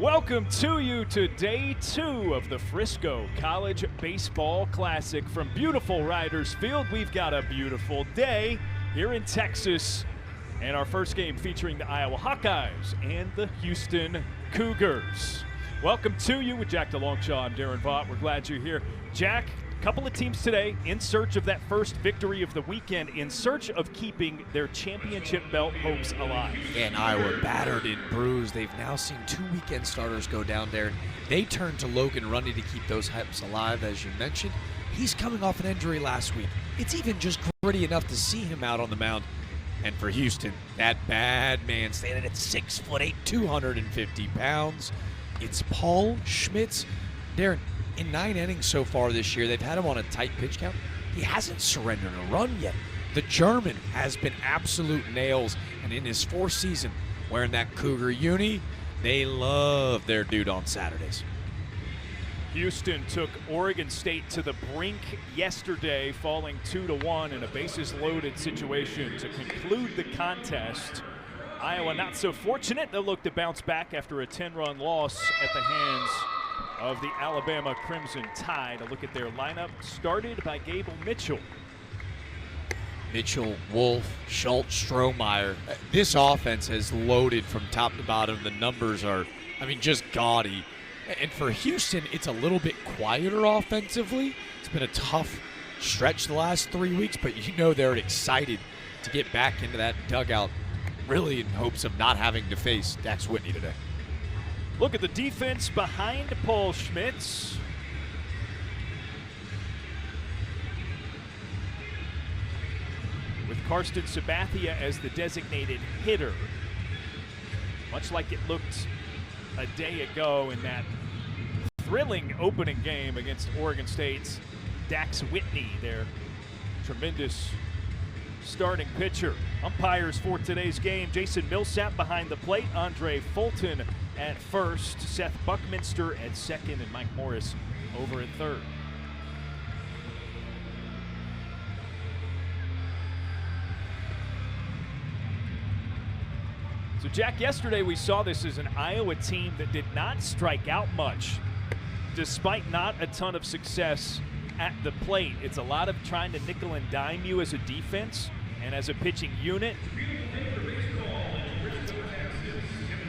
Welcome to you to day 2 of the Frisco College Baseball Classic. From beautiful Riders Field, we've got a beautiful day here in Texas. And our first game featuring the Iowa Hawkeyes and the Houston Cougars. Welcome to you with Jack DeLongchamp. I'm Darren Vaught. We're glad you're here. Jack, a couple of teams today in search of that first victory of the weekend, in search of keeping their championship belt hopes alive. And Iowa battered and bruised. They've now seen 2 weekend starters go down there. They turned to Logan Rundy to keep those hopes alive, as you mentioned. He's coming off an injury last week. It's even just gritty enough to see him out on the mound. And for Houston, that bad man standing at 6'8", 250 pounds. It's Paul Schmitz. Darren, in 9 innings so far this year, they've had him on a tight pitch count. He hasn't surrendered a run yet. The German has been absolute nails, and in his 4th season wearing that Cougar uni, they love their dude on Saturdays. Houston took Oregon State to the brink yesterday, falling 2-1 in a bases-loaded situation to conclude the contest. Iowa not so fortunate. They'll look to bounce back after a 10-run loss at the hands of the Alabama Crimson Tide. A look at their lineup, started by Gable Mitchell. Mitchell, Wolf, Schultz, Strohmeyer. This offense has loaded from top to bottom. The numbers are, just gaudy. And for Houston, it's a little bit quieter offensively. It's been a tough stretch the last 3 weeks, but you know they're excited to get back into that dugout, really in hopes of not having to face Dax Whitney today. Look at the defense behind Paul Schmitz. With Karsten Sabathia as the designated hitter. Much like it looked a day ago in that thrilling opening game against Oregon State's Dax Whitney, their tremendous starting pitcher. Umpires for today's game: Jason Millsap behind the plate, Andre Fulton at first, Seth Buckminster at second, and Mike Morris over at third. So Jack, yesterday we saw this as an Iowa team that did not strike out much, despite not a ton of success at the plate. It's a lot of trying to nickel and dime you as a defense and as a pitching unit.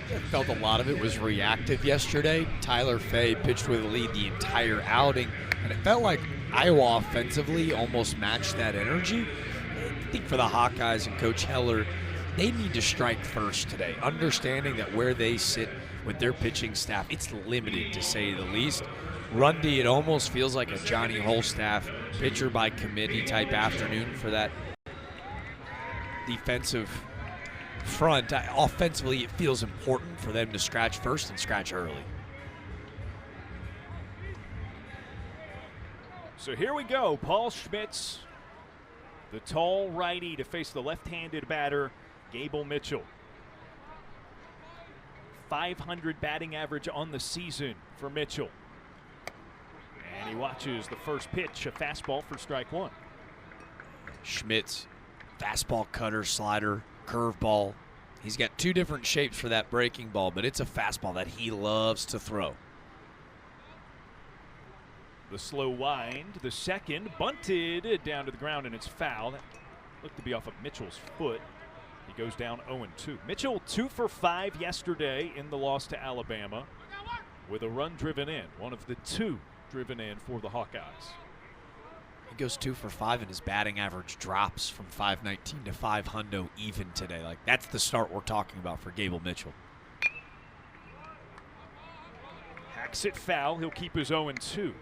I felt a lot of it was reactive yesterday. Tyler Fay pitched with a lead the entire outing, and it felt like Iowa offensively almost matched that energy. I think for the Hawkeyes and Coach Heller, they need to strike first today, understanding that where they sit with their pitching staff, it's limited to say the least. Rundy, it almost feels like a Johnny Holstaff pitcher by committee type afternoon for that defensive front. Offensively, it feels important for them to scratch first and scratch early. So here we go. Paul Schmitz, the tall righty, to face the left-handed batter, Gable Mitchell. 500 batting average on the season for Mitchell. And he watches the first pitch, a fastball for strike one. Schmitz, fastball, cutter, slider, curveball. He's got 2 different shapes for that breaking ball, but it's a fastball that he loves to throw. The slow wind, the second, bunted down to the ground, and it's foul. That looked to be off of Mitchell's foot. He goes down 0-2. Mitchell 2 for 5 yesterday in the loss to Alabama with a run driven in, one of the 2 driven in for the Hawkeyes. He goes 2 for 5, and his batting average drops from 519 to 500 even today. Like, that's the start we're talking about for Gable Mitchell. Hacks it foul. He'll keep his 0-2.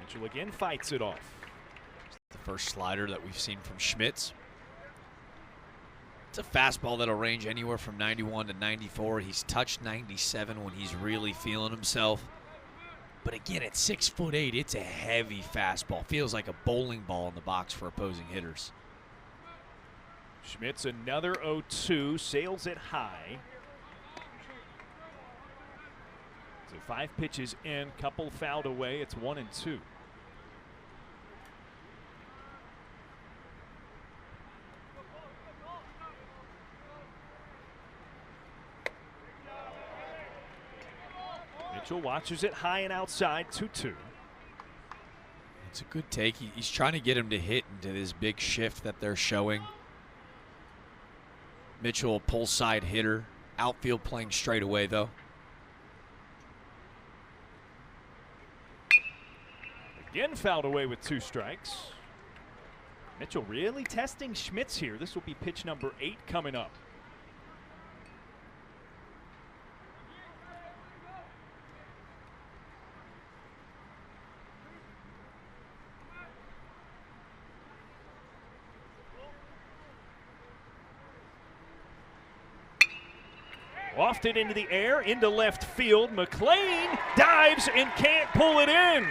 Mitchell again fights it off. The first slider that we've seen from Schmitz. It's a fastball that'll range anywhere from 91 to 94. He's touched 97 when he's really feeling himself. But again, at 6'8", it's a heavy fastball. Feels like a bowling ball in the box for opposing hitters. Schmitz another 0-2, sails it high. So 5 pitches in, couple fouled away. It's 1-2. Mitchell watches it high and outside, 2-2. It's a good take. He's trying to get him to hit into this big shift that they're showing. Mitchell, a pull side hitter. Outfield playing straight away, though. Again fouled away with 2 strikes. Mitchell really testing Schmitz here. This will be pitch number 8 coming up. Wafted into the air, into left field. McLean dives and can't pull it in.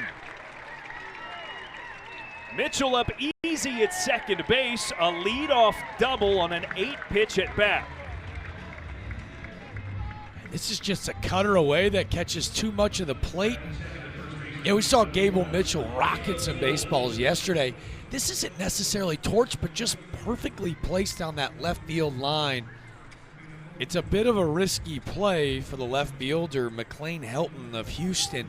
Mitchell up easy at second base. A leadoff double on an 8-pitch at bat. This is just a cutter away that catches too much of the plate. Yeah, we saw Gable Mitchell rocket some baseballs yesterday. This isn't necessarily torched, but just perfectly placed on that left field line. It's a bit of a risky play for the left fielder, McLean Helton of Houston.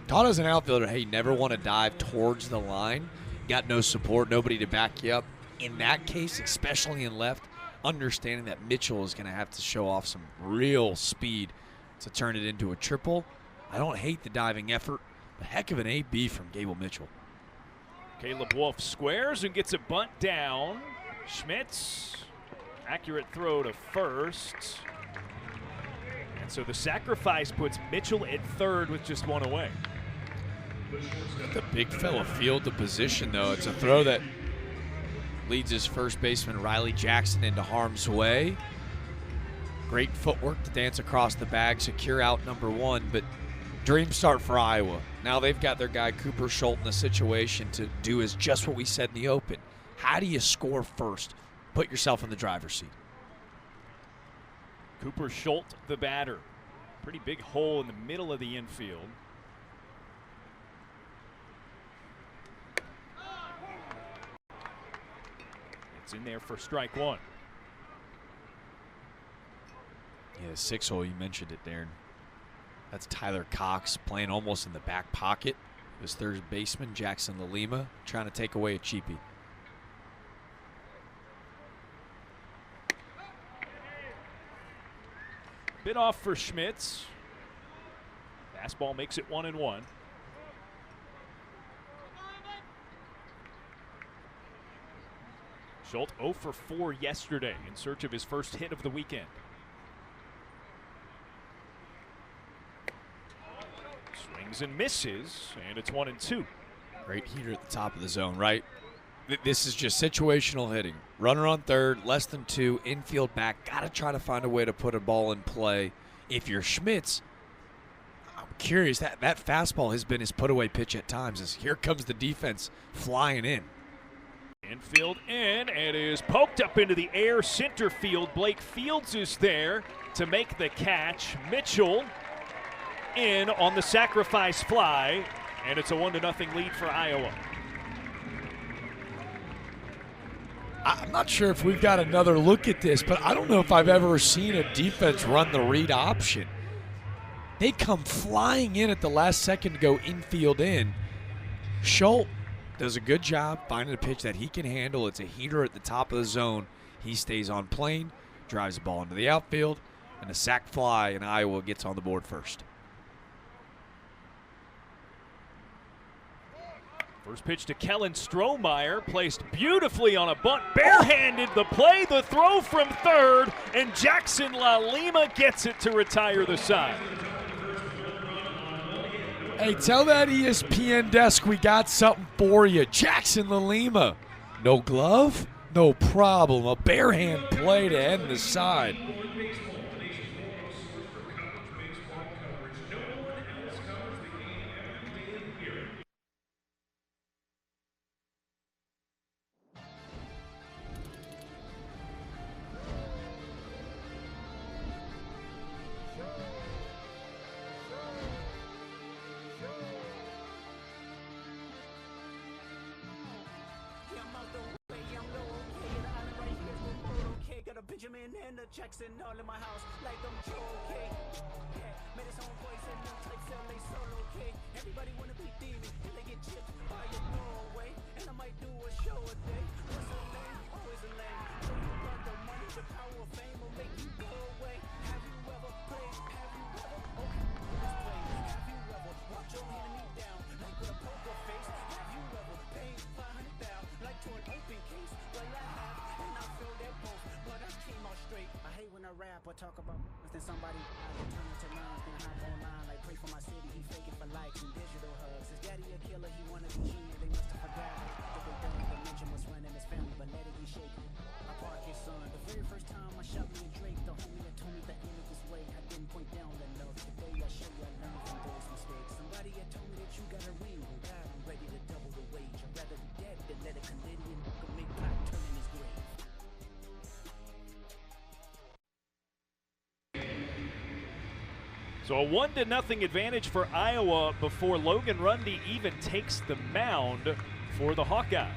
Taught as an outfielder, hey, never want to dive towards the line. Got no support, nobody to back you up. In that case, especially in left, understanding that Mitchell is going to have to show off some real speed to turn it into a triple. I don't hate the diving effort, but heck of an AB from Gable Mitchell. Caleb Wolf squares and gets a bunt down. Schmitz, accurate throw to first. And so the sacrifice puts Mitchell at third with just 1 away. The big fella field the position, though. It's a throw that leads his first baseman, Riley Jackson, into harm's way. Great footwork to dance across the bag, secure out number 1, but dream start for Iowa. Now they've got their guy Cooper Schultz in a situation to do is just what we said in the open. How do you score first? Put yourself in the driver's seat. Cooper Schultz, the batter. Pretty big hole in the middle of the infield. It's in there for strike 1. Yeah, the 6 hole, you mentioned it, Darren. That's Tyler Cox playing almost in the back pocket. His third baseman, Jackson Lalima, trying to take away a cheapie. Bit off for Schmitz. Fastball makes it 1-1. Schultz 0 for 4 yesterday in search of his first hit of the weekend. Swings and misses, and it's 1-2. Great heater at the top of the zone, right? This is just situational hitting. Runner on third, less than 2, infield back. Got to try to find a way to put a ball in play. If you're Schmitz, I'm curious. That fastball has been his put-away pitch at times. As here comes the defense flying in. Infield in, and is poked up into the air. Center field. Blake Fields is there to make the catch. Mitchell in on the sacrifice fly, and it's a 1-0 lead for Iowa. I'm not sure if we've got another look at this, but I don't know if I've ever seen a defense run the read option. They come flying in at the last second to go infield in. Schultz does a good job finding a pitch that he can handle. It's a heater at the top of the zone. He stays on plane, drives the ball into the outfield, and a sac fly, and Iowa gets on the board first. First pitch to Kellen Strohmeyer, placed beautifully on a bunt, barehanded the play, the throw from third, and Jackson Lalima gets it to retire the side. Hey, tell that ESPN desk we got something for you. Jackson Lalima. No glove? No problem. A barehand play to end the side. Benjamin and the Jackson all in my house like I'm okay. Yeah, made his own voice and them types LA solo okay. Everybody wanna be demon and they get chipped by your Norway. And I might do a show a day. What's a name? Always a lame. So you got the money, the power of fame will make you go away. Have you ever played? Have you ever? Okay, let's play. Have you ever walked your enemy down like with a poker face? Have you ever paid 500,000 like to an open case? Well, I have, and I feel that both, but I came out straight. I hate when I rap or talk about then somebody I can turn into lines, then hop online like pray for my city. He faking for likes and digital hugs. His daddy a killer, he wanna be junior. They must have forgot that they don't dimension was running his family, but let it be shaken. I park his son. The very first time I shot me a Drake, the homie that told me the end of this way. I didn't point down enough. Today I show you I learned from those mistakes. Somebody had told me that you got a ring. Oh God, I'm ready to double the wage. I'd rather be dead than let a Canadian make Pac turn in his grave. So a 1-0 advantage for Iowa before Logan Rundy even takes the mound for the Hawkeyes.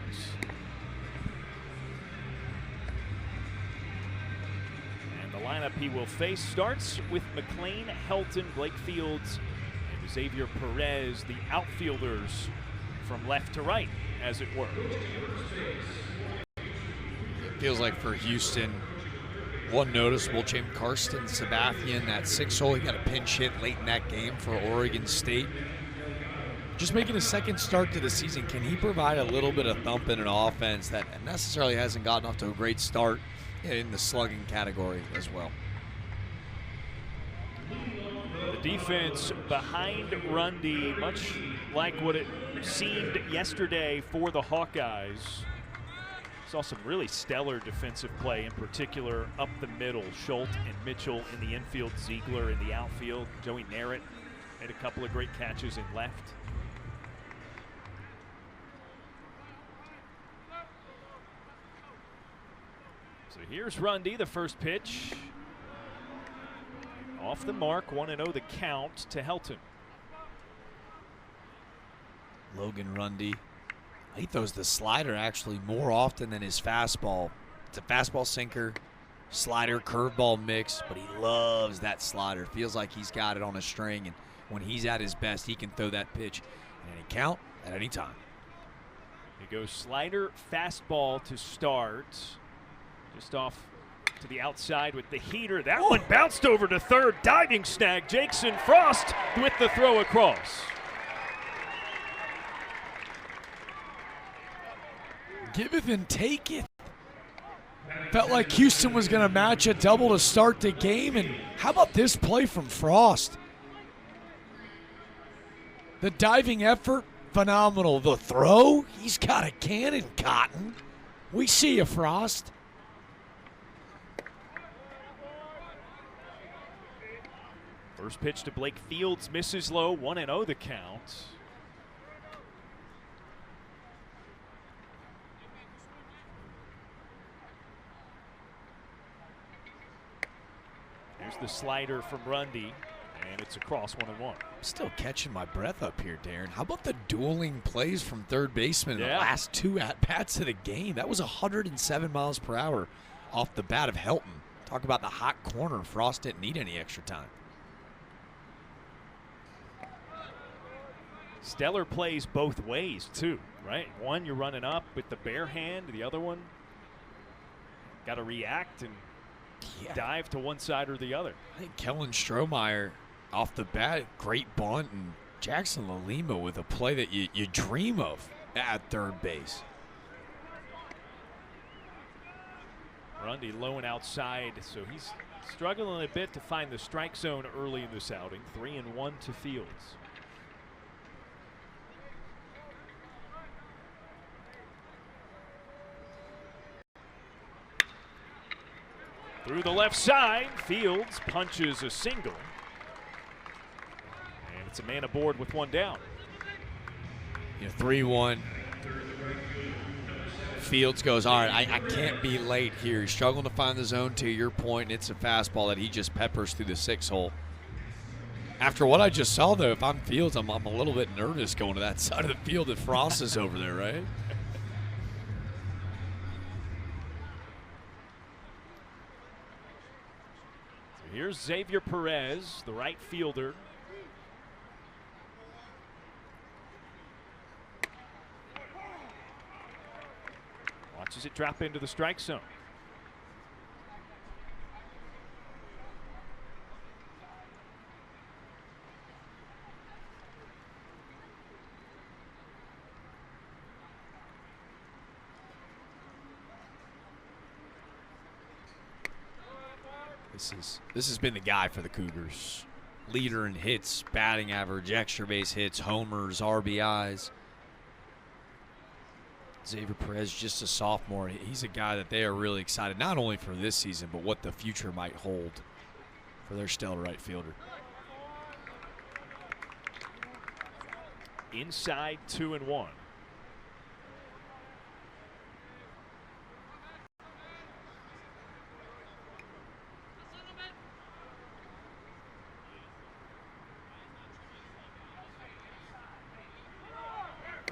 And the lineup he will face starts with McLean, Helton, Blake Fields, and Xavier Perez, the outfielders from left to right, as it were. It feels like for Houston, one noticeable change, Karsten Sabathian, that 6-hole, he got a pinch hit late in that game for Oregon State. Just making a second start to the season, can he provide a little bit of thump in an offense that necessarily hasn't gotten off to a great start in the slugging category as well? The defense behind Rundy, much like what it seemed yesterday for the Hawkeyes. Saw some really stellar defensive play, in particular up the middle. Schultz and Mitchell in the infield, Ziegler in the outfield. Joey Narrett made a couple of great catches in left. So here's Rundy, the first pitch. Off the mark, 1-0 the count to Helton. Logan Rundy, he throws the slider actually more often than his fastball. It's a fastball sinker, slider, curveball mix, but he loves that slider. Feels like he's got it on a string, and when he's at his best, he can throw that pitch in any count at any time. He goes slider, fastball to start. Just off to the outside with the heater. That one bounced over to third. Diving snag. Jackson Frost with the throw across. Giveth and taketh. Felt like Houston was going to match a double to start the game, and how about this play from Frost? The diving effort, phenomenal. The throw, he's got a cannon, Cotton. We see you, Frost. First pitch to Blake Fields, misses low, 1-0 the count. Here's the slider from Rundy, and it's across 1-1. Still catching my breath up here, Darren. How about the dueling plays from third baseman in the last two at-bats of the game? That was 107 miles per hour off the bat of Helton. Talk about the hot corner. Frost didn't need any extra time. Stellar plays both ways, too, right? One, you're running up with the bare hand. The other one, got to react and dive to one side or the other. I think Kellen Strohmeyer off the bat, great bunt, and Jackson Lalima with a play that you dream of at third base. Rundy low and outside, so he's struggling a bit to find the strike zone early in this outing. 3-1 to Fields. Through the left side, Fields punches a single. And it's a man aboard with one down. 3-1. Fields goes, all right, I can't be late here. He's struggling to find the zone, to your point, and it's a fastball that he just peppers through the 6-hole. After what I just saw, though, if I'm Fields, I'm a little bit nervous going to that side of the field if Frost is over there, right? Here's Xavier Perez, the right fielder. Watches it drop into the strike zone. This has been the guy for the Cougars. Leader in hits, batting average, extra base hits, homers, RBIs. Xavier Perez, just a sophomore. He's a guy that they are really excited, not only for this season, but what the future might hold for their stellar right fielder. Inside 2-1.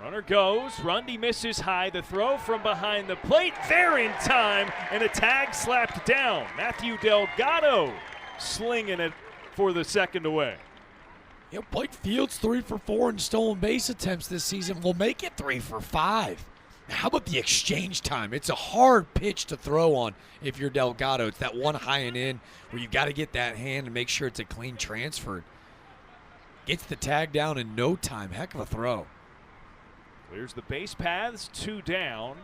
Runner goes. Rundy misses high. The throw from behind the plate. There in time, and a tag slapped down. Matthew Delgado slinging it for the second away. You know, Blake Fields 3 for 4 in stolen base attempts this season. Will make it 3 for 5. Now, how about the exchange time? It's a hard pitch to throw on if you're Delgado. It's that one high and in where you got to get that hand and make sure it's a clean transfer. Gets the tag down in no time. Heck of a throw. Clears the base paths, 2 down.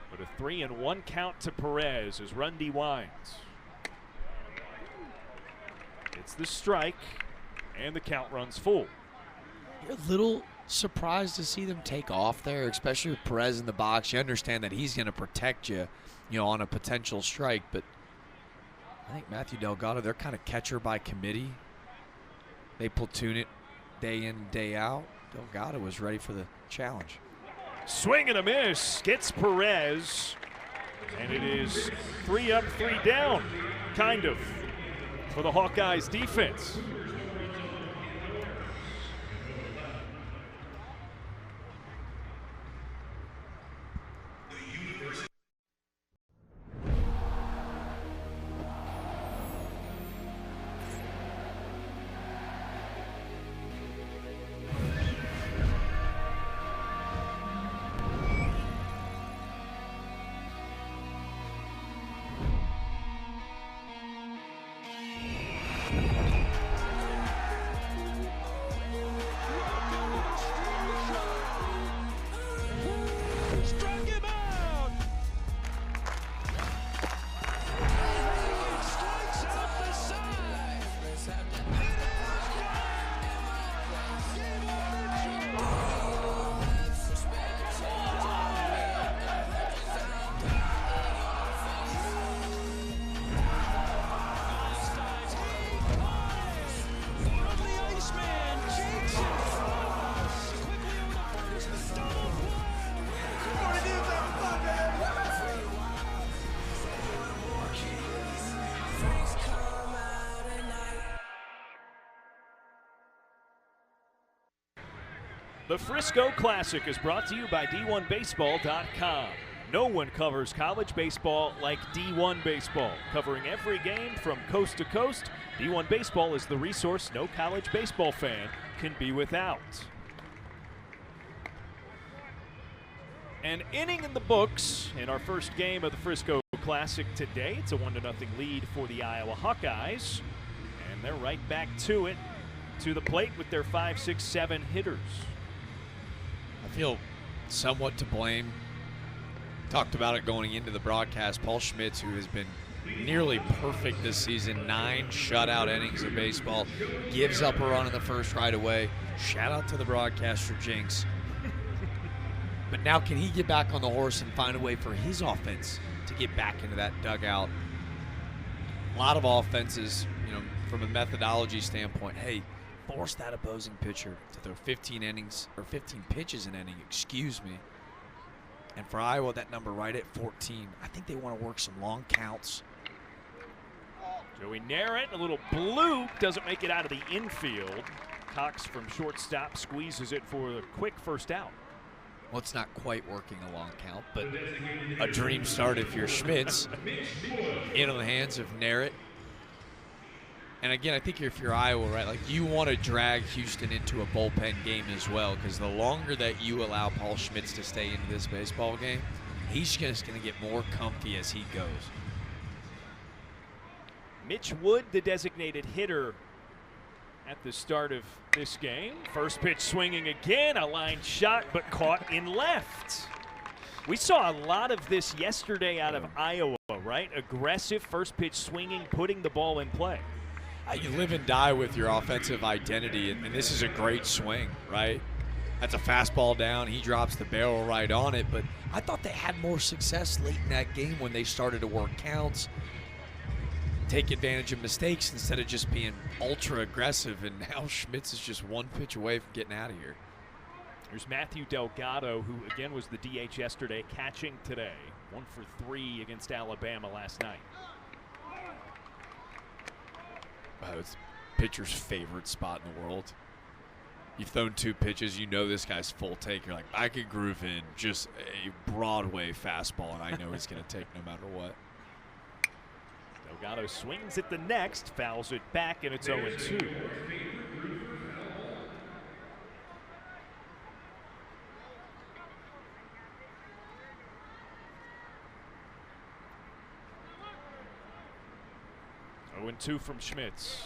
But a 3-1 count to Perez as Rundy winds. It's the strike, and the count runs full. You're a little surprised to see them take off there, especially with Perez in the box. You understand that he's going to protect you, on a potential strike. But I think Matthew Delgado, they're kind of catcher by committee. They platoon it day in, day out. Delgado was ready for the challenge. Swing and a miss. Gets Perez. And it is 3 up, 3 down, kind of, for the Hawkeyes defense. The Frisco Classic is brought to you by D1Baseball.com. No one covers college baseball like D1 Baseball. Covering every game from coast to coast, D1 Baseball is the resource no college baseball fan can be without. An inning in the books in our first game of the Frisco Classic today. It's a 1-0 lead for the Iowa Hawkeyes. And they're right back to it, to the plate with their 5, 6, 7 hitters. I feel somewhat to blame. Talked about it going into the broadcast. Paul Schmitz, who has been nearly perfect this season, 9 shutout innings of baseball, gives up a run in the first right away. Shout out to the broadcaster, Jinx. But now can he get back on the horse and find a way for his offense to get back into that dugout? A lot of offenses, from a methodology standpoint, hey, force that opposing pitcher to throw 15 innings or 15 pitches an inning, excuse me. And for Iowa, that number right at 14. I think they want to work some long counts. Joey Narrett, a little bloop, doesn't make it out of the infield. Cox from shortstop squeezes it for the quick first out. Well, it's not quite working a long count, but a dream start if you're Schmitz. Into the hands of Narrett. And again, I think if you're Iowa, right, like you want to drag Houston into a bullpen game as well, because the longer that you allow Paul Schmitz to stay into this baseball game, he's just going to get more comfy as he goes. Mitch Wood, the designated hitter at the start of this game. First pitch swinging again, a line shot, but caught in left. We saw a lot of this yesterday out of Iowa, right? Aggressive first pitch swinging, putting the ball in play. You live and die with your offensive identity, and this is a great swing, right? That's a fastball down. He drops the barrel right on it, but I thought they had more success late in that game when they started to work counts, take advantage of mistakes instead of just being ultra aggressive, and now Schmitz is just one pitch away from getting out of here. There's Matthew Delgado, who again was the DH yesterday, catching today. 1 for 3 against Alabama last night. Wow, it's pitcher's favorite spot in the world. You've thrown 2 pitches, you know this guy's full take. You're like, I could groove in just a Broadway fastball, and I know he's going to take no matter what. Delgado swings at the next, fouls it back, and it's 0-2. And 2 from Schmitz.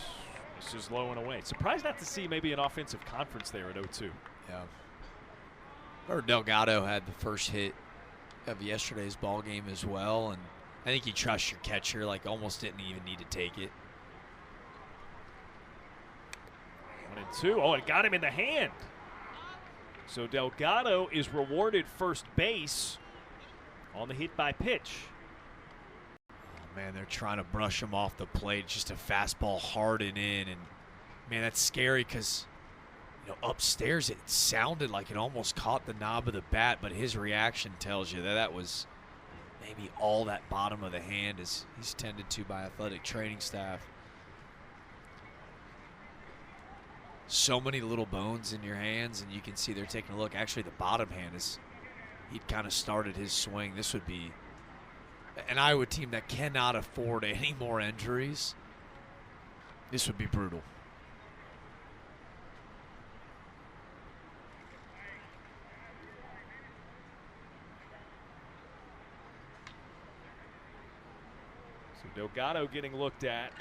This is low and away. Surprised not to see maybe an offensive conference there at 0-2. Yeah. Or Delgado had the first hit of yesterday's ball game as well, and I think you trust your catcher, like almost didn't even need to take it. 1-2. Oh, it got him in the hand. So Delgado is rewarded first base on the hit by pitch. Man, they're trying to brush him off the plate. Just a fastball hard and in. And, man, that's scary because, you know, upstairs it sounded like it almost caught the knob of the bat, but his reaction tells you that that was maybe all that bottom of the hand is he's tended to by athletic training staff. So many little bones in your hands, and you can see they're taking a look. Actually, the bottom hand is, he'd kind of started his swing. This would be an Iowa team that cannot afford any more injuries. This would be brutal. So Delgado getting looked at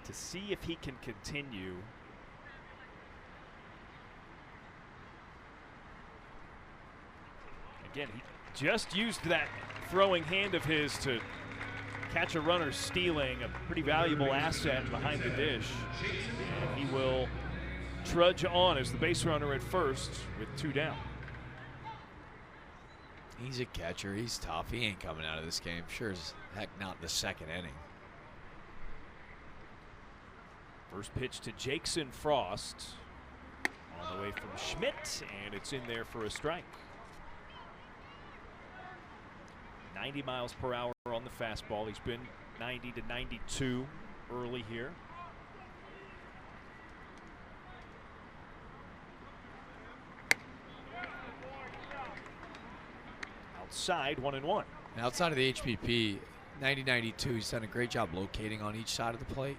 to see if he can continue. Again, he just used that throwing hand of his to catch a runner stealing, a pretty valuable asset behind the dish. And he will trudge on as the base runner at first with 2 down. He's a catcher. He's tough. He ain't coming out of this game. Sure as heck not the second inning. First pitch to Jackson Frost. On the way from Schmidt, and it's in there for a strike. 90 miles per hour on the fastball. He's been 90 to 92 early here. Outside, 1-1. And outside of the HPP, 90-92, he's done a great job locating on each side of the plate.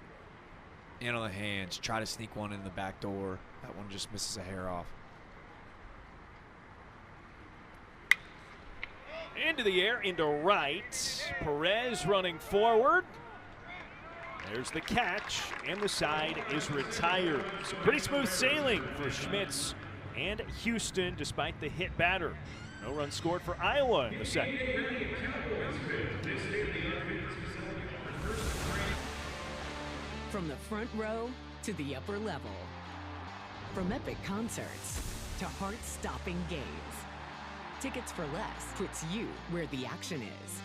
And on the hands, try to sneak one in the back door. That one just misses a hair off. Into the air, into right. Perez running forward. There's the catch, and the side is retired. So pretty smooth sailing for Schmitz and Houston despite the hit batter. No runs scored for Iowa in the second. From the front row to the upper level. From epic concerts to heart-stopping games. Tickets for Less puts you where the action is.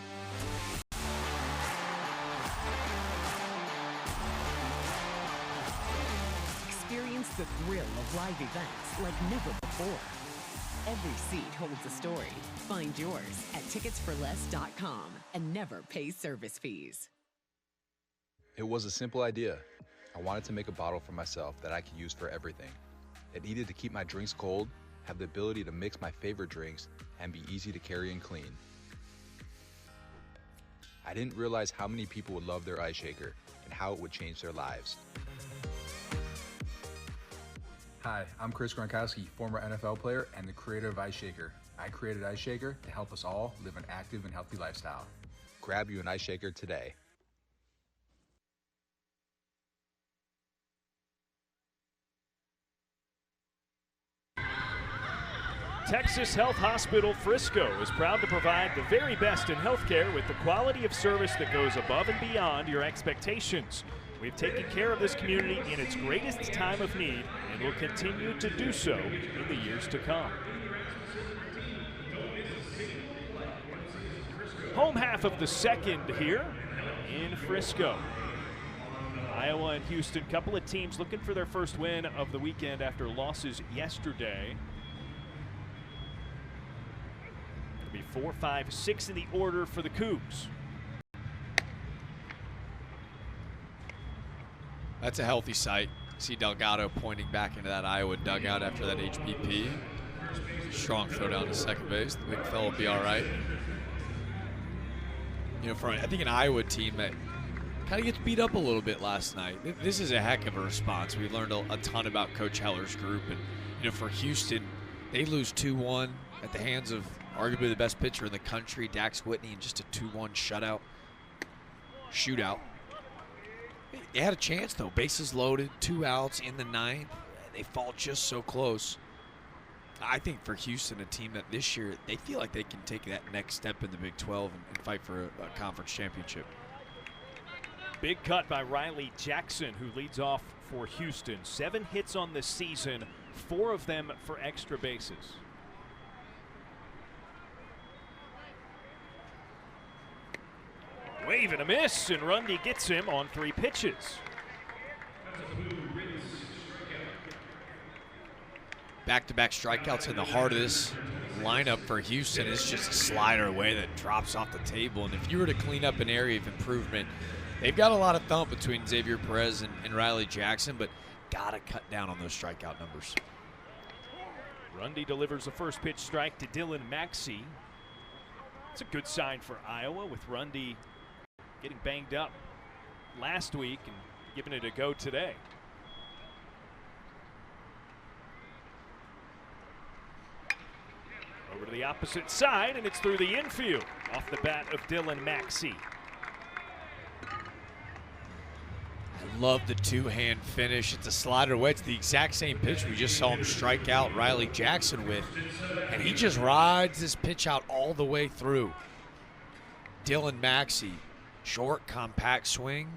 Experience the thrill of live events like never before. Every seat holds a story. Find yours at ticketsforless.com and never pay service fees. It was a simple idea. I wanted to make a bottle for myself that I could use for everything. It needed to keep my drinks cold, have the ability to mix my favorite drinks, and be easy to carry and clean. I didn't realize how many people would love their ice shaker and how it would change their lives. Hi, I'm Chris Gronkowski, former NFL player and the creator of Ice Shaker. I created Ice Shaker to help us all live an active and healthy lifestyle. Grab you an Ice Shaker today. Texas Health Hospital Frisco is proud to provide the very best in healthcare with the quality of service that goes above and beyond your expectations. We've taken care of this community in its greatest time of need and will continue to do so in the years to come. Home half of the second here in Frisco. Iowa and Houston, couple of teams looking for their first win of the weekend after losses yesterday. It'll be 4, 5, 6 in the order for the Cougs. That's a healthy sight. See Delgado pointing back into that Iowa dugout after that HBP. Strong throw down to second base. The big fella will be all right. You know, for I think an Iowa team that kind of gets beat up a little bit last night. This is a heck of a response. We learned a ton about Coach Heller's group. And, you know, for Houston, they lose 2-1 at the hands of arguably the best pitcher in the country, Dax Whitney, in just a 2-1 shootout. They had a chance, though. Bases loaded, 2 outs in the 9th. They fall just so close. I think for Houston, a team that this year, they feel like they can take that next step in the Big 12 and fight for a conference championship. Big cut by Riley Jackson, who leads off for Houston. 7 hits on the season, 4 of them for extra bases. Wave and a miss, and Rundy gets him on 3 pitches. Back-to-back strikeouts in the heart of this lineup for Houston is just a slider away that drops off the table. And if you were to clean up an area of improvement, they've got a lot of thump between Xavier Perez and Riley Jackson, but got to cut down on those strikeout numbers. Rundy delivers a first pitch strike to Dylan Maxey. It's a good sign for Iowa, with Rundy getting banged up last week and giving it a go today. Over to the opposite side, and it's through the infield off the bat of Dylan Maxey. I love the 2-hand finish. It's a slider away. It's the exact same pitch we just saw him strike out Riley Jackson with, and he just rides this pitch out all the way through. Dylan Maxey, short, compact swing.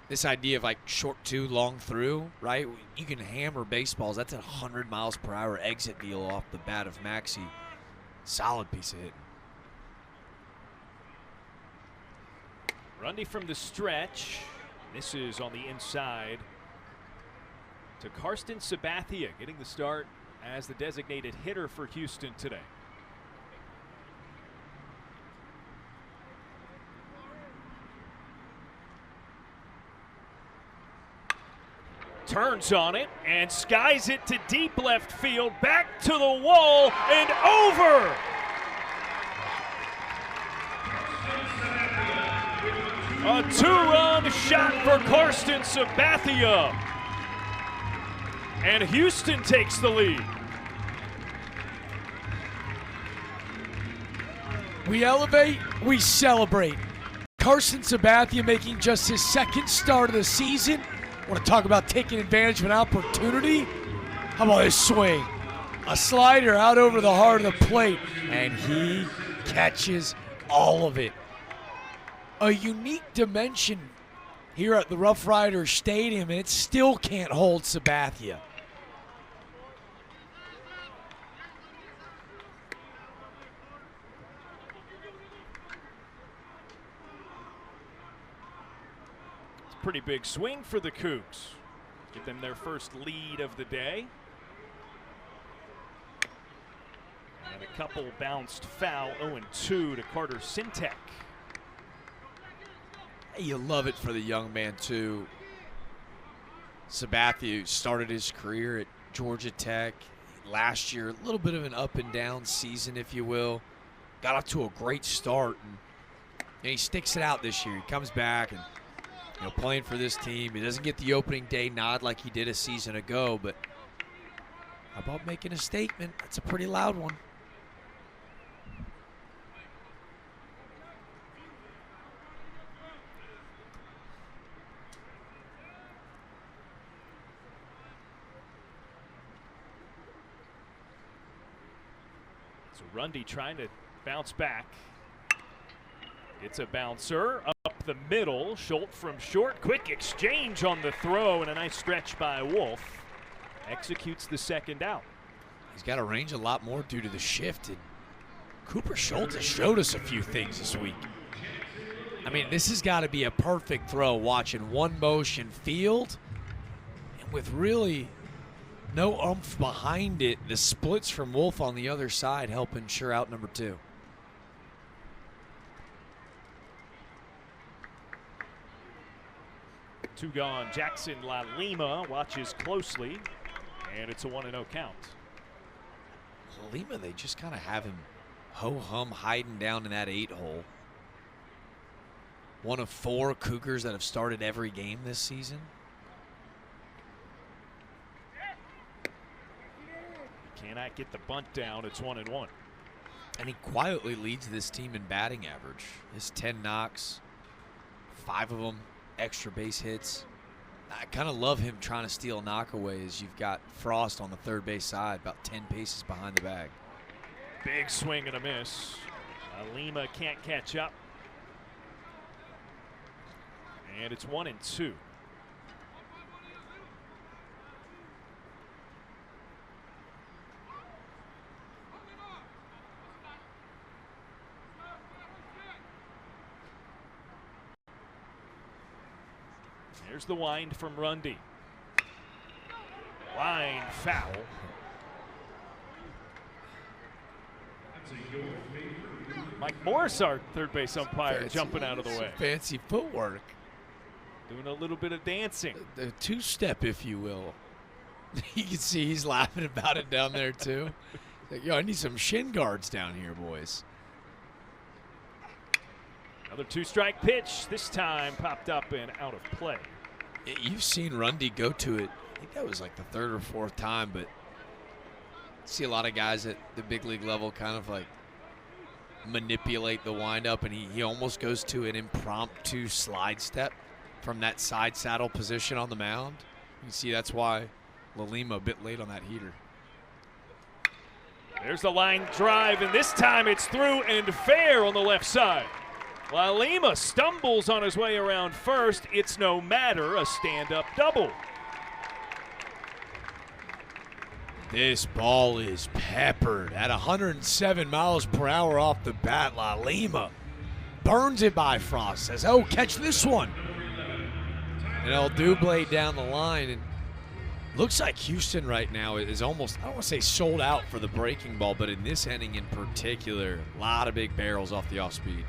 This idea of like short 2, long through, right? You can hammer baseballs. That's a 100 miles per hour exit deal off the bat of Maxey. Solid piece of hitting. Rundy from the stretch. Misses on the inside to Karsten Sabathia, getting the start as the designated hitter for Houston today. Turns on it and skies it to deep left field, back to the wall and over. A 2-run shot for Karsten Sabathia. And Houston takes the lead. We elevate, we celebrate. Karsten Sabathia making just his 2nd start of the season. Want to talk about taking advantage of an opportunity? How about his swing? A slider out over the heart of the plate, and he catches all of it. A unique dimension here at the Rough Riders Stadium, and it still can't hold Sabathia. Pretty big swing for the Cougs. Give them their first lead of the day. And a couple bounced foul, 0-2 to Carter Sintek. You love it for the young man, too. Sabathia started his career at Georgia Tech last year. A little bit of an up and down season, if you will. Got off to a great start. And And he sticks it out this year. He comes back and playing for this team. He doesn't get the opening day nod like he did a season ago, but how about making a statement? That's a pretty loud one. So Rundy trying to bounce back. It's a bouncer up the middle. Schultz from short. Quick exchange on the throw and a nice stretch by Wolf. Executes the second out. He's got to range a lot more due to the shift. And Cooper Schultz has showed us a few things this week. I mean, this has got to be a perfect throw, watching one motion field. And with really no oomph behind it, the splits from Wolf on the other side help ensure out number 2. Two gone. Jackson La Lima watches closely, and it's a 1-0 count. Lima, they just kind of have him ho-hum hiding down in that 8-hole. One of 4 Cougars that have started every game this season. Cannot get the bunt down. It's 1-1. And he quietly leads this team in batting average. His 10 knocks, 5 of them extra base hits. I kind of love him trying to steal knockaways. You've got Frost on the third base side, about 10 paces behind the bag. Big swing and a miss. Lima can't catch up. And it's 1-2. Here's the wind from Rundy. Line foul. Mike Morris, our third base umpire, jumping out of the way. Fancy footwork. Doing a little bit of dancing. The two-step, if you will. You can see he's laughing about it down there, too. Like, yo, I need some shin guards down here, boys. Another 2-strike pitch. This time popped up and out of play. You've seen Rundy go to it. I think that was like the 3rd or 4th time, but see a lot of guys at the big league level kind of like manipulate the windup, and he almost goes to an impromptu slide step from that side saddle position on the mound. You can see that's why Lalima a bit late on that heater. There's the line drive, and this time it's through and fair on the left side. La Lima stumbles on his way around first. It's no matter, a stand-up double. This ball is peppered at 107 miles per hour off the bat. La Lima burns it by Frost. Says, oh, catch this one. And El Duble down the line. And looks like Houston right now is almost, I don't want to say sold out for the breaking ball, but in this inning in particular, a lot of big barrels off the off-speed.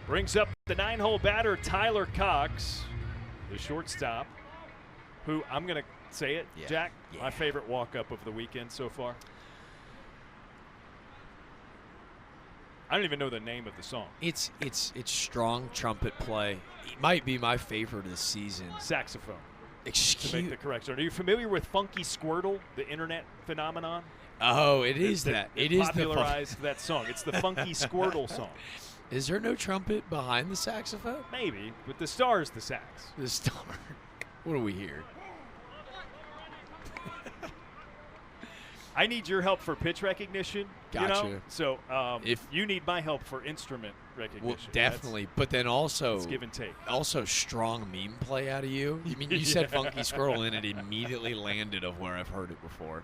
Brings up the 9-hole batter, Tyler Cox, the shortstop, who I'm going to say it, Jack, my favorite walk-up of the weekend so far. I don't even know the name of the song. It's strong trumpet play. It might be my favorite of the season. Saxophone. Excuse to make the correction. Are you familiar with Funky Squirtle, the internet phenomenon? Oh, it is that. It is popularized that song. It's the Funky Squirtle song. Is there no trumpet behind the saxophone? Maybe, but the star is the sax. The star. What do we hear? I need your help for pitch recognition. Gotcha. You know? So if you need my help for instrument recognition. Well, definitely. But then also, it's give and take. Also, strong meme play out of you. I mean, you said Funky Squirrel, and it immediately landed of where I've heard it before.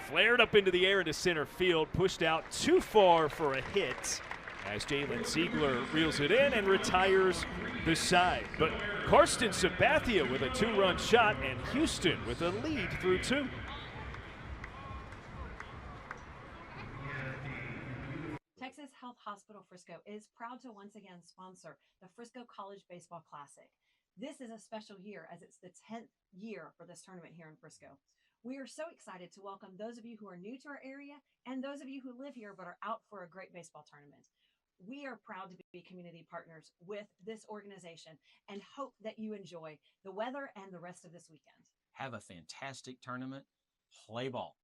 Flared up into the air into center field, pushed out too far for a hit as Jalen Ziegler reels it in and retires the side. But Karsten Sabathia with a 2-run shot, and Houston with a lead through 2. Texas Health Hospital Frisco is proud to once again sponsor the Frisco College Baseball Classic. This is a special year as it's the 10th year for this tournament here in Frisco. We are so excited to welcome those of you who are new to our area and those of you who live here but are out for a great baseball tournament. We are proud to be community partners with this organization and hope that you enjoy the weather and the rest of this weekend. Have a fantastic tournament. Play ball.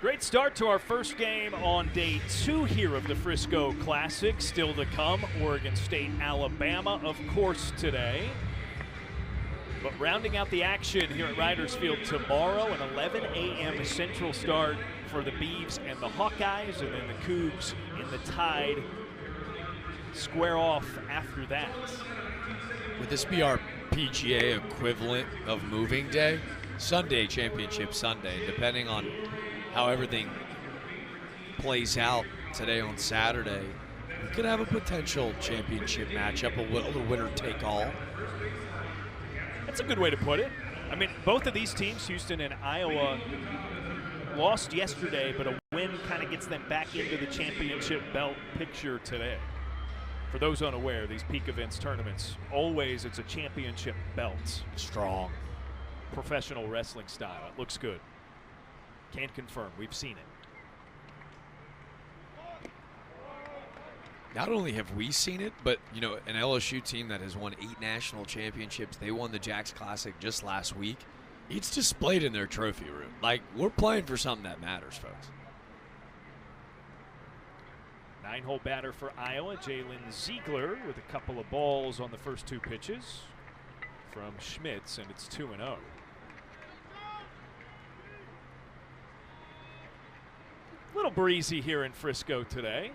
Great start to our first game on day 2 here of the Frisco Classic. Still to come, Oregon State, Alabama, of course, today. But rounding out the action here at Riders Field tomorrow, an 11 a.m. Central start for the Beavs and the Hawkeyes, and then the Cougs and the Tide square off after that. Would this be our PGA equivalent of moving day? Sunday, Championship Sunday, depending on how everything plays out today on Saturday, we could have a potential championship matchup, a winner take all. That's a good way to put it. I mean, both of these teams, Houston and Iowa, lost yesterday, but a win kind of gets them back into the championship belt picture today. For those unaware, these peak events tournaments, always it's a championship belt. Strong. Professional wrestling style. It looks good. Can't confirm. We've seen it. Not only have we seen it, but, you know, an LSU team that has won 8 national championships, they won the Jacks Classic just last week. It's displayed in their trophy room. Like, we're playing for something that matters, folks. 9-hole batter for Iowa, Jalen Ziegler, with a couple of balls on the first 2 pitches from Schmitz, and it's 2-0. A little breezy here in Frisco today,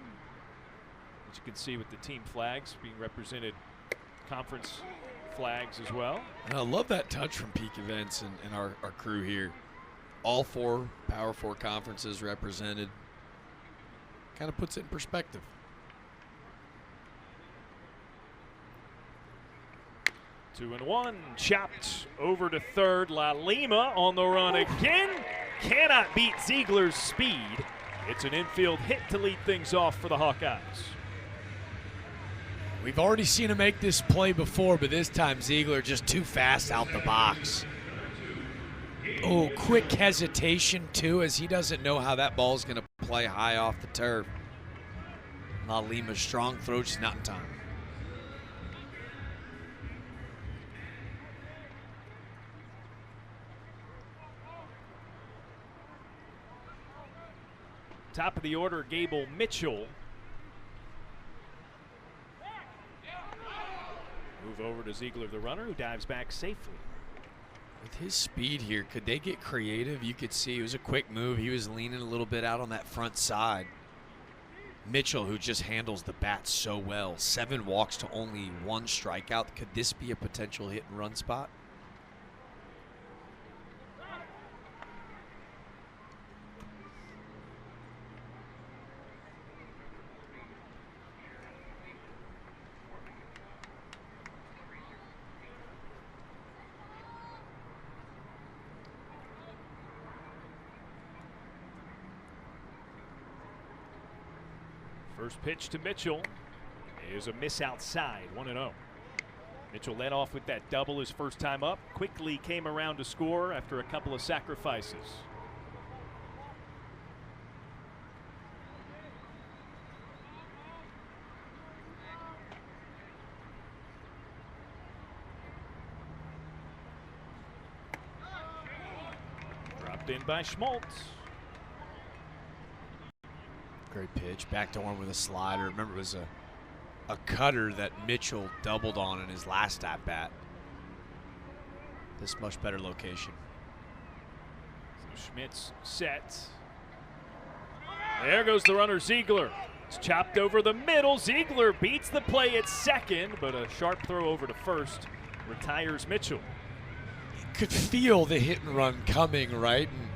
as you can see with the team flags being represented, conference flags as well. And I love that touch from Peak Events and our crew here. All 4 Power 4 conferences represented. Kind of puts it in perspective. 2-1, chopped over to third. La Lima on the run again. Cannot beat Ziegler's speed. It's an infield hit to lead things off for the Hawkeyes. We've already seen him make this play before, but this time Ziegler just too fast out the box. Oh, quick hesitation too, as he doesn't know how that ball's going to play high off the turf. La Lima's strong throw, just not in time. Top of the order, Gable Mitchell. Move over to Ziegler, the runner, who dives back safely. With his speed here, could they get creative? You could see it was a quick move. He was leaning a little bit out on that front side. Mitchell, who just handles the bat so well. 7 walks to only 1 strikeout. Could this be a potential hit and run spot? First pitch to Mitchell is a miss outside, 1-0. Mitchell led off with that double his first time up. Quickly came around to score after a couple of sacrifices. Dropped in by Schmaltz. Great pitch. Back to one with a slider. Remember, it was a cutter that Mitchell doubled on in his last at-bat. This much better location. So Schmitz set. There goes the runner, Ziegler. It's chopped over the middle. Ziegler beats the play at second, but a sharp throw over to first retires Mitchell. You could feel the hit and run coming, right? And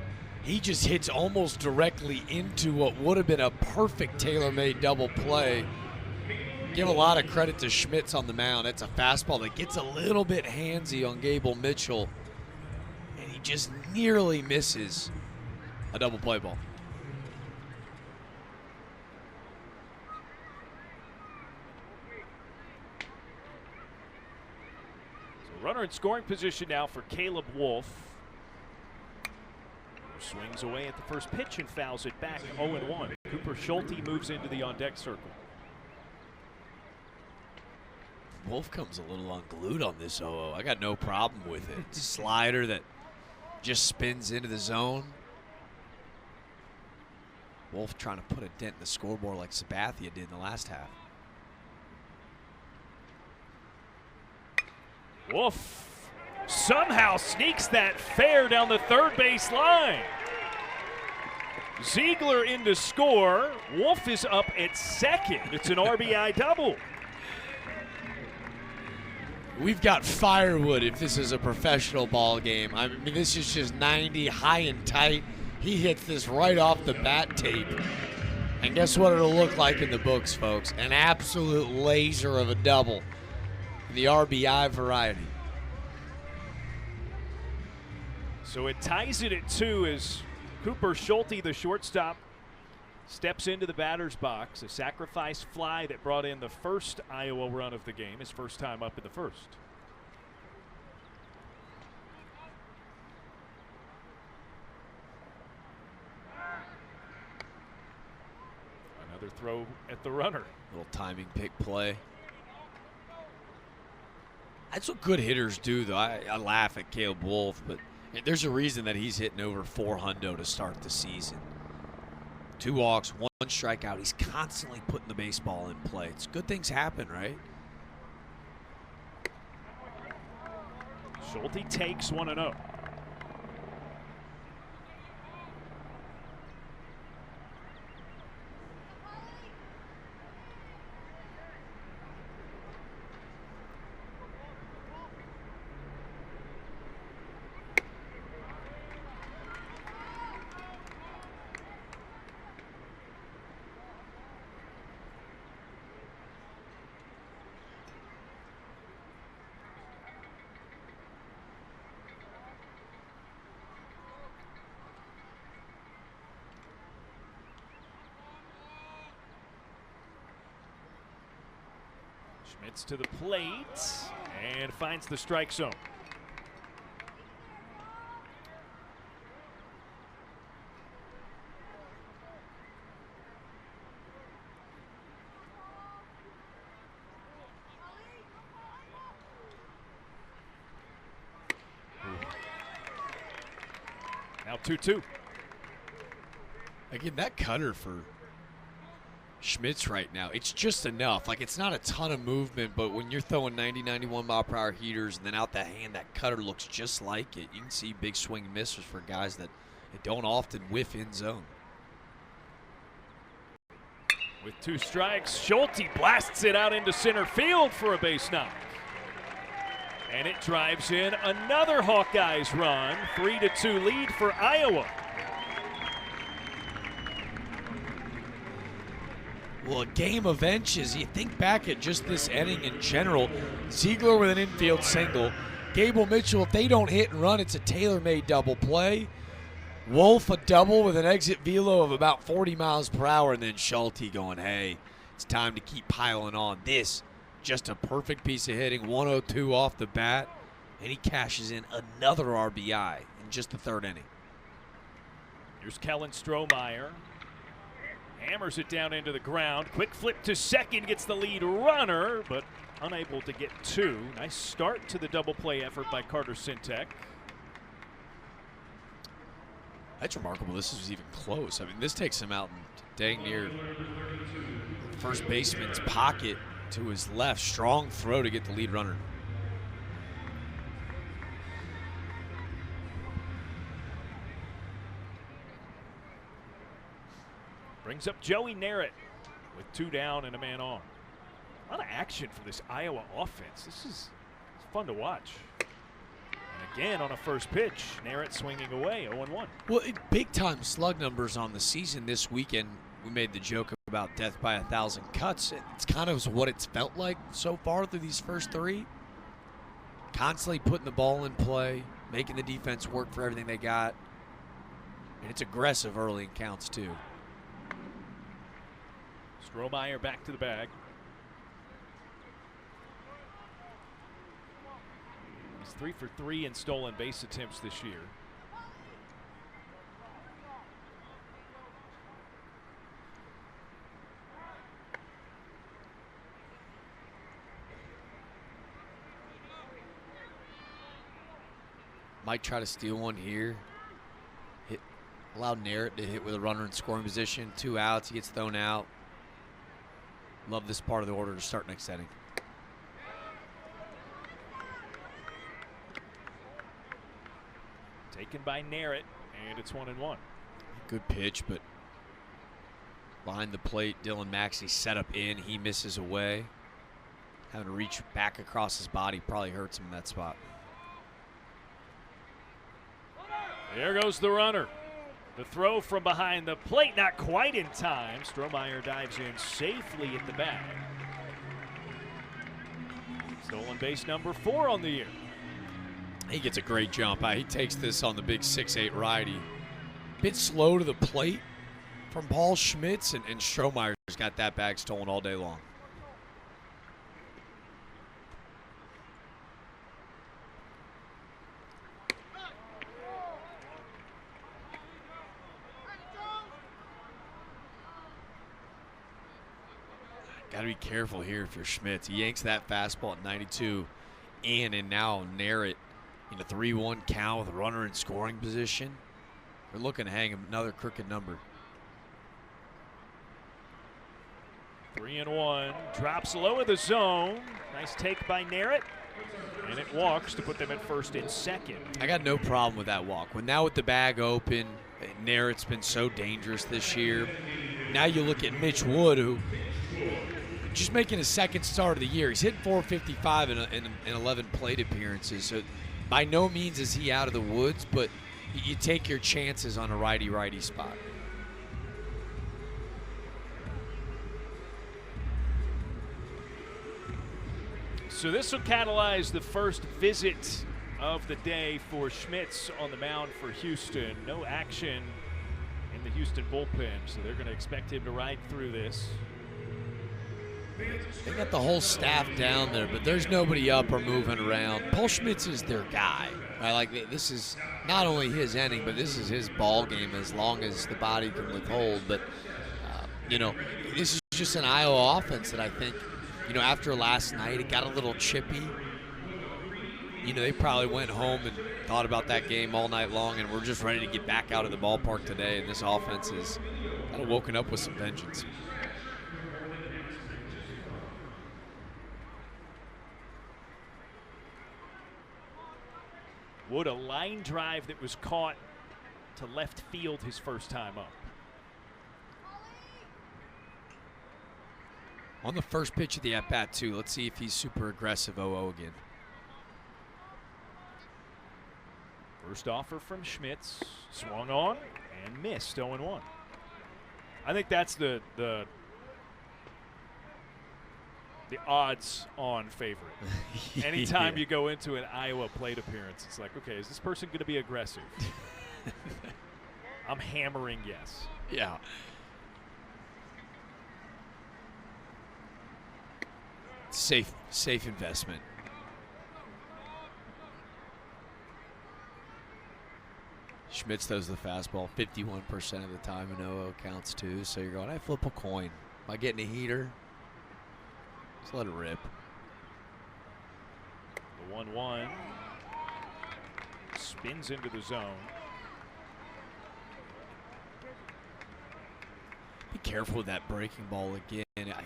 he just hits almost directly into what would have been a perfect tailor-made double play. Give a lot of credit to Schmitz on the mound. It's a fastball that gets a little bit handsy on Gable Mitchell, and he just nearly misses a double play ball. So runner in scoring position now for Caleb Wolf. Swings away at the first pitch and fouls it back 0-1. Cooper Schulte moves into the on-deck circle. Wolf comes a little unglued on this 0-0. I got no problem with it. It's a slider that just spins into the zone. Wolf trying to put a dent in the scoreboard like Sabathia did in the last half. Wolf somehow sneaks that fair down the third base line. Ziegler in to score. Wolf is up at second. It's an RBI double. We've got firewood if this is a professional ball game. I mean, this is just 90, high and tight. He hits this right off the bat tape. And guess what it'll look like in the books, folks? An absolute laser of a double in the RBI variety. So it ties it at 2 as Cooper Schulte, the shortstop, steps into the batter's box. A sacrifice fly that brought in the first Iowa run of the game, his first time up in the first. Another throw at the runner. Little timing pick play. That's what good hitters do, though. I laugh at Caleb Wolf, but there's a reason that he's hitting over 400 to start the season. 2 walks, 1 strikeout. He's constantly putting the baseball in play. It's good things happen, right? Schulte takes 1-0. Schmitz to the plate and finds the strike zone. Now 2-2. Again, that cutter for Schmitz right now, it's just enough. Like, it's not a ton of movement, but when you're throwing 90, 91 mile per hour heaters and then out the hand, that cutter looks just like it. You can see big swing and misses for guys that don't often whiff in zone. With 2 strikes, Schulte blasts it out into center field for a base knock. And it drives in another Hawkeyes run. 3-2 lead for Iowa. Well, a game of inches. You think back at just this inning in general. Ziegler with an infield single. Gable Mitchell, if they don't hit and run, it's a tailor-made double play. Wolf a double with an exit velo of about 40 miles per hour. And then Schulte going, hey, it's time to keep piling on. This, just a perfect piece of hitting. 102 off the bat. And he cashes in another RBI in just the 3rd inning. Here's Kellen Strohmeyer. Hammers it down into the ground. Quick flip to second, gets the lead runner, but unable to get 2. Nice start to the double play effort by Carter Sintek. That's remarkable. This was even close. I mean, this takes him out dang near first baseman's pocket to his left. Strong throw to get the lead runner. Brings up Joey Narrett with 2 down and a man on. A lot of action for this Iowa offense. This is fun to watch. And again on a first pitch, Narrett swinging away, 0-1. Well, big-time slug numbers on the season this weekend. We made the joke about death by 1,000 cuts. It's kind of what it's felt like so far through these first three. Constantly putting the ball in play, making the defense work for everything they got. And it's aggressive early in counts, too. Strohmeyer back to the bag. He's 3 for 3 in stolen base attempts this year. Might try to steal one here. Allow Narrett to hit with a runner in scoring position. 2 outs, he gets thrown out. Love this part of the order to start next inning. Taken by Narrett, and it's 1-1. Good pitch, but behind the plate, Dylan Maxey set up in. He misses away. Having to reach back across his body probably hurts him in that spot. There goes the runner. The throw from behind the plate, not quite in time. Strohmeyer dives in safely at the bag. Stolen base number 4 on the year. He gets a great jump. He takes this on the big 6'8" righty. Bit slow to the plate from Paul Schmitz, and Strohmeyer's got that bag stolen all day long. Got to be careful here if you're Schmitz. He yanks that fastball at 92 and now Narrett in a 3-1 count with a runner in scoring position. They're looking to hang another crooked number. 3-1. Drops low in the zone. Nice take by Narrett. And it walks to put them at first and second. I got no problem with that walk. Now with the bag open, Narrett's been so dangerous this year. Now you look at Mitch Wood, who just making his second start of the year. He's hit 455 in 11 plate appearances. So by no means is he out of the woods, but you take your chances on a righty-righty spot. So this will catalyze the first visit of the day for Schmitz on the mound for Houston. No action in the Houston bullpen, so they're going to expect him to ride through this. They got the whole staff down there, but there's nobody up or moving around. Paul Schmitz is their guy. Right? Like, this is not only his inning, but this is his ball game as long as the body can withhold. But, this is just an Iowa offense that I think, after last night, it got a little chippy. They probably went home and thought about that game all night long, and we're just ready to get back out of the ballpark today, and this offense is kind of woken up with some vengeance. Wood, a line drive that was caught to left field his first time up. On the first pitch of the at-bat, too. Let's see if he's super aggressive 0-0 again. First offer from Schmitz. Swung on and missed 0-1. I think that's the odds-on favorite. Anytime you go into an Iowa plate appearance, it's like, okay, is this person going to be aggressive? I'm hammering yes. Yeah. Safe investment. Schmitz throws the fastball 51% of the time in 0-0 counts too. So you're going, I flip a coin. Am I getting a heater? Just let it rip. The 1-1 spins into the zone. Be careful with that breaking ball again.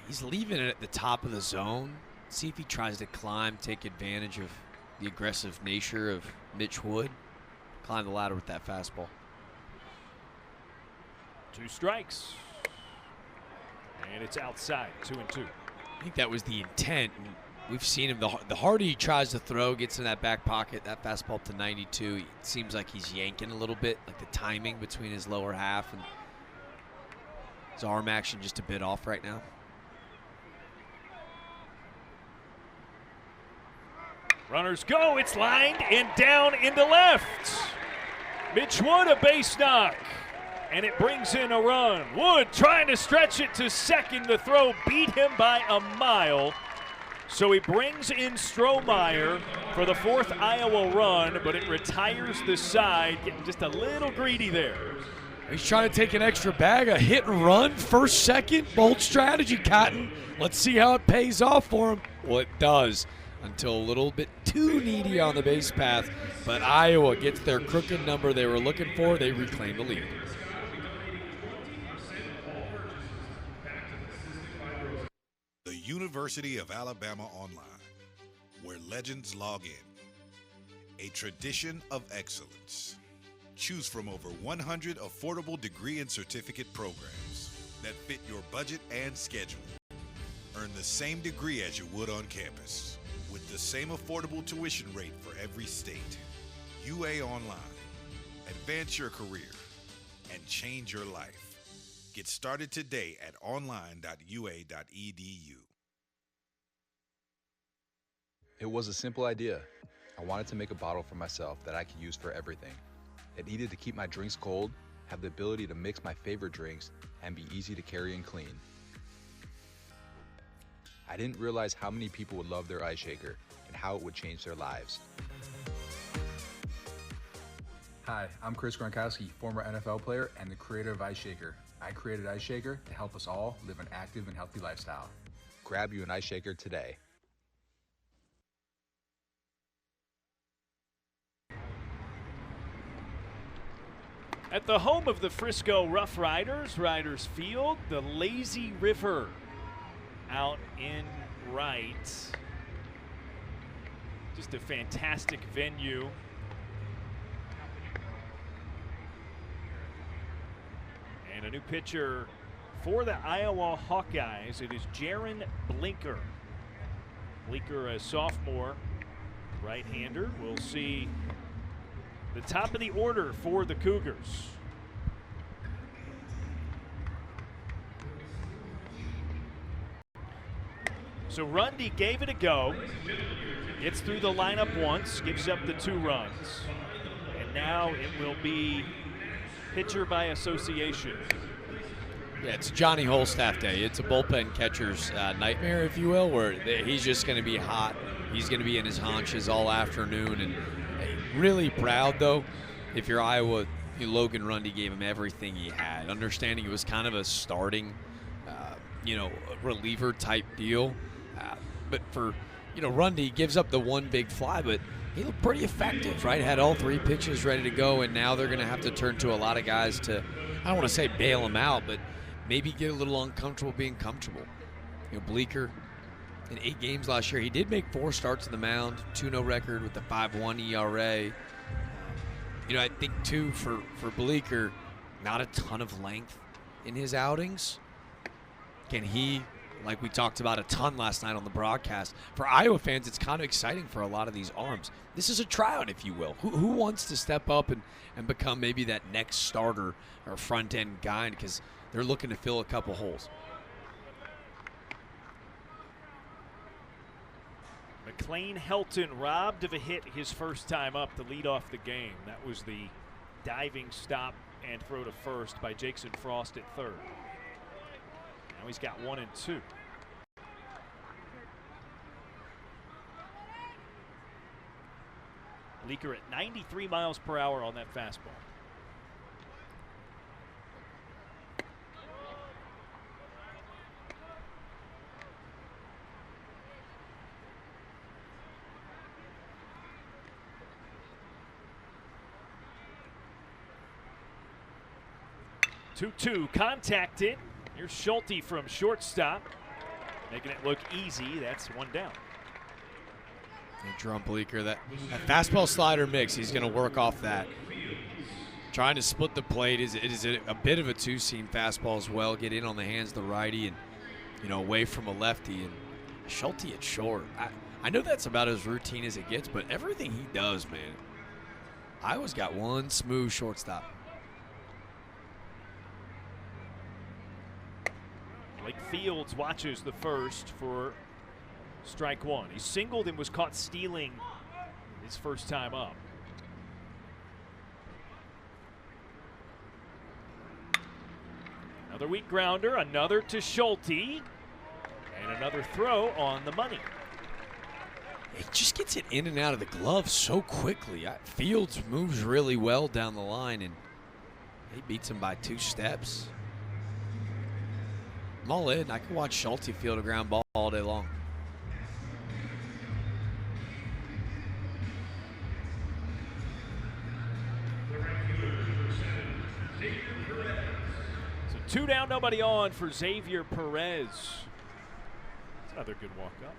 He's leaving it at the top of the zone. See if he tries to climb, take advantage of the aggressive nature of Mitch Wood. Climb the ladder with that fastball. 2 strikes. And it's outside, 2-2. I think that was the intent. we've seen him. The harder he tries to throw, gets in that back pocket, that fastball up to 92, it seems like he's yanking a little bit, like the timing between his lower half and his arm action just a bit off right now. Runners go, it's lined and down into left. Mitch Wood, a base knock, and it brings in a run. Wood trying to stretch it to second. The throw beat him by a mile. So he brings in Strohmeyer for the 4th Iowa run, but it retires the side, getting just a little greedy there. He's trying to take an extra bag, a hit and run, first, second, bold strategy, Cotton. Let's see how it pays off for him. Well, it does, until a little bit too needy on the base path, but Iowa gets their crooked number they were looking for. They reclaim the lead. The University of Alabama Online, where legends log in. A tradition of excellence. Choose from over 100 affordable degree and certificate programs that fit your budget and schedule. Earn the same degree as you would on campus, with the same affordable tuition rate for every state. UA Online. Advance your career and change your life. Get started today at online.ua.edu. It was a simple idea. I wanted to make a bottle for myself that I could use for everything. It needed to keep my drinks cold, have the ability to mix my favorite drinks, and be easy to carry and clean. I didn't realize how many people would love their ice shaker and how it would change their lives. Hi, I'm Chris Gronkowski, former NFL player and the creator of Ice Shaker. I created Ice Shaker to help us all live an active and healthy lifestyle. Grab you an Ice Shaker today. At the home of the Frisco Rough Riders, Riders Field, the Lazy River out in right. Just a fantastic venue. And a new pitcher for the Iowa Hawkeyes. It is Jaron Blinker. Blinker, a sophomore right-hander. We'll see the top of the order for the Cougars. So Rundy gave it a go. Gets through the lineup once, gives up the 2 runs. And now it will be pitcher by association. Yeah, it's Johnny Holstaff day. It's a bullpen catcher's nightmare, if you will, where he's just going to be hot. He's going to be in his haunches all afternoon. And really proud, though, if you're Iowa, Logan Rundy gave him everything he had. Understanding it was kind of a starting, reliever type deal. But for, Rundy gives up the one big fly, but he looked pretty effective, right? Had all 3 pitches ready to go, and now they're going to have to turn to a lot of guys to, I don't want to say bail him out, but maybe get a little uncomfortable being comfortable. Bleeker, in 8 games last year, he did make 4 starts on the mound, 2-0 record with a 5.1 ERA. I think, too, for Bleeker, not a ton of length in his outings. Can he, like we talked about a ton last night on the broadcast, for Iowa fans, it's kind of exciting for a lot of these arms. This is a tryout, if you will. Who wants to step up and become maybe that next starter or front-end guy, because they're looking to fill a couple holes. McLean Helton robbed of a hit his first time up to lead off the game. That was the diving stop and throw to first by Jackson Frost at third. Now he's got 1 and 2. Bleeker at 93 miles per hour on that fastball. Two contacted. Here's Schulte from shortstop, making it look easy. That's 1 down. Jerome Bleeker, that fastball slider mix, he's going to work off that. Trying to split the plate is a bit of a 2-seam fastball as well. Get in on the hands of the righty and away from a lefty. And Schulte at short. I know that's about as routine as it gets, but everything he does, man. Iowa's got one smooth shortstop. Blake Fields watches the first for strike one. He singled and was caught stealing his first time up. Another weak grounder, another to Schulte, and another throw on the money. He just gets it in and out of the glove so quickly. Fields moves really well down the line, and he beats him by 2 steps. I'm all in. I can watch Schulte field a ground ball all day long. So 2 down, nobody on for Xavier Perez. That's another good walk-up.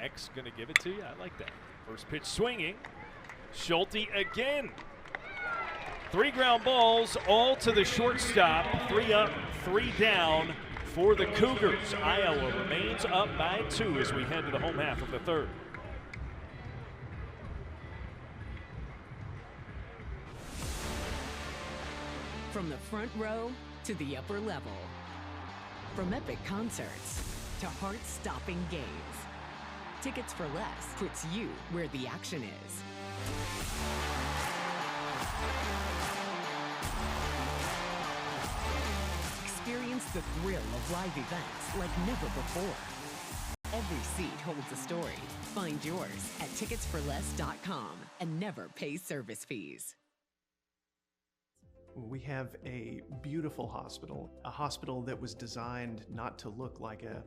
X going to give it to you. I like that. First pitch swinging. Schulte again. 3 ground balls, all to the shortstop. 3 up, 3 down for the Cougars. Iowa remains up by 2 as we head to the home half of the third. From the front row to the upper level. From epic concerts to heart-stopping games. Tickets for Less puts you where the action is. Experience the thrill of live events like never before. Every seat holds a story. Find yours at ticketsforless.com and never pay service fees. We have a beautiful hospital, a hospital that was designed not to look like a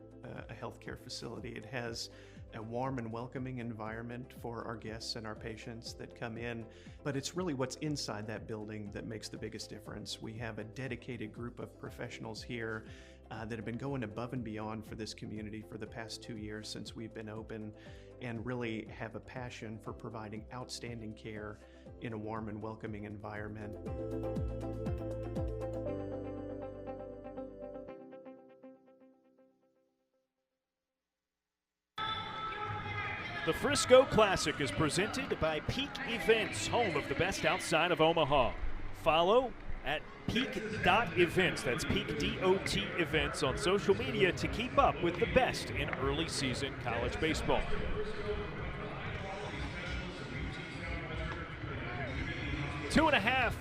healthcare facility. It has a warm and welcoming environment for our guests and our patients that come in, but it's really what's inside that building that makes the biggest difference. We have a dedicated group of professionals here that have been going above and beyond for this community for the past 2 years since we've been open, and really have a passion for providing outstanding care in a warm and welcoming environment. The Frisco Classic is presented by Peak Events, home of the best outside of Omaha. Follow at peak.events, that's Peak D-O-T events on social media to keep up with the best in early season college baseball. Two and a half,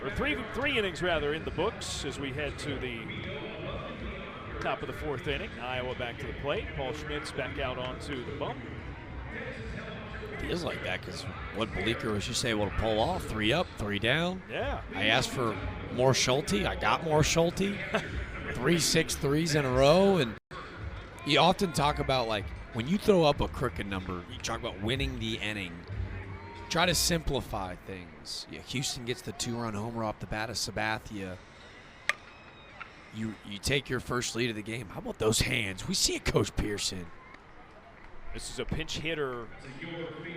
or three innings rather, in the books as we head to the top of the 4th inning. Iowa back to the plate. Paul Schmitz back out onto the bump. Feels like that because what Bleeker was just able to pull off. 3 up, 3 down. Yeah. I asked for more Schulte. I got more Schulte. 3 6-3s in a row. And you often talk about, like, when you throw up a crooked number, you talk about winning the inning. Try to simplify things. Yeah, Houston gets the 2-run homer off the bat of Sabathia. You take your first lead of the game. How about those hands? We see it, Coach Pearson. This is a pinch hitter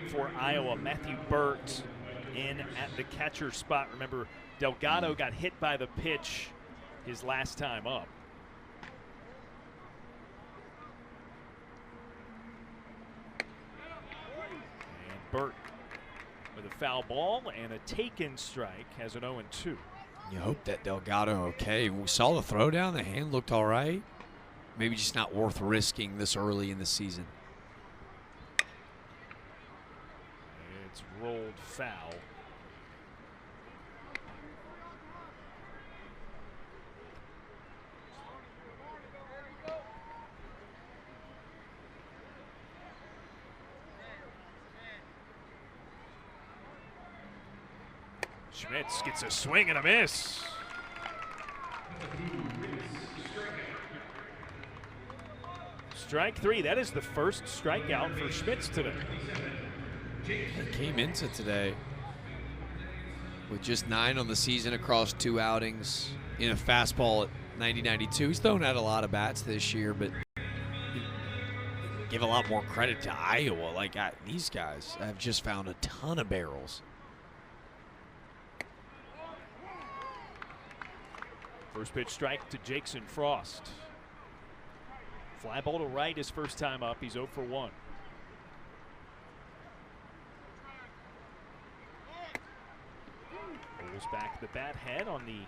for Iowa. Matthew Burt in at the catcher spot. Remember, Delgado got hit by the pitch his last time up. And Burt with a foul ball and a taken strike has an 0-2. You hope that Delgado okay. We saw the throwdown. The hand looked all right. Maybe just not worth risking this early in the season. It's rolled foul. Schmitz gets a swing and a miss. Strike 3. That is the first strikeout for Schmitz today. He came into today with just 9 on the season across 2 outings in a fastball at 90-92. He's thrown out a lot of bats this year, but give a lot more credit to Iowa. Like, these guys have just found a ton of barrels. First pitch strike to Jackson Frost. Fly ball to right his first time up. He's 0 for 1. Pulls back the bat head on the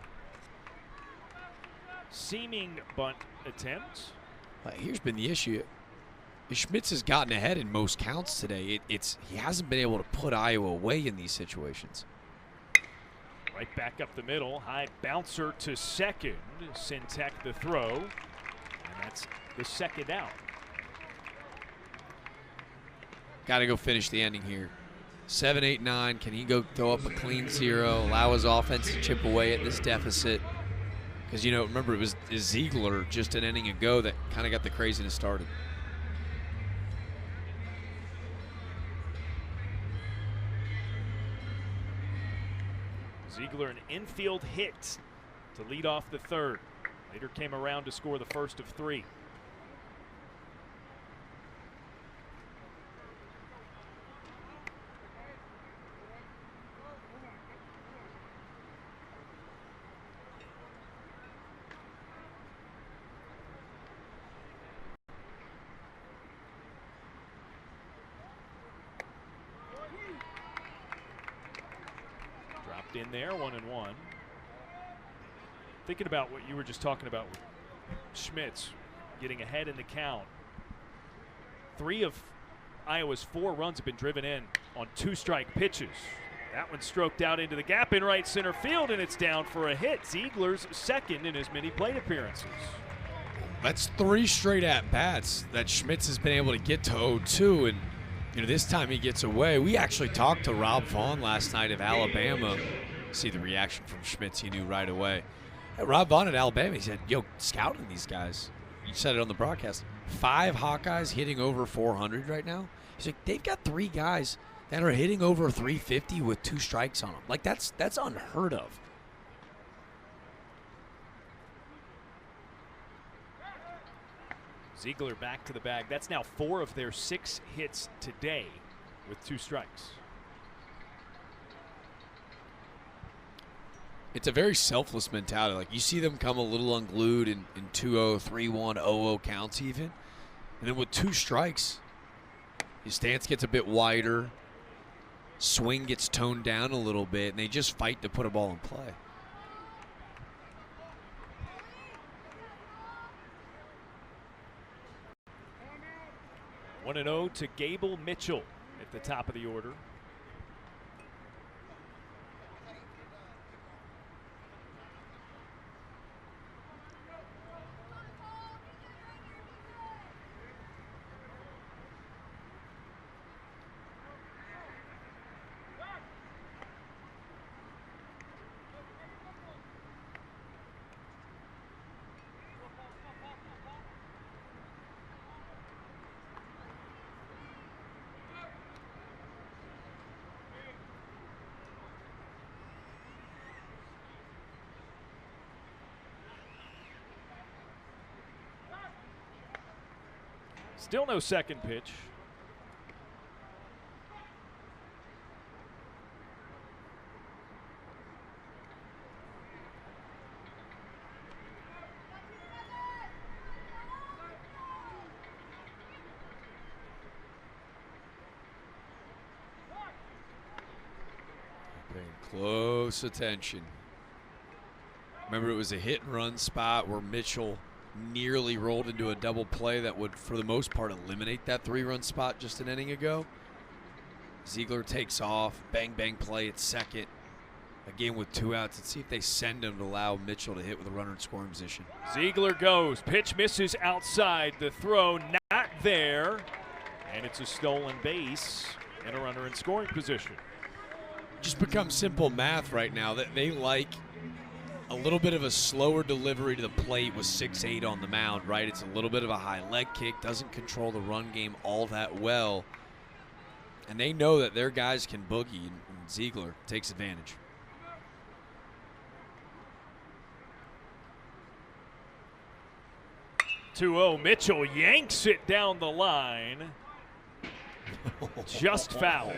seeming bunt attempt. Here's been the issue. Schmitz has gotten ahead in most counts today. He hasn't been able to put Iowa away in these situations. Right back up the middle. High bouncer to second. Sintek the throw. And that's the second out. Got to go finish the inning here. 7, 8, 9. Can he go throw up a clean 0, allow his offense to chip away at this deficit? Because, remember, it was Ziegler just an inning ago that kind of got the craziness started. Ziegler an infield hit to lead off the third. Later came around to score the first of 3. In there, 1-1. Thinking about what you were just talking about with Schmitz getting ahead in the count. 3 of Iowa's 4 runs have been driven in on 2-strike pitches. That one stroked out into the gap in right center field, and it's down for a hit. Ziegler's second in as many plate appearances. That's 3 straight at-bats that Schmitz has been able to get to 0-2, and this time he gets away. We actually talked to Rob Vaughn last night of Alabama. See the reaction from Schmitz, he knew right away. Rob Vaughn at Alabama, he said, scouting these guys. You said it on the broadcast. 5 Hawkeyes hitting over 400 right now. He's like, they've got 3 guys that are hitting over 350 with 2 strikes on them. Like, that's unheard of. Ziegler back to the bag. That's now 4 of their 6 hits today with 2 strikes. It's a very selfless mentality. Like, you see them come a little unglued in 2-0, 3-1, 0-0 counts even. And then with 2 strikes, his stance gets a bit wider, swing gets toned down a little bit, and they just fight to put a ball in play. One and 0 to Gable Mitchell at the top of the order. Still no second pitch. Paying close attention. Remember, it was a hit and run spot where Mitchell nearly rolled into a double play that would, for the most part, eliminate that 3-run spot just an inning ago. Ziegler takes off, bang, bang play at second. Again with 2 outs. Let's see if they send him to allow Mitchell to hit with a runner in scoring position. Ziegler goes. Pitch misses outside. The throw not there. And it's a stolen base and a runner in scoring position. Just becomes simple math right now. That they like a little bit of a slower delivery to the plate with 6-8 on the mound, right? It's a little bit of a high leg kick, doesn't control the run game all that well. And they know that their guys can boogie, and Ziegler takes advantage. Mitchell yanks it down the line. Just foul.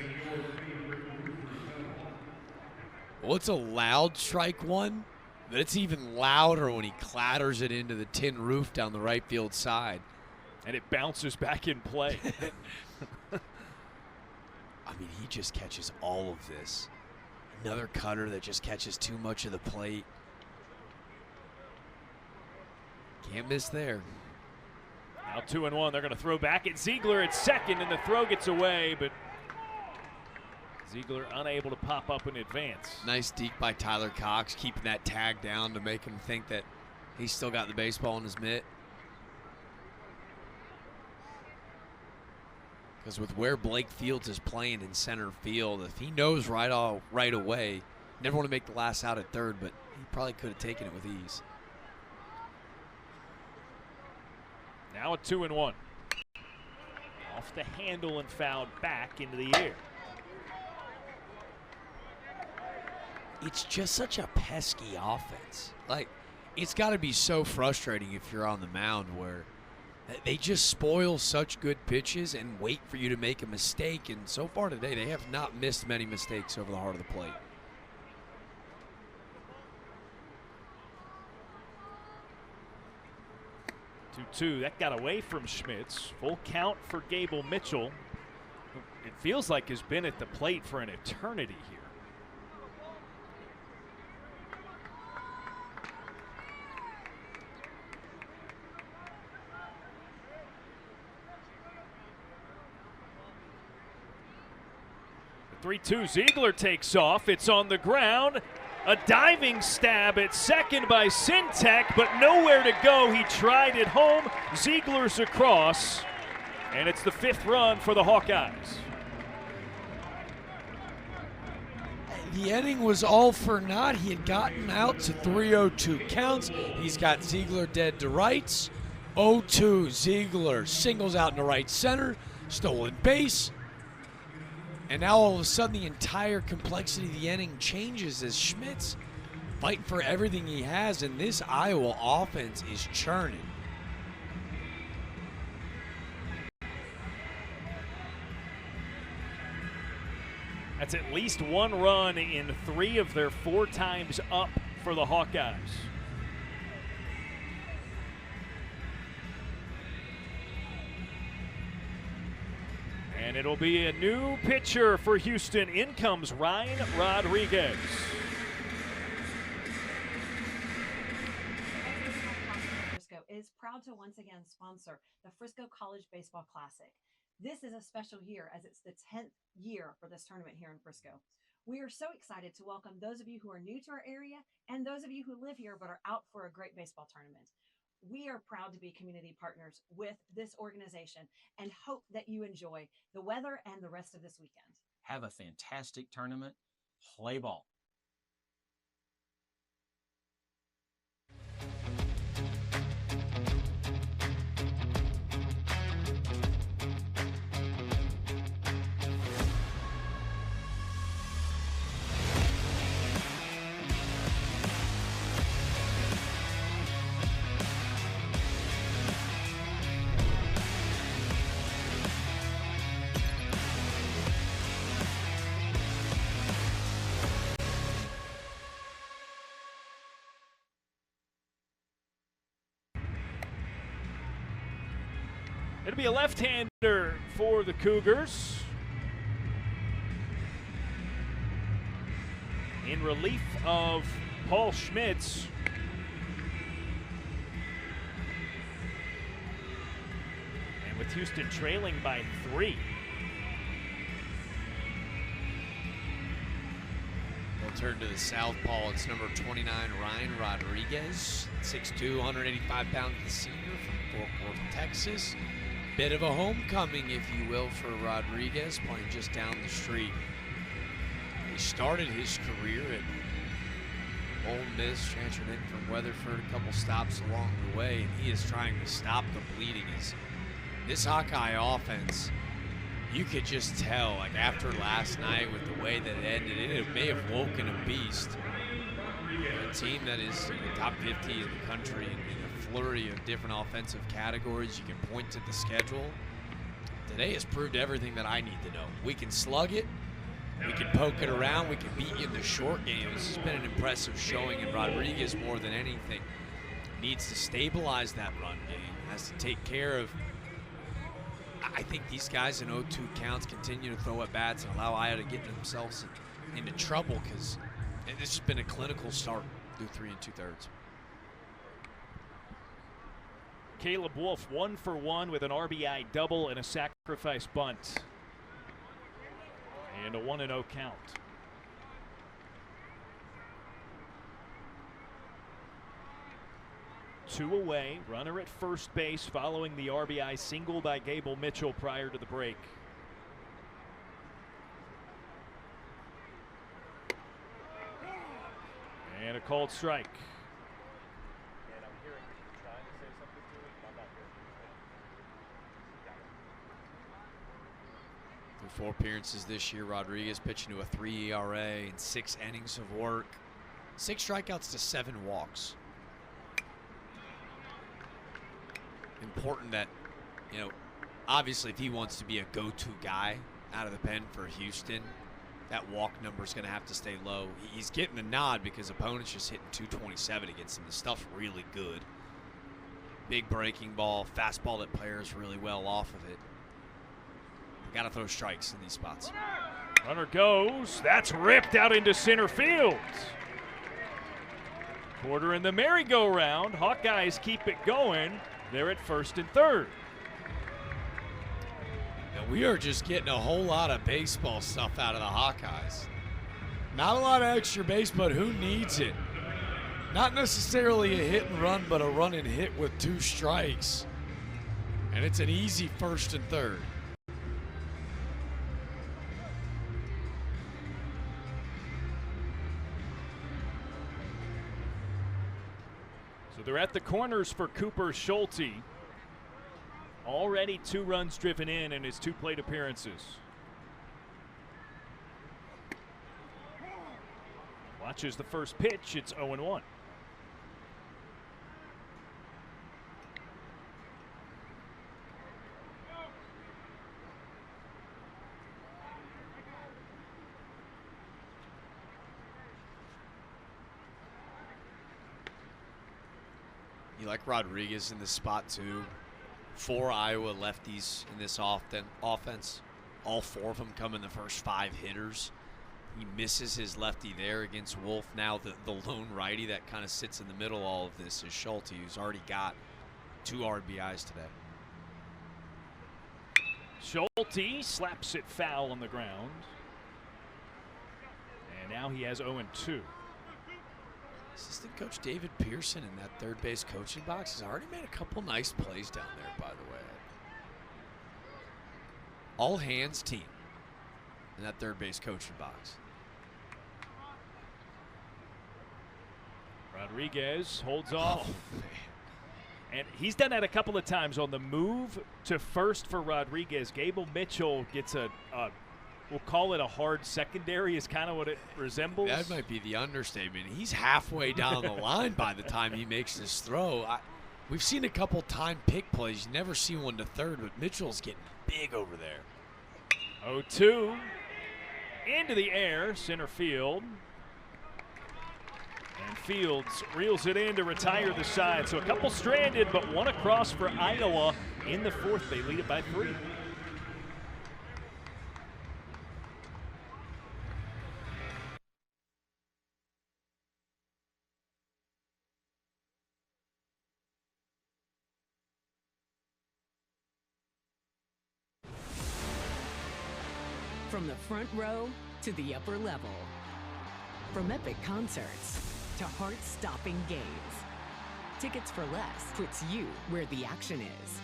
Well, it's a loud strike one, but it's even louder when he clatters it into the tin roof down the right field side. And it bounces back in play. I mean, he just catches all of this. Another cutter that just catches too much of the plate. Can't miss there. Now 2-1. They're going to throw back at Ziegler at second, and the throw gets away, but Ziegler unable to pop up in advance. Nice deke by Tyler Cox, keeping that tag down to make him think that he's still got the baseball in his mitt. Because with where Blake Fields is playing in center field, if he knows right away, never want to make the last out at third, but he probably could have taken it with ease. Now a 2-1. Off the handle and fouled back into the air. It's just such a pesky offense. Like, it's got to be so frustrating if you're on the mound where they just spoil such good pitches and wait for you to make a mistake. And so far today, they have not missed many mistakes over the heart of the plate. Two. That got away from Schmitz. Full count for Gable Mitchell. It feels like has been at the plate for an eternity here. The 3-2. Ziegler takes off. It's on the ground. A diving stab at second by Sintek, but nowhere to go. He tried it home. Ziegler's across, and it's the 5th run for the Hawkeyes. The inning was all for naught. He had gotten out to 3-0-2 counts. He's got Ziegler dead to rights. 0-2, Ziegler singles out into right center. Stolen base. And now all of a sudden the entire complexity of the inning changes as Schmitz fighting for everything he has, and this Iowa offense is churning. That's at least one run in 3 of their 4 times up for the Hawkeyes. And it'll be a new pitcher for Houston. In comes Ryan Rodriguez. Frisco is proud to once again sponsor the Frisco College Baseball Classic. This is a special year as it's the 10th year for this tournament here in Frisco. We are so excited to welcome those of you who are new to our area and those of you who live here but are out for a great baseball tournament. We are proud to be community partners with this organization and hope that you enjoy the weather and the rest of this weekend. Have a fantastic tournament. Play ball. It'll be a left-hander for the Cougars. In relief of Paul Schmitz. And with Houston trailing by 3. They'll turn to the southpaw. It's number 29, Ryan Rodriguez. 6'2", 185 pounds, the senior from Fort Worth, Texas. Bit of a homecoming, if you will, for Rodriguez, playing just down the street. He started his career at Ole Miss, transferred in from Weatherford, a couple stops along the way, and he is trying to stop the bleeding. This Hawkeye offense, you could just tell, like after last night with the way that it ended, it may have woken a beast. A team that is in the top 50 in the country in a flurry of different offensive categories. You can point to the schedule. Today has proved everything that I need to know. We can slug it. We can poke it around. We can beat you in the short game. This has been an impressive showing, and Rodriguez, more than anything, needs to stabilize that run game. Has to take care of I think these guys in 0-2 counts continue to throw at bats and allow Iowa to get themselves into trouble because this has been a clinical start through 3 2/3. Caleb Wolf 1 for 1 with an RBI double and a sacrifice bunt. And a 1-0 count. Two away, runner at first base following the RBI single by Gable Mitchell prior to the break. And a called strike. Through 4 appearances this year, Rodriguez pitching to a 3 ERA and 6 innings of work. 6 strikeouts to 7 walks. Important that, obviously if he wants to be a go-to guy out of the pen for Houston, that walk number is going to have to stay low. He's getting the nod because opponents just hitting 227 against him. The stuff's really good. Big breaking ball, fastball that players really well off of it. Got to throw strikes in these spots. Runner goes. That's ripped out into center field. Quarter in the merry-go-round. Hawkeyes keep it going. They're at first and third. And we are just getting a whole lot of baseball stuff out of the Hawkeyes. Not a lot of extra base, but who needs it? Not necessarily a hit and run, but a run and hit with 2 strikes. And it's an easy first and third. So they're at the corners for Cooper Schulte. Already 2 runs driven in his 2 plate appearances. Watches the first pitch. It's 0-1. You like Rodriguez in this spot too. 4 Iowa lefties in this offense. All 4 of them come in the first 5 hitters. He misses his lefty there against Wolf. Now the lone righty that kind of sits in the middle of all of this is Schulte, who's already got 2 RBIs today. Schulte slaps it foul on the ground. And now he has 0-2. Assistant coach David Pearson in that third base coaching box has already made a couple nice plays down there, by the way. All hands team in that third base coaching box. Rodriguez holds off. Oh, man. And he's done that a couple of times on the move to first for Rodriguez. Gable Mitchell gets we'll call it a hard secondary is kind of what it resembles. That might be the understatement. He's halfway down the line by the time he makes this throw. We've seen a couple time pick plays. You never see one to third, but Mitchell's getting big over there. 0-2 into the air, center field. And Fields reels it in to retire the side. So a couple stranded, but 1 across for Iowa in the 4th. They lead it by 3. From the front row to the upper level. From epic concerts to heart-stopping games. Tickets for Less puts you where the action is.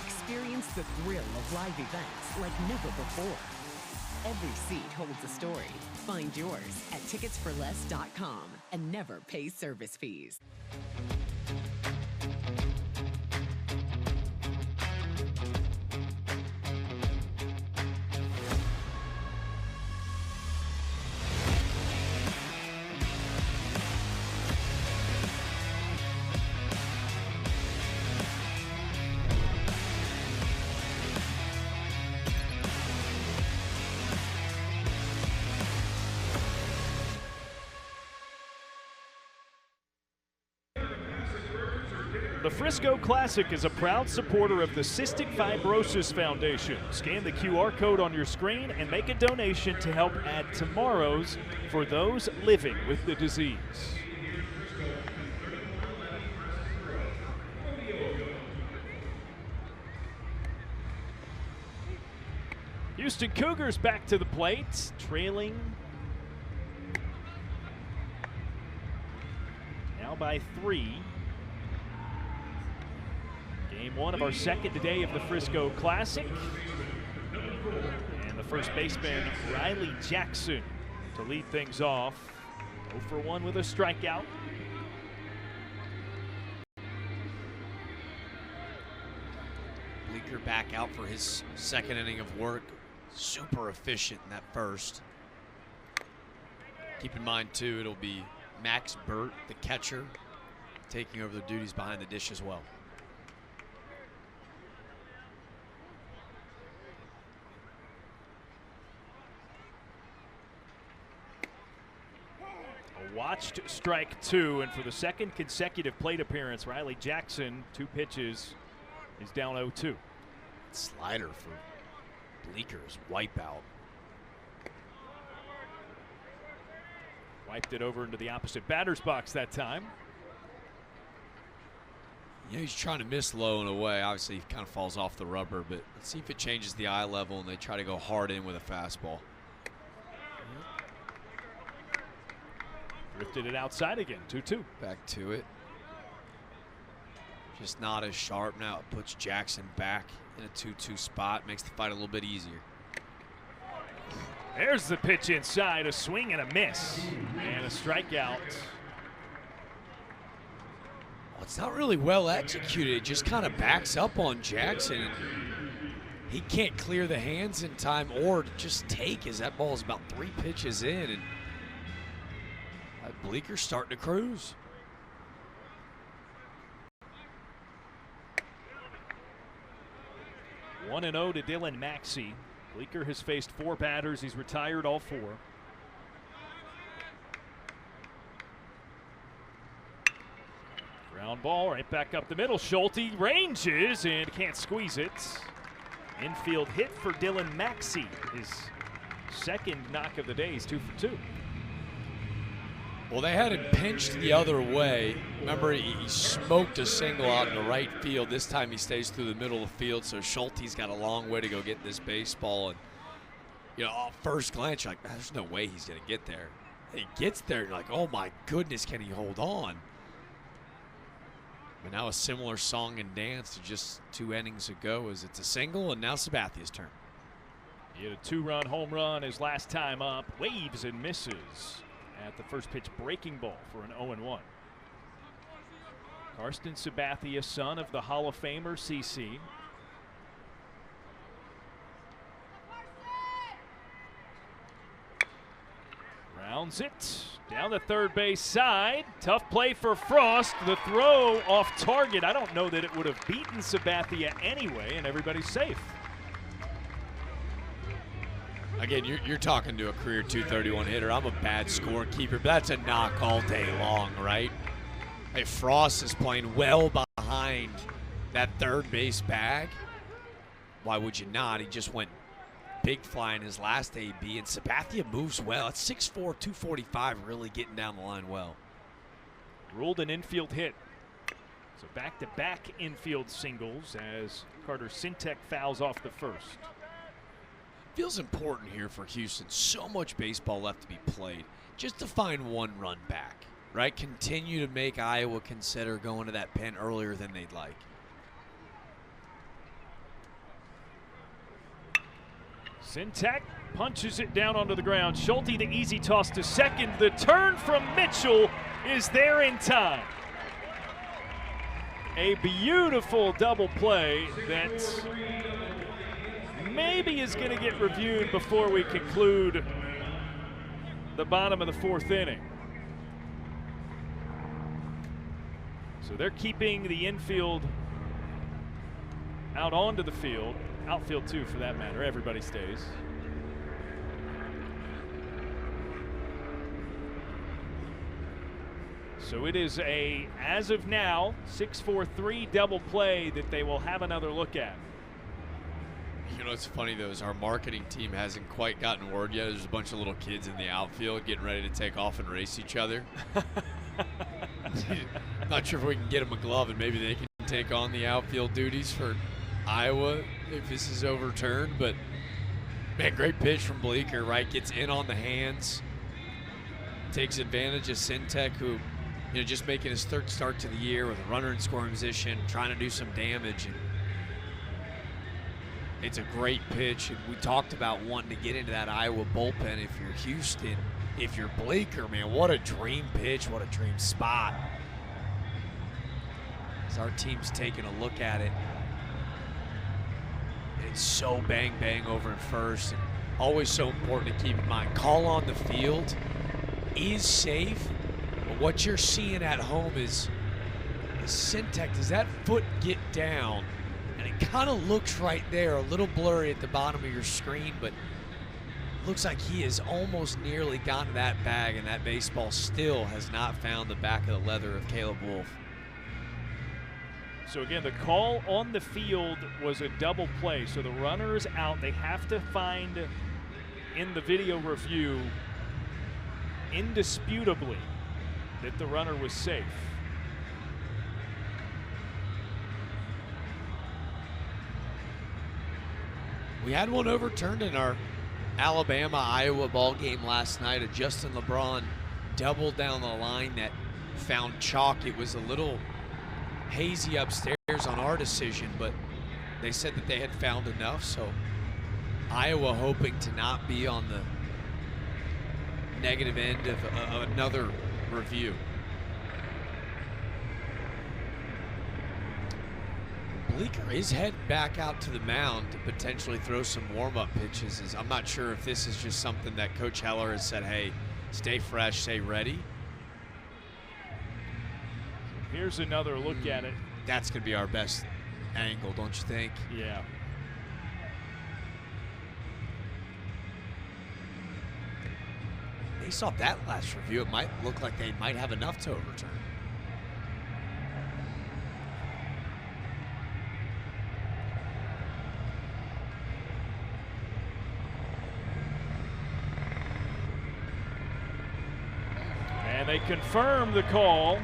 Experience the thrill of live events like never before. Every seat holds a story. Find yours at ticketsforless.com and never pay service fees. The Frisco Classic is a proud supporter of the Cystic Fibrosis Foundation. Scan the QR code on your screen and make a donation to help add tomorrows for those living with the disease. Houston Cougars back to the plate, trailing now by 3. Game 1 of our second today of the Frisco Classic. And the first baseman, Riley Jackson, to lead things off. 0 for 1 with a strikeout. Bleeker back out for his second inning of work. Super efficient in that first. Keep in mind, too, it'll be Max Burt, the catcher, taking over the duties behind the dish as well. A watched strike 2, and for the second consecutive plate appearance, Riley Jackson, 2 pitches, is down 0-2. Slider for Bleeker's wipeout. Wiped it over into the opposite batter's box that time. Yeah, he's trying to miss low in a way. Obviously, he kind of falls off the rubber, but let's see if it changes the eye level and they try to go hard in with a fastball. Drifted it outside again, 2-2. Back to it. Just not as sharp now. It puts Jackson back in a 2-2 spot, makes the fight a little bit easier. There's the pitch inside, a swing and a miss, and a strikeout. Well, it's not really well executed. It just kind of backs up on Jackson. He can't clear the hands in time or just take, as that ball is about 3 pitches in, and Bleeker's starting to cruise. 1-0 to Dylan Maxey. Bleeker has faced 4 batters. He's retired all 4. Ground ball right back up the middle. Schulte ranges and can't squeeze it. Infield hit for Dylan Maxey. His second knock of the day. He's 2 for 2. Well, they had him pinched the other way. Remember, he smoked a single out in the right field. This time he stays through the middle of the field, so Schulte's got a long way to go get this baseball. And, you know, at first glance, you're like, there's no way he's going to get there. And he gets there, and you're like, oh, my goodness, can he hold on? But now a similar song and dance to just 2 innings ago as it's a single, and now Sabathia's turn. He had a 2-run home run his last time up. Waves and misses at the first pitch breaking ball for an 0-1. Karsten Sabathia, son of the Hall of Famer CC. Rounds it down the third base side. Tough play for Frost. The throw off target. I don't know that it would have beaten Sabathia anyway, and everybody's safe. Again, you're talking to a career 231 hitter. I'm a bad scorekeeper, but that's a knock all day long, right? Hey, Frost is playing well behind that third base bag. Why would you not? He just went big fly in his last AB, and Sabathia moves well. It's 6'4", 245, really getting down the line well. Ruled an infield hit. So back-to-back infield singles as Carter Sintek fouls off the first. Feels important here for Houston. So much baseball left to be played. Just to find 1 run back, right? Continue to make Iowa consider going to that pen earlier than they'd like. Sintek punches it down onto the ground. Schulte, the easy toss to second. The turn from Mitchell is there in time. A beautiful double play that maybe is going to get reviewed before we conclude the bottom of the 4th inning. So they're keeping the infield out onto the field. Outfield too, for that matter. Everybody stays. So it is a, as of now, 6-4-3 double play that they will have another look at. You know what's funny, though, is our marketing team hasn't quite gotten word yet. There's a bunch of little kids in the outfield getting ready to take off and race each other. Not sure if we can get them a glove and maybe they can take on the outfield duties for Iowa if this is overturned. But, man, great pitch from Bleeker, right? Gets in on the hands. Takes advantage of Sintek, who, just making his third start to the year with a runner in scoring position, trying to do some damage. And it's a great pitch. And we talked about wanting to get into that Iowa bullpen if you're Houston. If you're Bleeker, man, what a dream pitch, what a dream spot. As our team's taking a look at it, it's so bang over at first, and always so important to keep in mind. Call on the field is safe, but what you're seeing at home is Sintek, does that foot get down? And it kind of looks right there, a little blurry at the bottom of your screen, but looks like he has almost nearly gotten that bag, and that baseball still has not found the back of the leather of Caleb Wolf. So again, the call on the field was a double play. So the runner is out. They have to find in the video review indisputably that the runner was safe. We had one overturned in our Alabama-Iowa ball game last night. A Justin LeBron double down the line that found chalk. It was a little hazy upstairs on our decision, but they said that they had found enough. So Iowa hoping to not be on the negative end of another review. Bleeker is heading back out to the mound to potentially throw some warm-up pitches. I'm not sure if this is just something that Coach Heller has said, hey, stay fresh, stay ready. Here's another look at it. That's going to be our best angle, don't you think? Yeah. Based off that last review, it might look like they might have enough to overturn. And they confirm the call,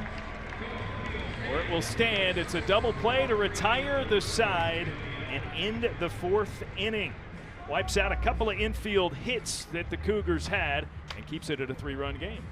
where it will stand. It's a double play to retire the side and end the fourth inning. Wipes out a couple of infield hits that the Cougars had and keeps it at a 3-run game.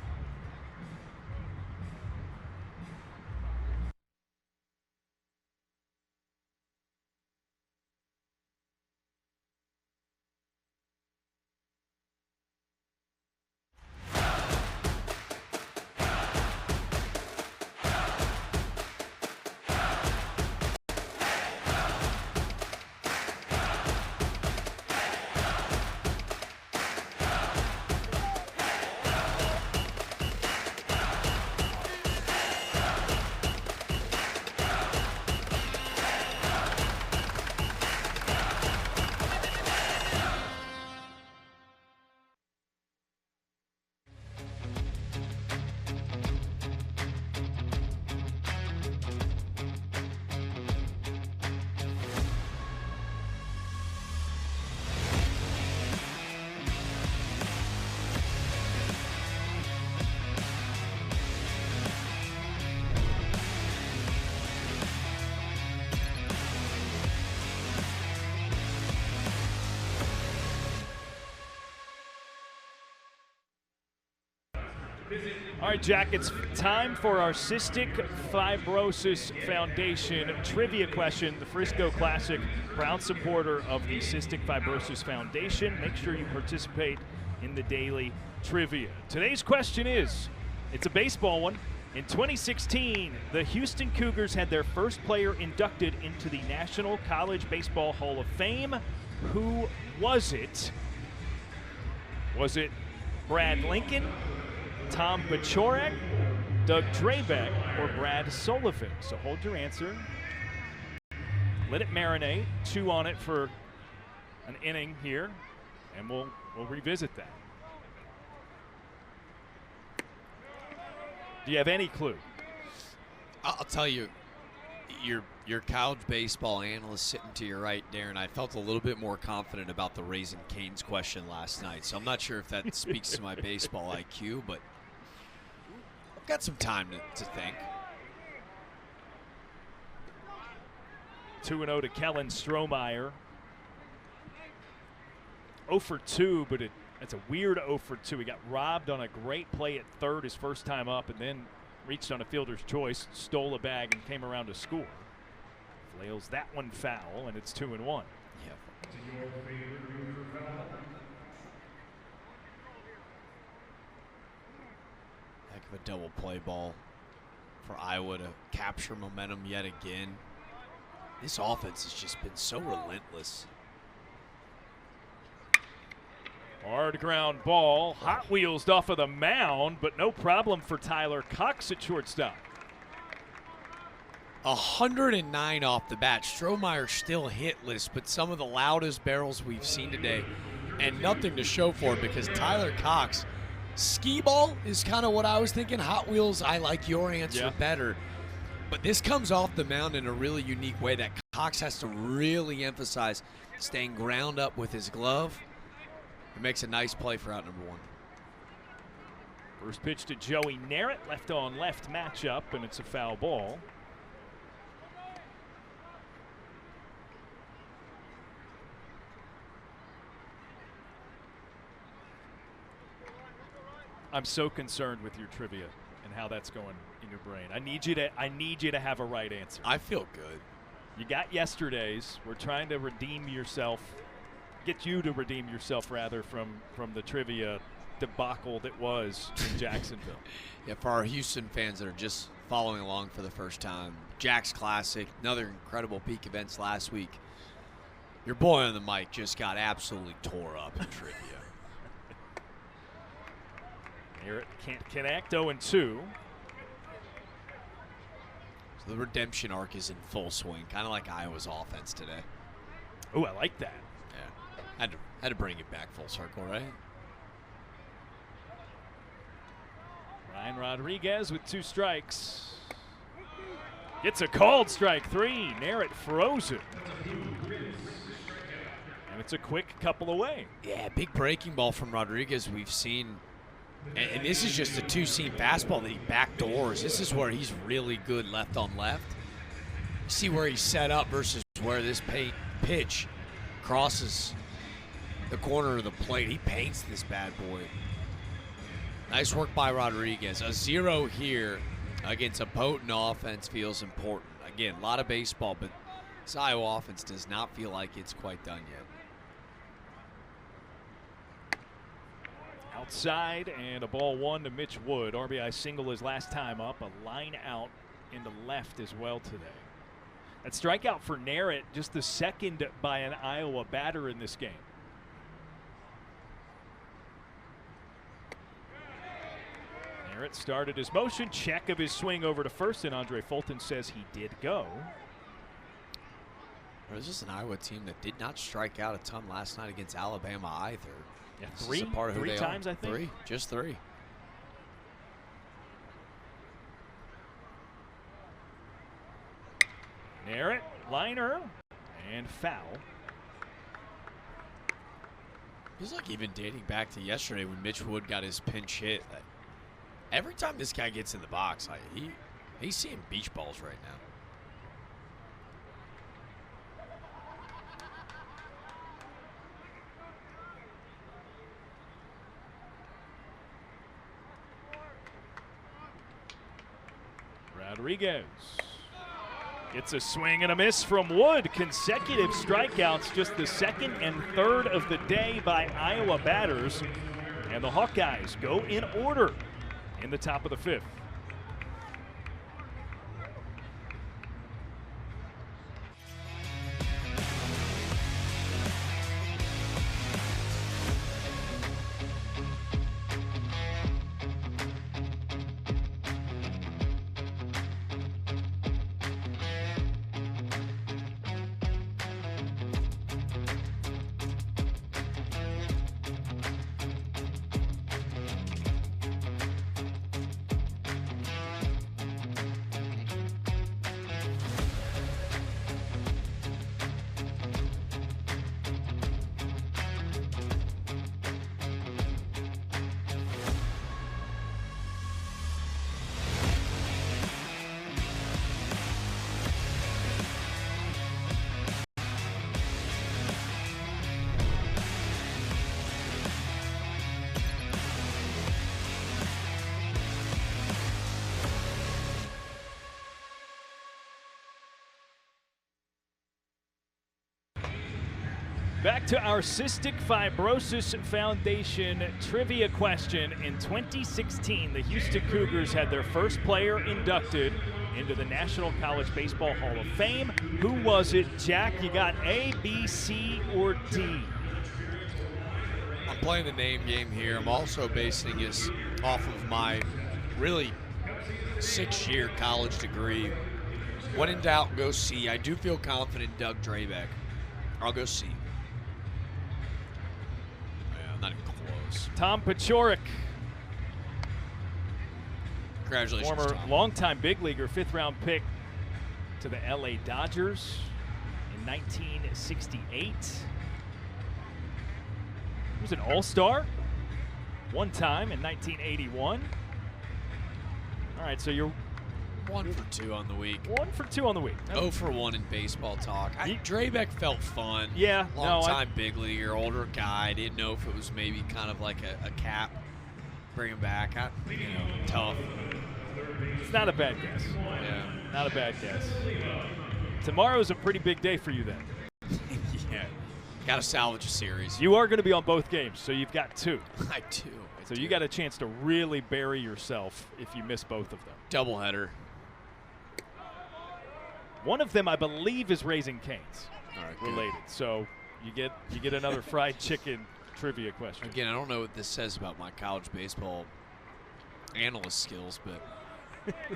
All right, Jack, it's time for our Cystic Fibrosis Foundation trivia question. The Frisco Classic, proud supporter of the Cystic Fibrosis Foundation. Make sure you participate in the daily trivia. Today's question is, it's a baseball one. In 2016, the Houston Cougars had their first player inducted into the National College Baseball Hall of Fame. Who was it? Was it Brad Lincoln, Tom Pachorek, Doug Drabeck, or Brad Sullivan? So hold your answer. Let it marinate. Chew on it for an inning here, and we'll revisit that. Do you have any clue? I'll tell you, your college baseball analyst sitting to your right, Darren, I felt a little bit more confident about the Raising Cane's question last night, so I'm not sure if that speaks to my baseball IQ, but I've got some time to think. 2-0 to Kellen Strohmeyer. 0 for 2, but it's a weird 0 for 2. He got robbed on a great play at third his first time up, and then reached on a fielder's choice, stole a bag, and came around to score. Flails that one foul, and it's 2-1. Yep. Heck of a double play ball for Iowa to capture momentum yet again. This offense has just been so relentless. Hard ground ball, Hot Wheels off of the mound, but no problem for Tyler Cox at shortstop. 109 off the bat. Strohmeyer still hitless, but some of the loudest barrels we've seen today, and nothing to show for it because Tyler Cox, skee ball is kind of what I was thinking. Hot Wheels, I like your answer better. But this comes off the mound in a really unique way that Cox has to really emphasize staying ground up with his glove. It makes a nice play for out number 1. First pitch to Joey Narrett, left on left matchup, and it's a foul ball. I'm so concerned with your trivia and how that's going in your brain. I need you to have a right answer. I feel good. You got yesterday's. We're trying to redeem yourself. Get you to redeem yourself, rather, from the trivia debacle that was in Jacksonville. Yeah, for our Houston fans that are just following along for the first time, Jack's Classic, another incredible peak events last week. Your boy on the mic just got absolutely tore up in trivia. Garrett can't connect, 0-2. So the redemption arc is in full swing, kind of like Iowa's offense today. Oh, I like that. Yeah, had to bring it back full circle, right? Ryan Rodriguez with 2 strikes. Gets a called strike 3. Narrett frozen. And it's a quick couple away. Yeah, big breaking ball from Rodriguez we've seen. And this is just a 2-seam fastball that he backdoors. This is where he's really good left on left. See where he's set up versus where this pitch crosses the corner of the plate. He paints this bad boy. Nice work by Rodriguez. A 0 here against a potent offense feels important. Again, a lot of baseball, but this Iowa offense does not feel like it's quite done yet. Outside, and a ball 1 to Mitch Wood. RBI single his last time up. A line out into left as well today. That strikeout for Narrett, just the second by an Iowa batter in this game. Narrett started his motion, check of his swing over to first, and Andre Fulton says he did go. This is an Iowa team that did not strike out a ton last night against Alabama either. Yeah, three times, I think. Just 3. Narrett, liner, and foul. Feels like even dating back to yesterday when Mitch Wood got his pinch hit. Every time this guy gets in the box, he's seeing beach balls right now. Rodriguez gets a swing and a miss from Wood. Consecutive strikeouts, just the second and third of the day by Iowa batters. And the Hawkeyes go in order in the top of the 5th. Back to our Cystic Fibrosis Foundation trivia question. In 2016, the Houston Cougars had their first player inducted into the National College Baseball Hall of Fame. Who was it? Jack, you got A, B, C, or D? I'm playing the name game here. I'm also basing this off of my really 6-year college degree. When in doubt, go C. I do feel confident Doug Drabeck. I'll go C. Yeah, not even close. Tom Paciorek, Congratulations, former Tom. longtime big leaguer, 5th-round pick to the LA Dodgers in 1968. He was an all-star one time in 1981. All right, so you're 1 for 2 on the week. 1 for 2 on the week. 0 for 1 in baseball talk. Drabeck felt fun. Yeah, Long time big leaguer, older guy. Didn't know if it was maybe kind of like a cap. Bring him back. Tough. It's not a bad guess. Yeah. Not a bad guess. Tomorrow's a pretty big day for you then. Yeah. Got to salvage a series. You are going to be on both games, so you've got 2. I do. So you got a chance to really bury yourself if you miss both of them. Doubleheader. One of them, I believe, is Raising Cane's All right, related. So you get another fried chicken trivia question. Again, I don't know what this says about my college baseball analyst skills, but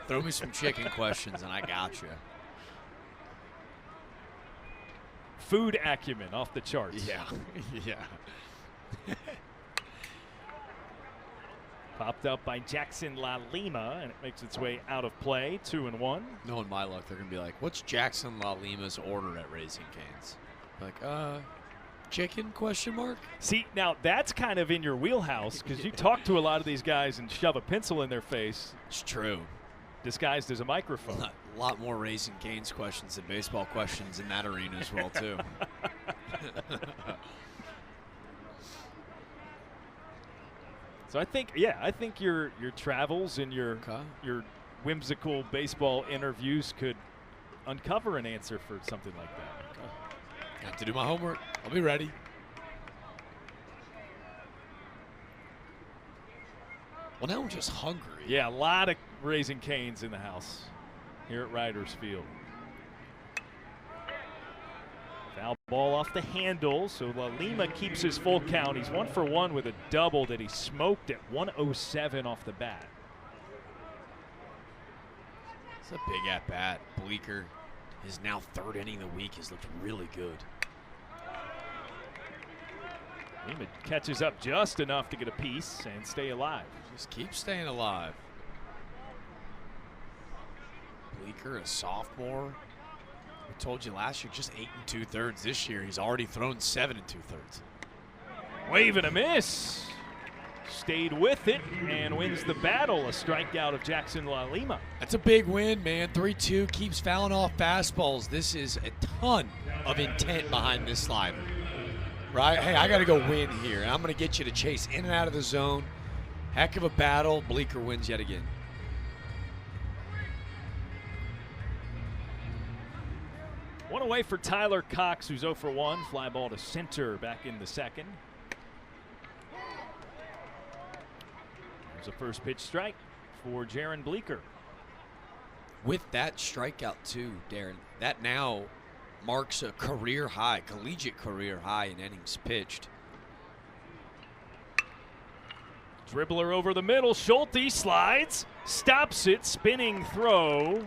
throw me some chicken questions and I got you. Food acumen off the charts. Yeah, yeah. Popped up by Jackson La Lima, and it makes its way out of play. 2-1. Knowing my luck, they're going to be like, what's Jackson La Lima's order at Raising Cane's? Like, chicken, question mark? See, now that's kind of in your wheelhouse because you talk to a lot of these guys and shove a pencil in their face. It's true. Disguised as a microphone. A lot more Raising Cane's questions than baseball questions in that arena as well, too. So I think your travels and your whimsical baseball interviews could uncover an answer for something like that. Got to do my homework. I'll be ready. Well, now I'm just hungry. Yeah, a lot of Raising Cane's in the house here at Riders Field. Foul ball off the handle, so La Lima keeps his full count. He's 1 for 1 with a double that he smoked at 107 off the bat. It's a big at-bat. Bleeker, his now 3rd inning of the week, has looked really good. Lima catches up just enough to get a piece and stay alive. Just keep staying alive. Bleeker, a sophomore. We told you last year, just 8 2/3. This year, he's already thrown 7 2/3. Wave and a miss. Stayed with it and wins the battle. A strikeout of Jackson La Lima. That's a big win, man. 3-2, keeps fouling off fastballs. This is a ton of intent behind this slider. Right? Hey, I got to go win here. And I'm going to get you to chase in and out of the zone. Heck of a battle. Bleeker wins yet again. One away for Tyler Cox, who's 0 for 1. Fly ball to center back in the second. There's a first pitch strike for Jaron Bleeker. With that strikeout too, Darren, that now marks a career high, collegiate career high in innings pitched. Dribbler over the middle. Schulte slides, stops it, spinning throw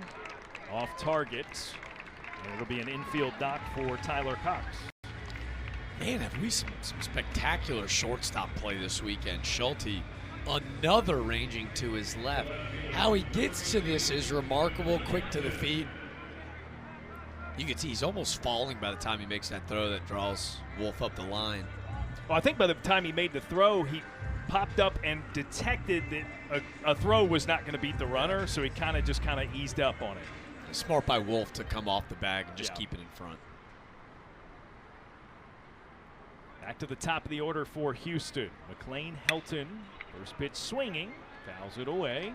off target. And it'll be an infield dock for Tyler Cox. Man, have we some spectacular shortstop play this weekend. Schulte, another ranging to his left. How he gets to this is remarkable, quick to the feet. You can see he's almost falling by the time he makes that throw that draws Wolf up the line. Well, I think by the time he made the throw, he popped up and detected that a throw was not going to beat the runner, so he kind of eased up on it. Smart by Wolf to come off the bag and just keep it in front. Back to the top of the order for Houston. McLean Helton, first pitch swinging, fouls it away.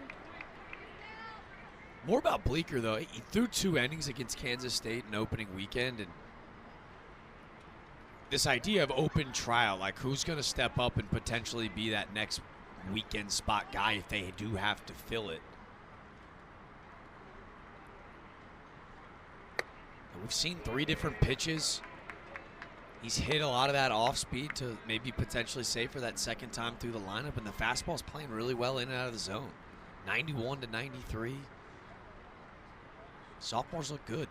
More about Bleeker, though. He threw 2 innings against Kansas State in opening weekend, and this idea of open trial, like who's going to step up and potentially be that next weekend spot guy if they do have to fill it. And we've seen 3 different pitches. He's hit a lot of that off speed to maybe potentially save for that second time through the lineup, and the fastball's playing really well in and out of the zone. 91 to 93. Sophomores look good.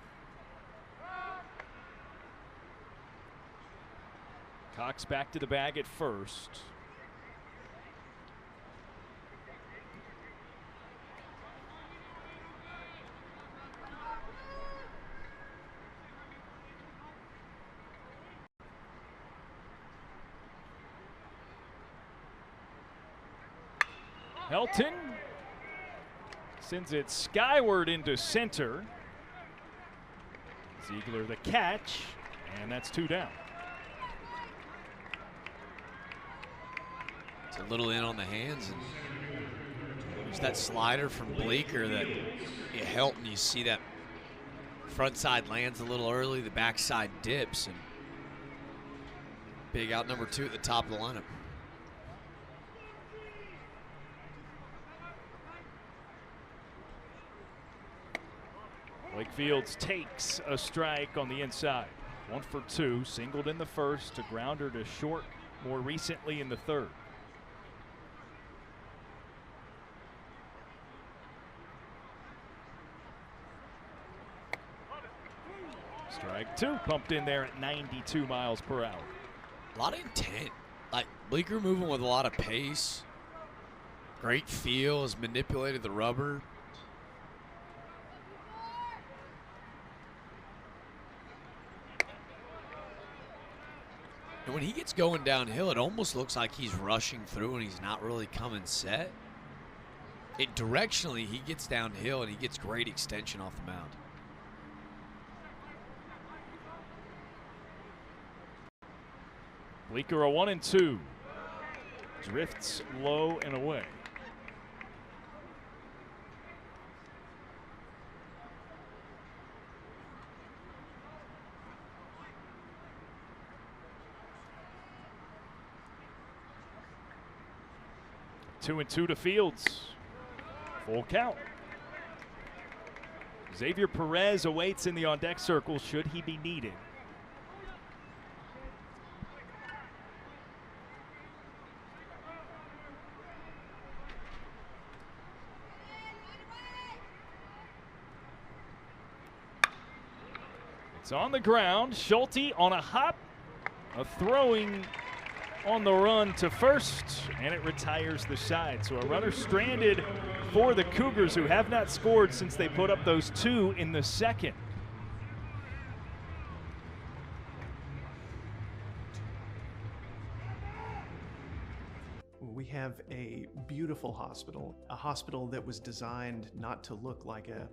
Cox back to the bag at first. Helton sends it skyward into center. Ziegler the catch, and that's 2 down. It's a little in on the hands, and there's that slider from Bleeker that it helped, and you see that front side lands a little early, the backside dips, and big out number 2 at the top of the lineup. Wakefields takes a strike on the inside. 1 for 2, singled in the first, a grounder to short more recently in the third. Strike 2, pumped in there at 92 miles per hour. A lot of intent. Like Bleeker moving with a lot of pace. Great feel, has manipulated the rubber. And when he gets going downhill, it almost looks like he's rushing through and he's not really coming set. Directionally, he gets downhill and he gets great extension off the mound. Bleeker a 1-2. Drifts low and away. Two and 2 to Fields. Full count. Xavier Perez awaits in the on-deck circle should he be needed. It's on the ground. Schulte on a hop. A throwing on the run to first, and it retires the side. So a runner stranded for the Cougars, who have not scored since they put up those 2 in the second. We have a beautiful hospital, a hospital that was designed not to look like a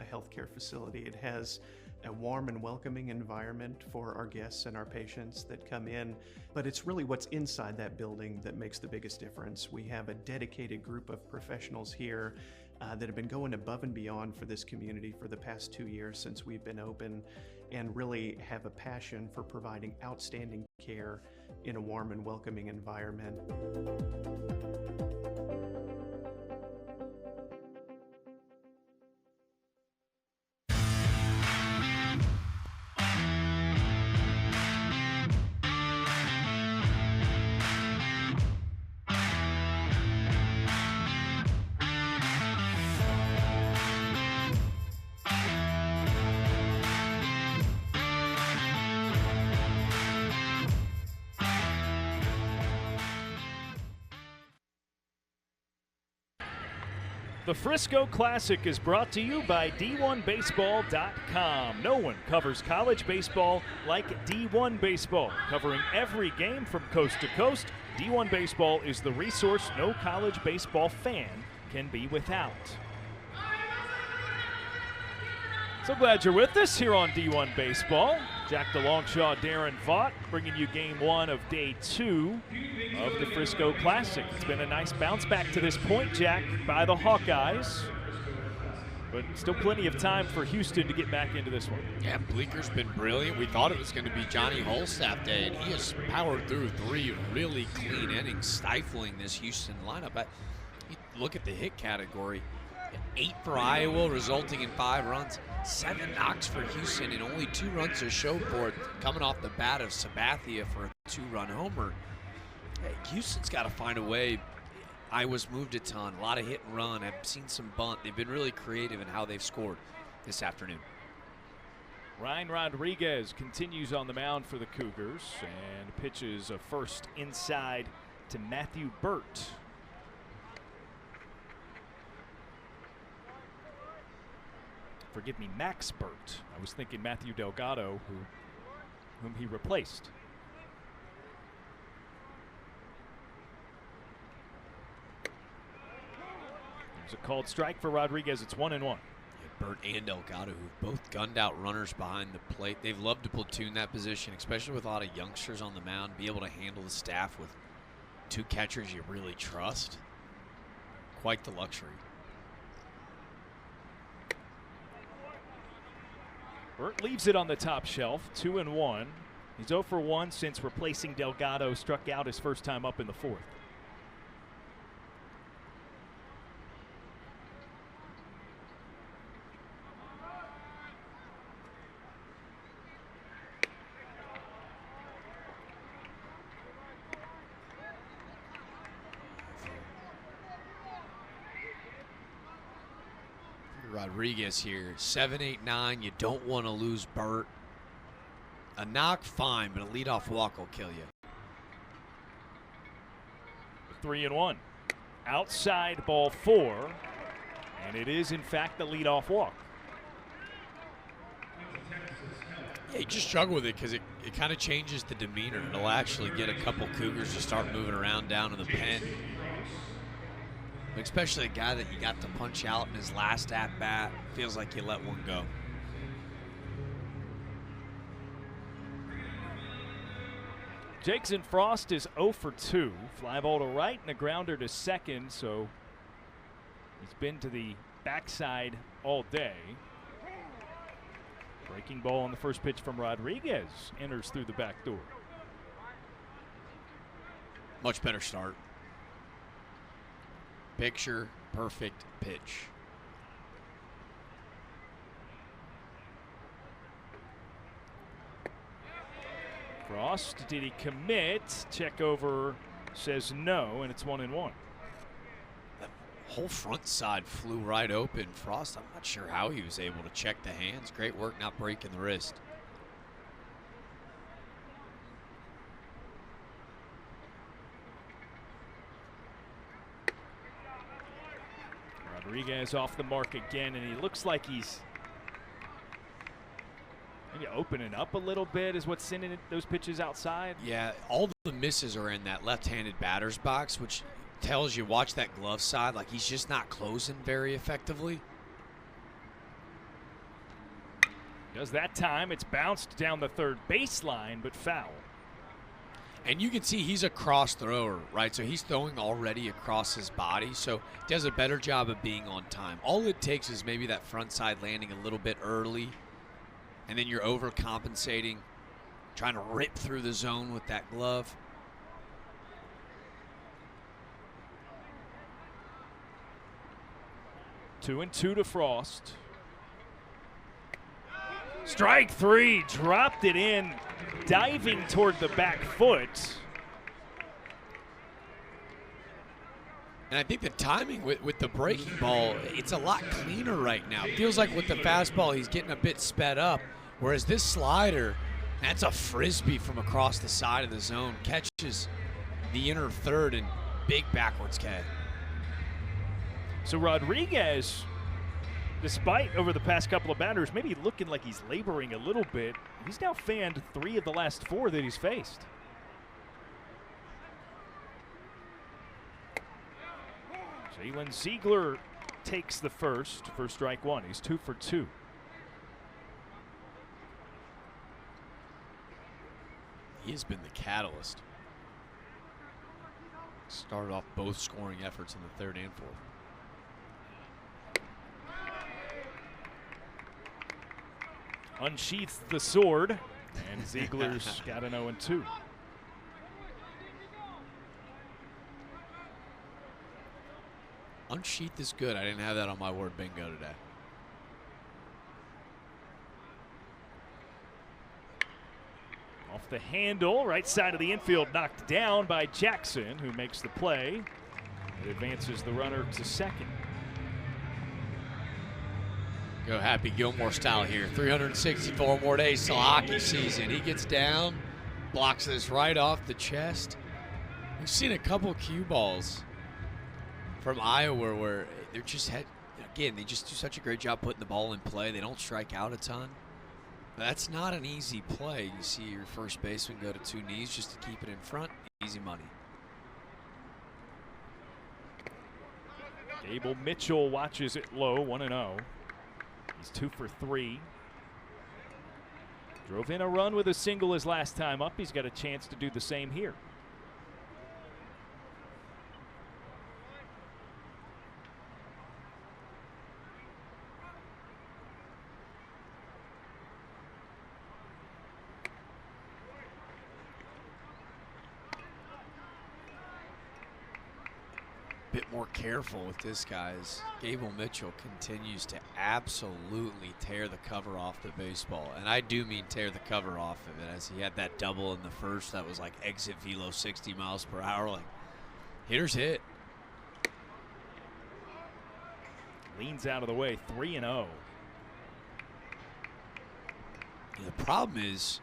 healthcare facility. It has a warm and welcoming environment for our guests and our patients that come in, but it's really what's inside that building that makes the biggest difference. We have a dedicated group of professionals here that have been going above and beyond for this community for the past 2 years since we've been open, and really have a passion for providing outstanding care in a warm and welcoming environment. The Frisco Classic is brought to you by D1Baseball.com. No one covers college baseball like D1 Baseball. Covering every game from coast to coast, D1 Baseball is the resource no college baseball fan can be without. So glad you're with us here on D1 Baseball. Jack DeLongshaw, Darren Vaught, bringing you game 1 of day 2 of the Frisco Classic. It's been a nice bounce back to this point, Jack, by the Hawkeyes. But still plenty of time for Houston to get back into this one. Yeah, Bleeker's been brilliant. We thought it was going to be Johnny Holstaff day, and he has powered through 3 really clean innings, stifling this Houston lineup. You look at the hit category, 8 for Iowa, resulting in 5 runs, 7 knocks for Houston, and only 2 runs to show for it, coming off the bat of Sabathia for a 2-run homer. Houston's got to find a way. Iowa's moved a ton, a lot of hit and run. I've seen some bunt. They've been really creative in how they've scored this afternoon. Ryan Rodriguez continues on the mound for the Cougars and pitches a first inside to Matthew Burt. Forgive me, Max Burt. I was thinking Matthew Delgado, whom he replaced. There's a called strike for Rodriguez. It's 1-1. Yeah, Burt and Delgado, who've both gunned out runners behind the plate. They've loved to platoon that position, especially with a lot of youngsters on the mound. Be able to handle the staff with 2 catchers you really trust. Quite the luxury. Burt leaves it on the top shelf, 2-1. He's 0 for 1 since replacing Delgado struck out his first time up in the 4th. Rodriguez here, 7-8-9. You don't want to lose Burt. A knock, fine, but a leadoff walk will kill you. 3-1. Outside ball 4, and it is in fact the leadoff walk. Yeah, you just struggle with it because it kind of changes the demeanor. It'll actually get a couple Cougars to start moving around down to the pen. Especially a guy that you got to punch out in his last at-bat. Feels like you let one go. Jackson Frost is 0 for 2. Fly ball to right and a grounder to second, so he's been to the backside all day. Breaking ball on the first pitch from Rodriguez enters through the back door. Much better start. Picture perfect pitch. Frost, did he commit? Check over says no, and it's 1-1. That whole front side flew right open. Frost, I'm not sure how he was able to check the hands. Great work not breaking the wrist. Rodriguez off the mark again, and he looks like he's maybe opening up a little bit is what's sending those pitches outside. Yeah, all the misses are in that left-handed batter's box, which tells you watch that glove side. Like he's just not closing very effectively. Does that time. It's bounced down the third baseline, but foul. And you can see he's a cross thrower, right? So he's throwing already across his body, so does a better job of being on time. All it takes is maybe that front side landing a little bit early, and then you're overcompensating, trying to rip through the zone with that glove. Two and two to Frost. Strike 3, dropped it in, diving toward the back foot. And I think the timing with the breaking ball, it's a lot cleaner right now. It feels like with the fastball, he's getting a bit sped up, whereas this slider, that's a frisbee from across the side of the zone, catches the inner third and big backwards catch. So Rodriguez, despite over the past couple of batters maybe looking like he's laboring a little bit, he's now fanned 3 of the last 4 that he's faced. Jalen Ziegler takes the first for strike 1. He's 2 for 2. He has been the catalyst. Started off both scoring efforts in the third and fourth. unsheaths the sword, and Ziegler's got an 0-2. Unsheath is good. I didn't have that on my word bingo today. Off the handle, right side of the infield, knocked down by Jackson, who makes the play. It advances the runner to second. Go Happy Gilmore style here. 364 more days till hockey season. He gets down, blocks this right off the chest. We've seen a couple cue balls from Iowa where they're just they just do such a great job putting the ball in play. They don't strike out a ton. That's not an easy play. You see your first baseman go to two knees just to keep it in front. Easy money. Gable Mitchell watches it low, 1-0. He's 2 for 3. Drove in a run with a single his last time up. He's got a chance to do the same here. Bit more careful with this guy as Gable Mitchell continues to absolutely tear the cover off the baseball. And I do mean tear the cover off of it, as he had that double in the first that was like exit velo 60 miles per hour. Like, hitters hit. Leans out of the way, 3-0. The problem is,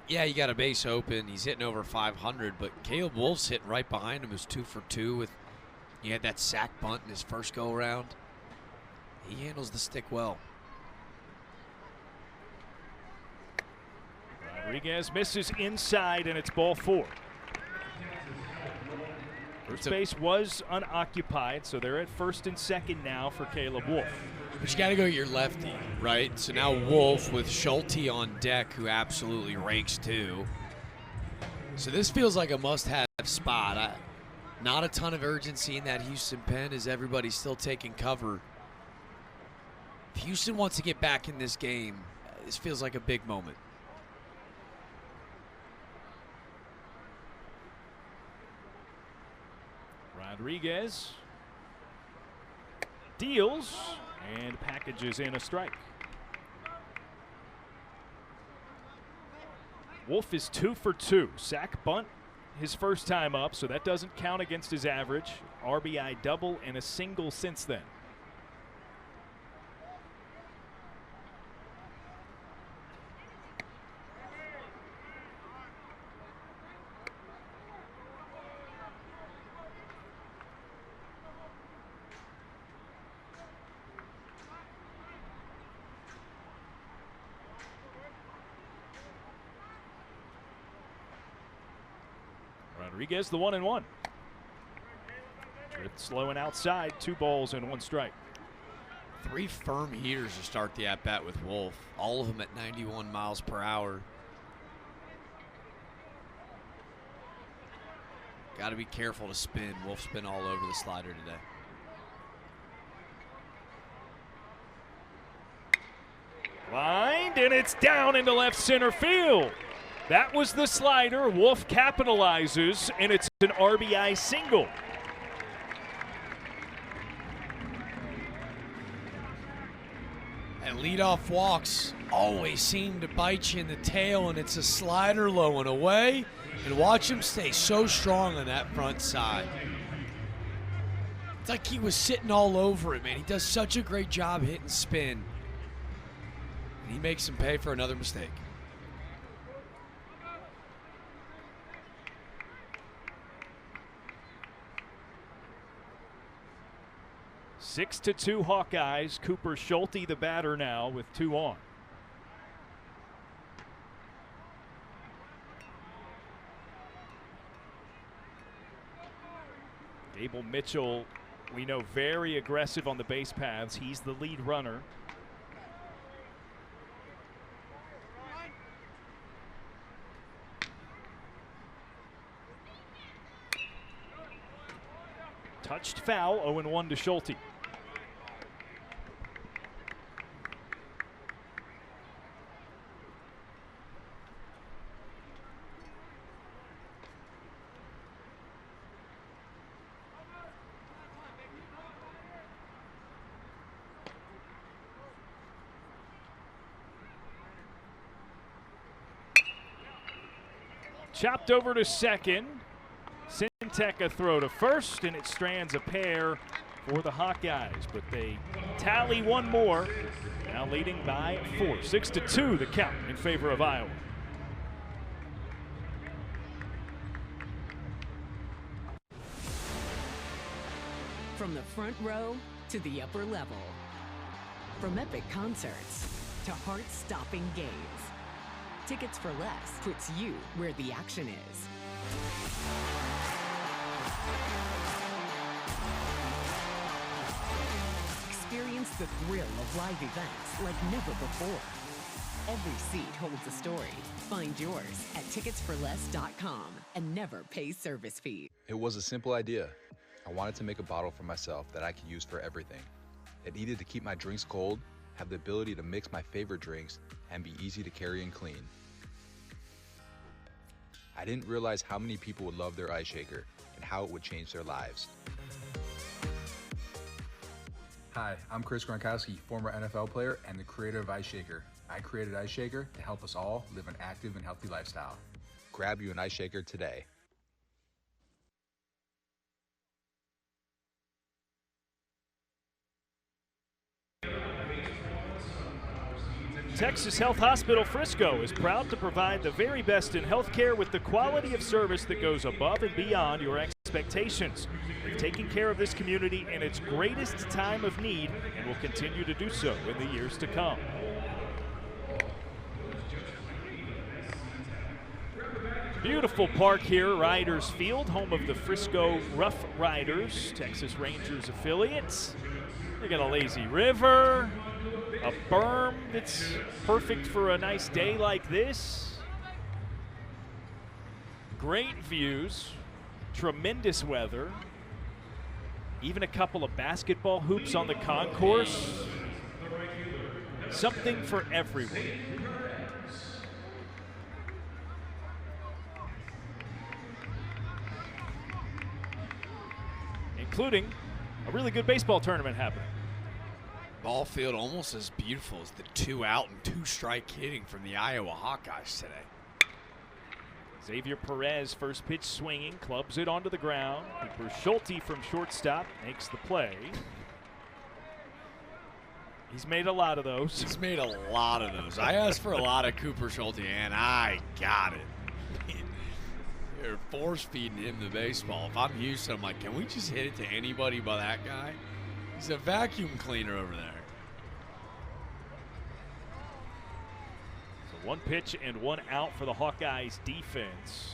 yeah, you got a base open. He's hitting over 500, but Caleb Wolf's hitting right behind him. Is 2 for 2 with. He had that sack bunt in his first go-around. He handles the stick well. Rodriguez misses inside, and it's ball 4. First base was unoccupied, so they're at first and second now for Caleb Wolf. But you got to go your lefty, right? So now Wolf with Schulte on deck, who absolutely rakes too. So this feels like a must-have spot. Not a ton of urgency in that Houston pen as everybody's still taking cover. If Houston wants to get back in this game, this feels like a big moment. Rodriguez deals and packages in a strike. Wolf is 2 for 2. Sack bunt his first time up, so that doesn't count against his average. RBI double and a single since then. Rodriguez, the 1-1. Drift slow and outside, 2 balls and 1 strike. 3 firm heaters to start the at-bat with Wolf, all of them at 91 miles per hour. Got to be careful to spin. Wolf spin all over the slider today. Lined, and it's down into left center field. That was the slider. Wolf capitalizes, and it's an RBI single. And leadoff walks always seem to bite you in the tail, and it's a slider low and away. And watch him stay so strong on that front side. It's like he was sitting all over it, man. He does such a great job hitting spin. And he makes him pay for another mistake. 6-2 Hawkeyes. Cooper Schulte, the batter now, with 2 on. Gable Mitchell, we know, very aggressive on the base paths. He's the lead runner. Touched foul, 0-1 to Schulte. Chopped over to second. Syntec a throw to first, and it strands a pair for the Hawkeyes, but they tally one more, now leading by 4. 6-2 the count in favor of Iowa. From the front row to the upper level. From epic concerts to heart-stopping games. Tickets for Less puts you where the action is. Experience the thrill of live events like never before. Every seat holds a story. Find yours at ticketsforless.com and never pay service fee. It was a simple idea. I wanted to make a bottle for myself that I could use for everything. It needed to keep my drinks cold, have the ability to mix my favorite drinks, and be easy to carry and clean. I didn't realize how many people would love their ice shaker and how it would change their lives. Hi, I'm Chris Gronkowski, former NFL player and the creator of Ice Shaker. I created Ice Shaker to help us all live an active and healthy lifestyle. Grab you an ice shaker today. Texas Health Hospital Frisco is proud to provide the very best in healthcare with the quality of service that goes above and beyond your expectations. They've taken care of this community in its greatest time of need and will continue to do so in the years to come. Beautiful park here, Riders Field, home of the Frisco Rough Riders, Texas Rangers affiliates. They got a lazy river, a berm that's perfect for a nice day like this. Great views, tremendous weather, even a couple of basketball hoops on the concourse. Something for everyone. Including a really good baseball tournament happening. Ball field almost as beautiful as the 2-out and 2-strike hitting from the Iowa Hawkeyes today. Xavier Perez, first pitch swinging, clubs it onto the ground. Cooper Schulte from shortstop makes the play. He's made a lot of those. He's made a lot of those. I asked for a lot of Cooper Schulte, and I got it. They're force-feeding him the baseball. If I'm Houston, I'm like, can we just hit it to anybody but that guy? He's a vacuum cleaner over there. So one pitch and one out for the Hawkeyes defense.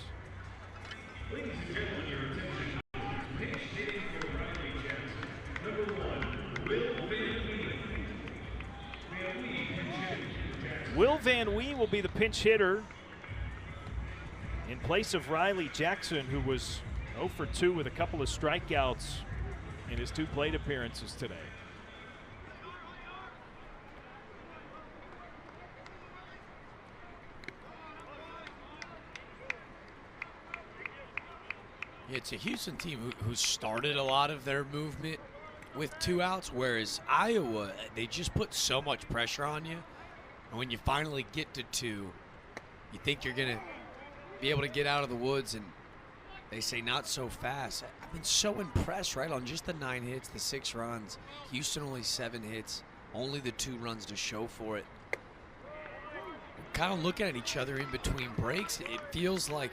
Will Van Wee will be the pinch hitter in place of Riley Jackson, who was 0 for 2 with a couple of strikeouts in his 2 plate appearances today. It's a Houston team who started a lot of their movement with 2 outs, whereas Iowa, they just put so much pressure on you. And when you finally get to 2, you think you're going to be able to get out of the woods, and they say not so fast. I've been so impressed, right, on just the 9 hits, the 6 runs. Houston only 7 hits, only the 2 runs to show for it. We're kind of looking at each other in between breaks. It feels like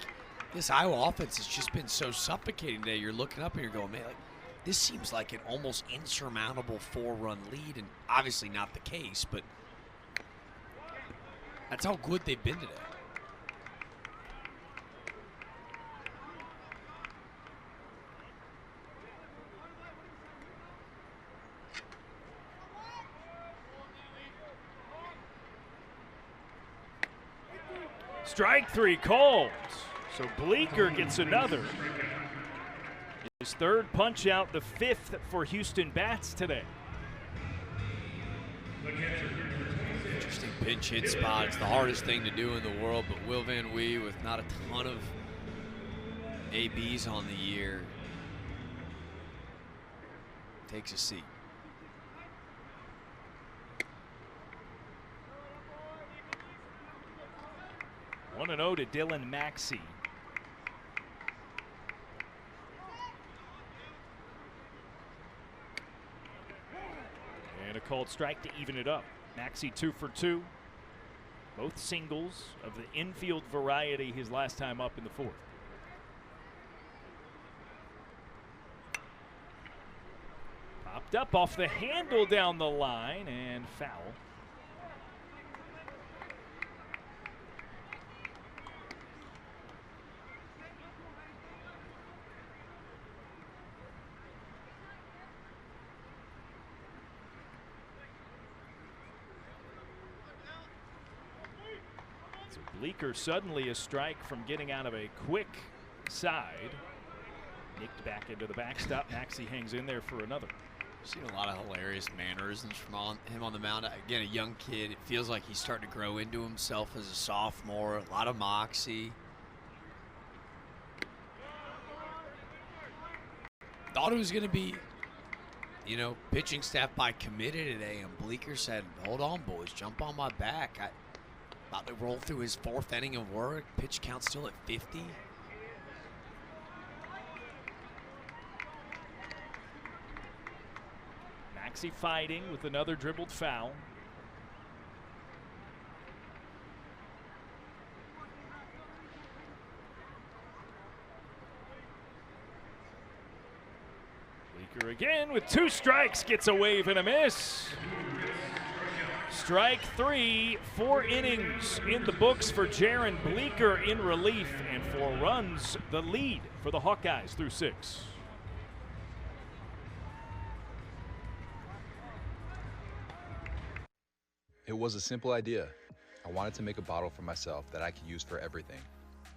this Iowa offense has just been so suffocating today. You're looking up and you're going, man, like, this seems like an almost insurmountable 4-run lead, and obviously not the case, but that's how good they've been today. Strike 3 called. So Bleeker gets another. His 3rd punch out, the 5th for Houston Bats today. Interesting pinch hit spot. It's the hardest thing to do in the world, but Will Van Wee, with not a ton of ABs on the year, takes a seat. One 1-0 to Dylan Maxey. called strike to even it up. Maxey 2 for 2. Both singles of the infield variety his last time up in the fourth. Popped up off the handle down the line and foul. Bleeker suddenly a strike from getting out of a quick side. Nicked back into the backstop. Maxey hangs in there for another. Seen a lot of hilarious mannerisms from him on the mound. Again, a young kid. It feels like he's starting to grow into himself as a sophomore. A lot of moxie. Thought it was going to be, you know, pitching staff by committee today, and Bleeker said, "Hold on, boys, jump on my back." About to roll through his fourth inning of work. Pitch count still at 50. Maxey fighting with another dribbled foul. Bleeker again with 2 strikes, gets a wave and a miss. Strike 3, 4 innings in the books for Jaron Bleeker in relief, and 4 runs the lead for the Hawkeyes through 6. It was a simple idea. I wanted to make a bottle for myself that I could use for everything.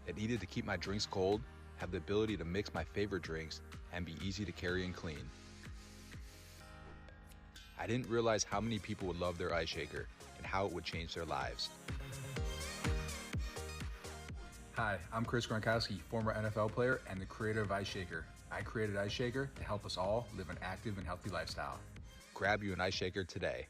It needed to keep my drinks cold, have the ability to mix my favorite drinks, and be easy to carry and clean. I didn't realize how many people would love their ice shaker and how it would change their lives. Hi, I'm Chris Gronkowski, former NFL player and the creator of Ice Shaker. I created Ice Shaker to help us all live an active and healthy lifestyle. Grab you an ice shaker today.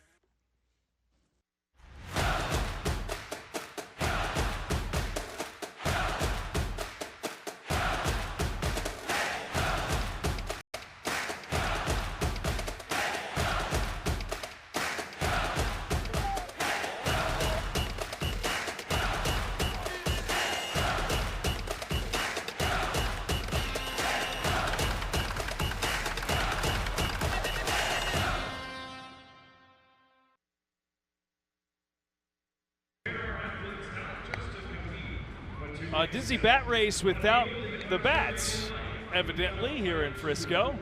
A dizzy bat race without the bats, evidently, here in Frisco.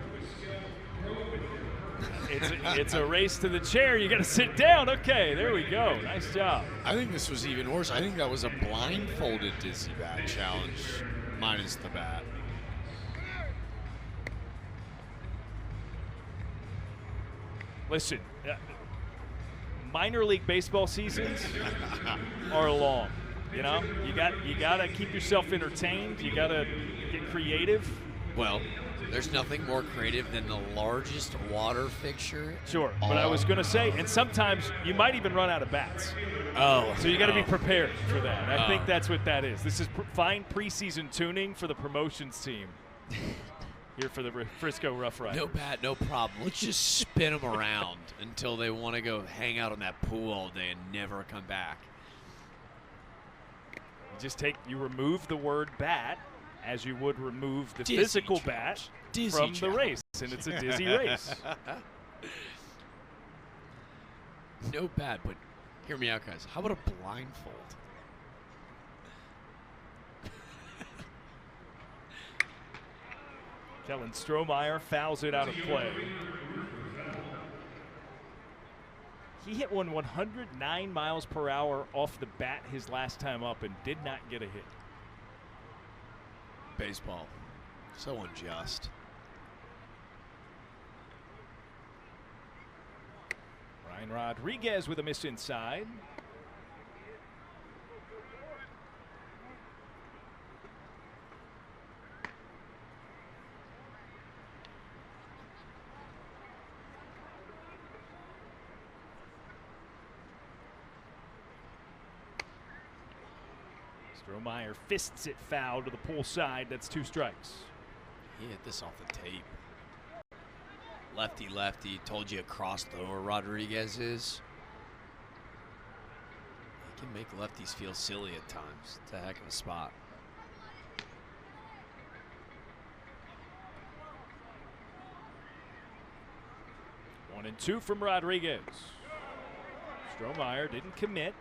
It's a race to the chair. You got to sit down. Okay, there we go. Nice job. I think this was even worse. I think that was a blindfolded dizzy bat challenge, minus the bat. Listen, minor league baseball seasons are long. You know, you got to keep yourself entertained. You got to get creative. Well, there's nothing more creative than the largest water fixture. Sure, but I was going to say, and sometimes you might even run out of bats. Oh. So you got to be prepared for that. I think that's what that is. This is fine preseason tuning for the promotions team here for the Frisco Rough Riders. No bat, no problem. Let's just spin them around until they want to go hang out on that pool all day and never come back. You remove the word bat as you would remove the Dizzy physical challenge. bat from the race, and it's a dizzy race. No bat, but hear me out, guys. How about a blindfold? Kellen Strohmeyer fouls it out of play. He hit one 109 miles per hour off the bat his last time up and did not get a hit. Baseball. So unjust. Ryan Rodriguez with a miss inside. Strohmeyer fists it foul to the pull side. That's 2 strikes. He hit this off the tape. lefty. Told you across thrower Rodriguez is. He can make lefties feel silly at times. It's a heck of a spot. One and two from Rodriguez. Strohmeyer didn't commit.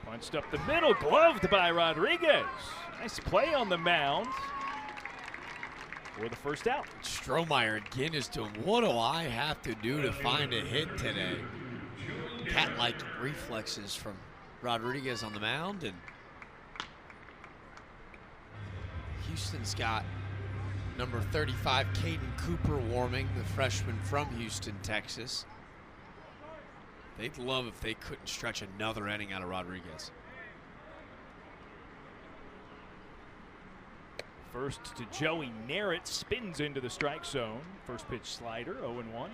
Punched up the middle, gloved by Rodriguez. Nice play on the mound for the first out. Strohmeyer again is doing, what do I have to do to find a hit today? Cat-like reflexes from Rodriguez on the mound, and Houston's got number 35, Caden Cooper, warming, the freshman from Houston, Texas. They'd love if they couldn't stretch another inning out of Rodriguez. First to Joey Narrett, spins into the strike zone. First pitch slider, 0-1.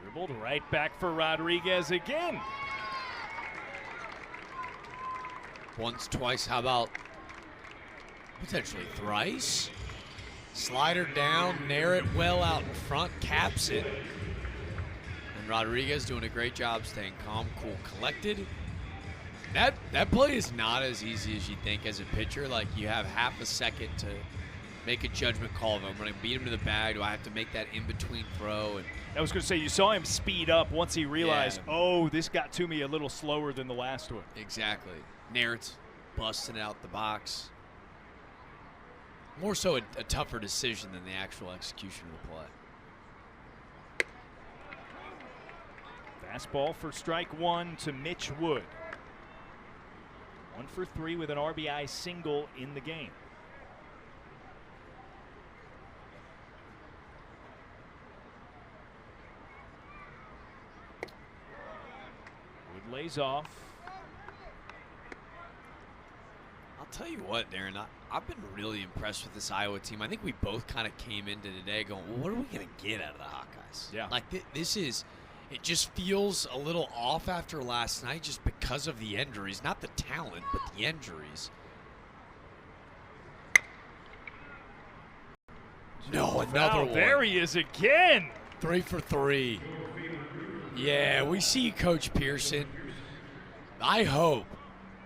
Dribbled right back for Rodriguez again. Once, twice, how about potentially thrice? Slider down, Narrett well out in front, caps it. And Rodriguez doing a great job staying calm, cool, collected. That play is not as easy as you think as a pitcher. Like, you have half a second to make a judgment call. If I'm going to beat him to the bag, do I have to make that in-between throw? And I was going to say, you saw him speed up once he realized, oh, this got to me a little slower than the last one. Exactly. Narrett's busting it out the box. More so a tougher decision than the actual execution of the play. Fastball for strike one to Mitch Wood. 1 for 3 with an RBI single in the game. Wood lays off. I'll tell you what, Darren, I've been really impressed with this Iowa team. I think we both kind of came into today going, well, what are we going to get out of the Hawkeyes? Yeah. Like, this is, it just feels a little off after last night just because of the injuries. Not the talent, but the injuries. No, another one. There he is again. 3 for 3. Yeah, we see Coach Pearson. I hope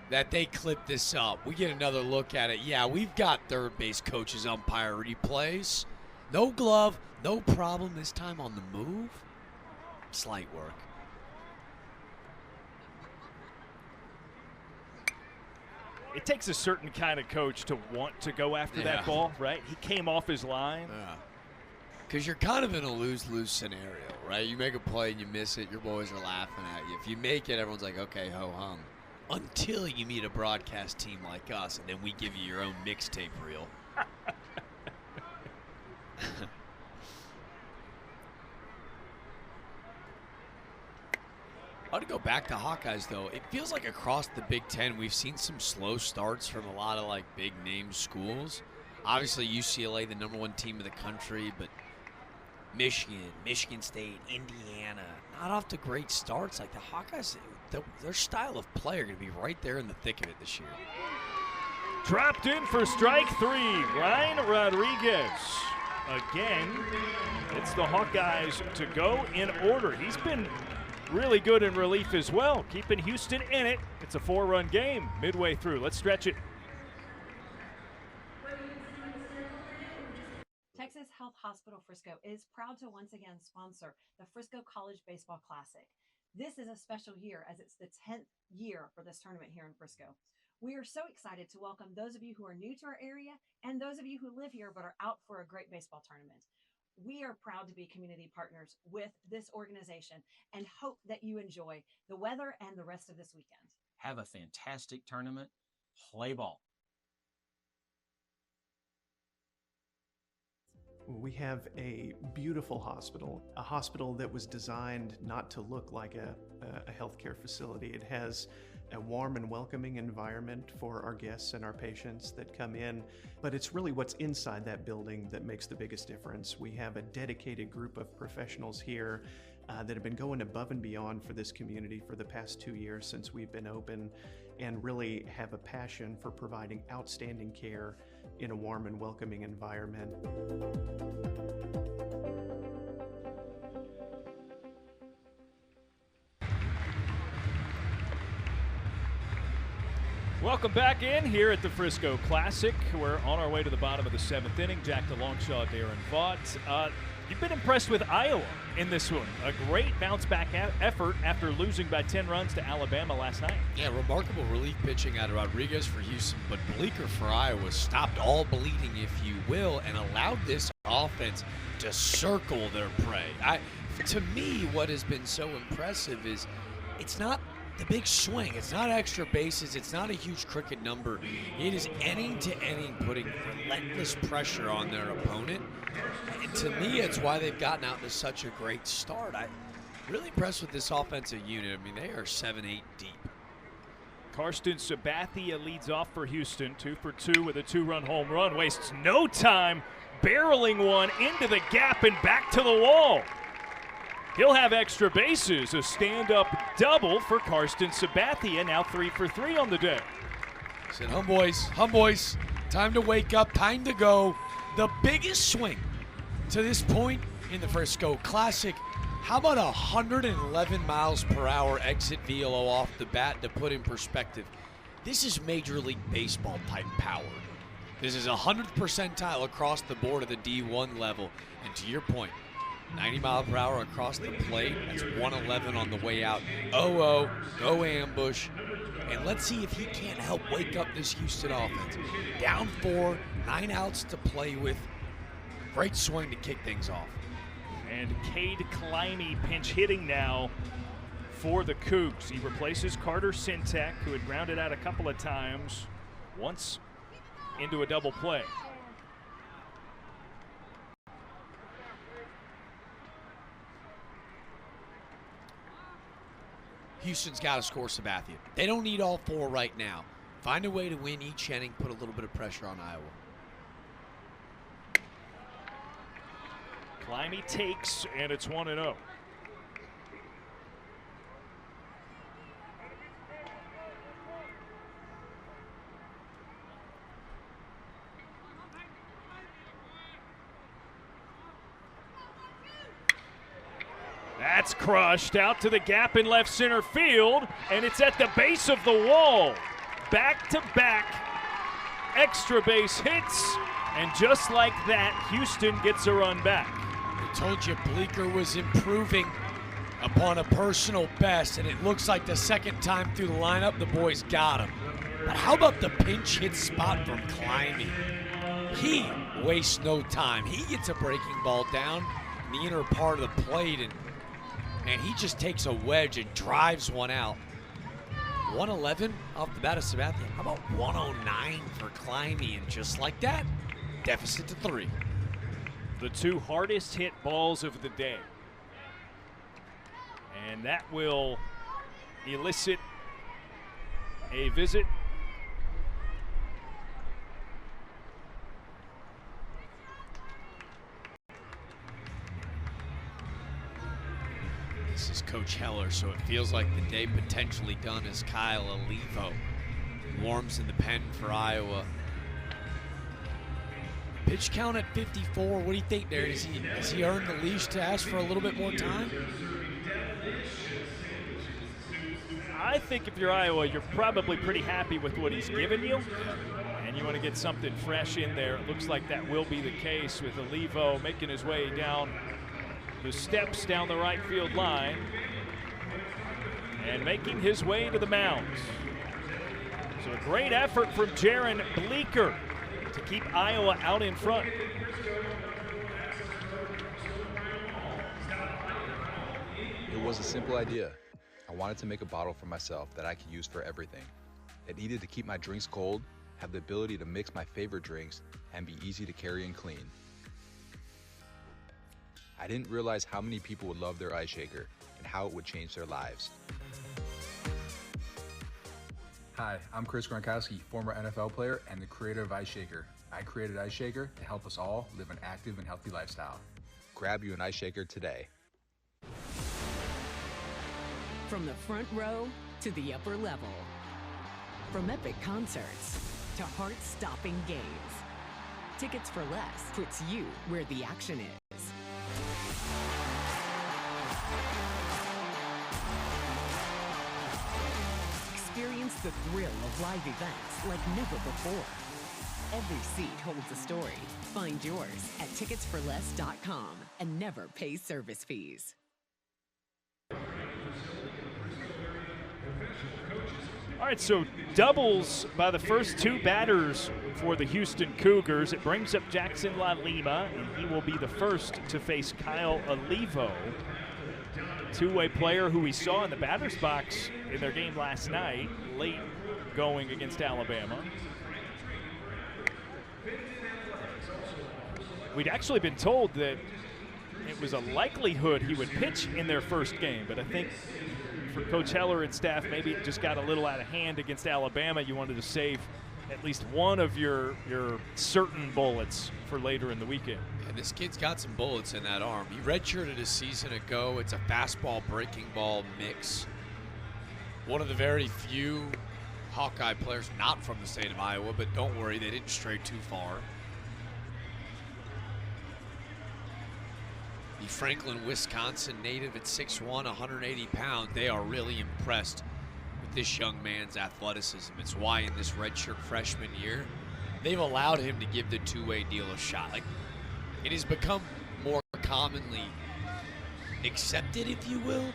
that they clip this up. We get another look at it. Yeah, we've got third base coaches umpire replays. No glove, no problem this time on the move. Slight work. It takes a certain kind of coach to want to go after that ball, right? He came off his line. Yeah. Because you're kind of in a lose-lose scenario, right? You make a play and you miss it, your boys are laughing at you. If you make it, everyone's like, okay, ho-hum. Until you meet a broadcast team like us, and then we give you your own mixtape reel. I want to go back to Hawkeyes, though. It feels like across the Big Ten, we've seen some slow starts from a lot of, like, big-name schools. Obviously, UCLA, the #1 team of the country, but Michigan, Michigan State, Indiana, not off to great starts. Like, the Hawkeyes, their style of play are going to be right there in the thick of it this year. Dropped in for strike 3, Ryan Rodriguez. Again, it's the Hawkeyes to go in order. He's been really good in relief as well, keeping Houston in it. It's a 4-run game midway through. Let's stretch it. Texas Health Hospital Frisco is proud to once again sponsor the Frisco College Baseball Classic. This is a special year as it's the 10th year for this tournament here in Frisco. We are so excited to welcome those of you who are new to our area and those of you who live here but are out for a great baseball tournament. We are proud to be community partners with this organization and hope that you enjoy the weather and the rest of this weekend. Have a fantastic tournament. Play ball. We have a beautiful hospital, a hospital that was designed not to look like a healthcare facility. It has a warm and welcoming environment for our guests and our patients that come in, but it's really what's inside that building that makes the biggest difference. We have a dedicated group of professionals here that have been going above and beyond for this community for the past 2 years since we've been open, and really have a passion for providing outstanding care in a warm and welcoming environment. Welcome back in here at the Frisco Classic. We're on our way to the bottom of the 7th inning. Jack DeLongshaw, Darren Vaught. You've been impressed with Iowa in this one. A great bounce-back effort after losing by 10 runs to Alabama last night. Yeah, remarkable relief pitching out of Rodriguez for Houston, but Bleeker for Iowa stopped all bleeding, if you will, and allowed this offense to circle their prey. To me, what has been so impressive is it's not the big swing. It's not extra bases. It's not a huge cricket number. It is inning to inning, putting relentless pressure on their opponent. And to me, it's why they've gotten out to such a great start. I'm really impressed with this offensive unit. I mean, they are 7-8 deep. Karsten Sabathia leads off for Houston, 2 for 2 with a 2-run home run. Wastes no time, barreling one into the gap and back to the wall. He'll have extra bases, a stand-up double for Karsten Sabathia, now 3 for 3 on the day. Said, hum boys, time to wake up, time to go. The biggest swing to this point in the Frisco Classic. How about 111 miles per hour exit velo off the bat? To put in perspective, this is Major League Baseball type power. This is 100th percentile across the board at the D1 level. And to your point, 90 mile per hour across the plate. That's 111 on the way out. 0-0, no ambush. And let's see if he can't help wake up this Houston offense. Down 4, 9 outs to play with. Great swing to kick things off. And Cade Climby pinch hitting now for the Cougs. He replaces Carter Sintek, who had grounded out a couple of times, once into a double play. Houston's got to score Sabathia. They don't need all 4 right now. Find a way to win each inning, put a little bit of pressure on Iowa. Climby takes, and it's 1-0. That's crushed out to the gap in left center field, and it's at the base of the wall. Back-to-back extra base hits, and just like that, Houston gets a run back. I told you Bleeker was improving upon a personal best, and it looks like the second time through the lineup, the boys got him. But how about the pinch hit spot from Climby? He wastes no time. He gets a breaking ball down in the inner part of the plate, and he just takes a wedge and drives one out. 111 off the bat of Sabathia. How about 109 for Climby? And just like that, deficit to 3. The 2 hardest hit balls of the day. And that will elicit a visit. This is Coach Heller, so it feels like the day potentially done as Kyle Olivo warms in the pen for Iowa. Pitch count at 54. What do you think there? Has he earned the leash to ask for a little bit more time? I think if you're Iowa, you're probably pretty happy with what he's given you. And you want to get something fresh in there. It looks like that will be the case with Olivo making his way down the steps down the right field line and making his way to the mound. So a great effort from Jaron Bleeker to keep Iowa out in front. It was a simple idea. I wanted to make a bottle for myself that I could use for everything. It needed to keep my drinks cold, have the ability to mix my favorite drinks, and be easy to carry and clean. I didn't realize how many people would love their ice shaker and how it would change their lives. Hi, I'm Chris Gronkowski, former NFL player and the creator of Ice Shaker. I created Ice Shaker to help us all live an active and healthy lifestyle. Grab you an ice shaker today. From the front row to the upper level. From epic concerts to heart-stopping games. Tickets for Less puts you where the action is. Experience the thrill of live events like never before. Every seat holds a story. Find yours at ticketsforless.com and never pay service fees. All right, so doubles by the first two batters for the Houston Cougars. It brings up Jackson La Lima, and he will be the first to face Kyle Olivo, two-way player who we saw in the batter's box in their game last night, late going against Alabama. We'd actually been told that it was a likelihood he would pitch in their first game, but I think for Coach Heller and staff, maybe it just got a little out of hand against Alabama. You wanted to save at least one of your certain bullets for later in the weekend. And this kid's got some bullets in that arm. He redshirted a season ago. It's a fastball breaking ball mix. One of the very few Hawkeye players not from the state of Iowa, but don't worry, they didn't stray too far. The Franklin, Wisconsin native at 6'1", 180 pounds. They are really impressed with this young man's athleticism. It's why in this redshirt freshman year, they've allowed him to give the two-way deal a shot. Like, it has become more commonly accepted, if you will.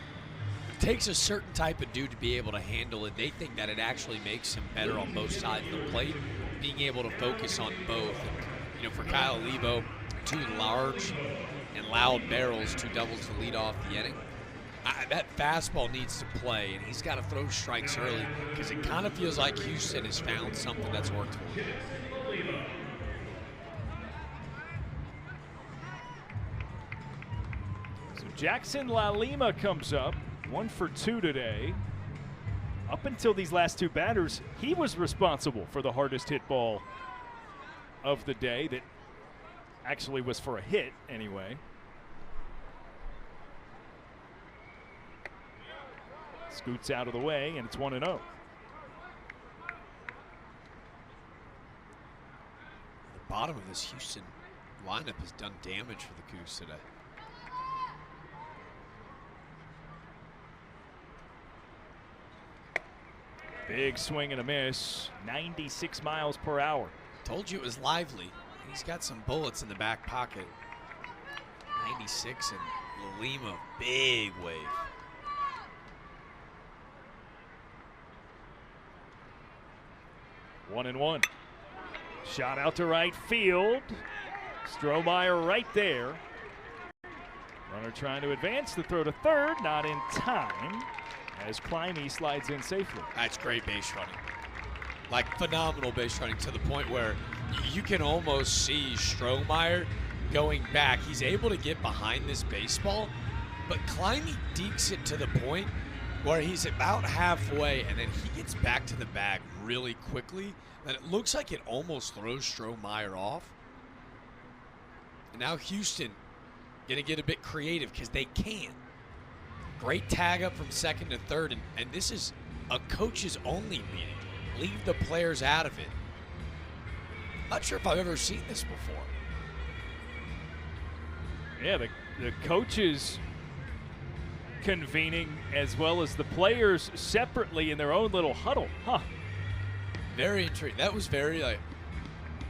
It takes a certain type of dude to be able to handle it. They think that it actually makes him better on both sides of the plate, being able to focus on both. And, for Kyle Olivo, two large and loud barrels, two doubles to lead off the inning. That fastball needs to play, and he's got to throw strikes early because it kind of feels like Houston has found something that's worked for him. So Jackson La Lima comes up, 1 for 2 today. Up until these last two batters, he was responsible for the hardest hit ball of the day that actually was for a hit anyway. Scoots out of the way, and it's 1-0. The bottom of this Houston lineup has done damage for the Cougs today. Big swing and a miss, 96 miles per hour. Told you it was lively. He's got some bullets in the back pocket. 96 and Lima, big wave. One and one. Shot out to right field. Strohmeyer right there. Runner trying to advance. The throw to third, not in time, as Climby slides in safely. That's great base running. Like, phenomenal base running to the point where you can almost see Strohmeyer going back. He's able to get behind this baseball, but Climby dekes it to the point where he's about halfway, and then he gets back to the bag really quickly, and it looks like it almost throws Strohmeyer off. And now Houston going to get a bit creative because they can. Great tag up from second to third, and this is a coach's only meeting. Leave the players out of it. Not sure if I've ever seen this before. Yeah, the coaches convening as well as the players separately in their own little huddle. Huh. Very intriguing. That was very,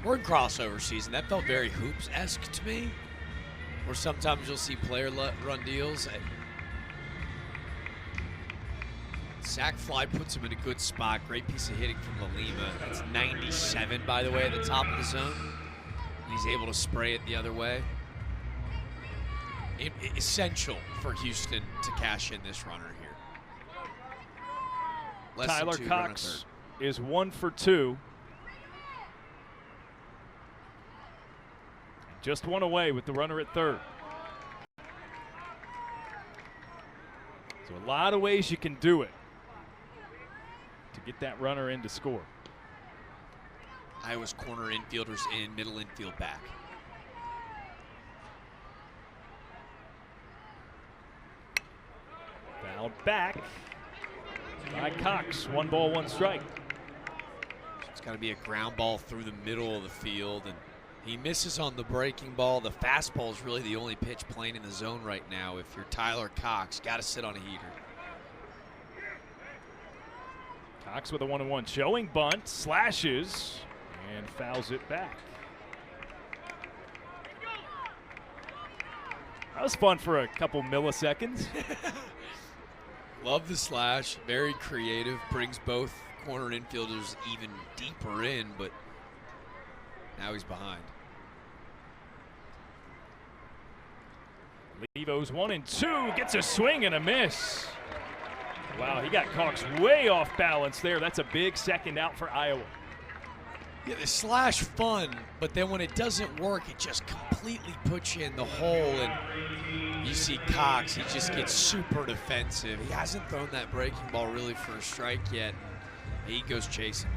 we're in crossover season. That felt very Hoops-esque to me. Where sometimes you'll see player run deals. Sack fly puts him in a good spot. Great piece of hitting from La Lima. That's 97, by the way, at the top of the zone. And he's able to spray it the other way. Essential for Houston to cash in this runner here. Tyler Cox is 1 for 2. Just one away with the runner at third. So a lot of ways you can do it to get that runner in to score. Iowa's corner infielders in, middle infield back. Fouled back by Cox. 1 ball, 1 strike. It's got to be a ground ball through the middle of the field, and he misses on the breaking ball. The fastball is really the only pitch playing in the zone right now. If you're Tyler Cox, got to sit on a heater. Cox with a 1-1 showing bunt, slashes, and fouls it back. That was fun for a couple milliseconds. Love the slash, very creative, brings both corner infielders even deeper in, but now he's behind. Levo's 1-2, gets a swing and a miss. Wow, he got Cox way off balance there. That's a big second out for Iowa. Yeah, the slash fun, but then when it doesn't work, it just completely puts you in the hole. And you see Cox, he just gets super defensive. He hasn't thrown that breaking ball really for a strike yet. He goes chasing.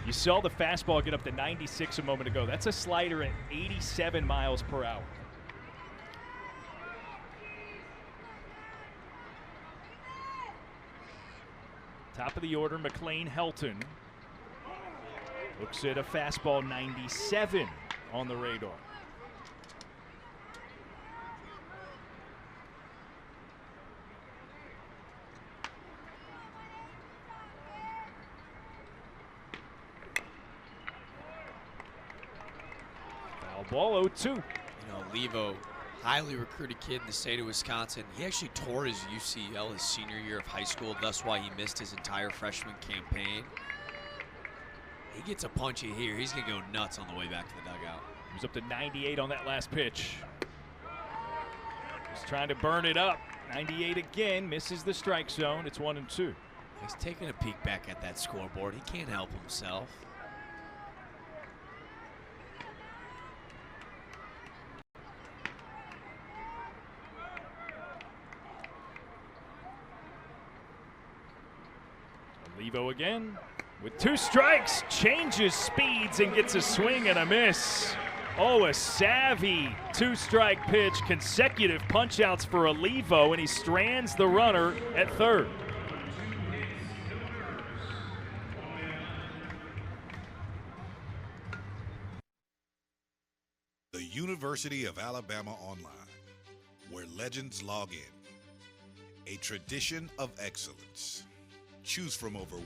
You saw the fastball get up to 96 a moment ago. That's a slider at 87 miles per hour. Top of the order, McLean Helton looks at a fastball 97 on the radar. Foul ball 0-2. You know, Levo, highly recruited kid in the state of Wisconsin. He actually tore his UCL his senior year of high school. That's why he missed his entire freshman campaign. He gets a punchy here. He's going to go nuts on the way back to the dugout. He was up to 98 on that last pitch. He's trying to burn it up. 98 again, misses the strike zone. It's 1-2. He's taking a peek back at that scoreboard. He can't help himself. Levo again with 2 strikes, changes speeds and gets a swing and a miss. Oh, a savvy 2-strike pitch, consecutive punch-outs for Levo, and he strands the runner at third. The University of Alabama Online, where legends log in. A tradition of excellence. Choose from over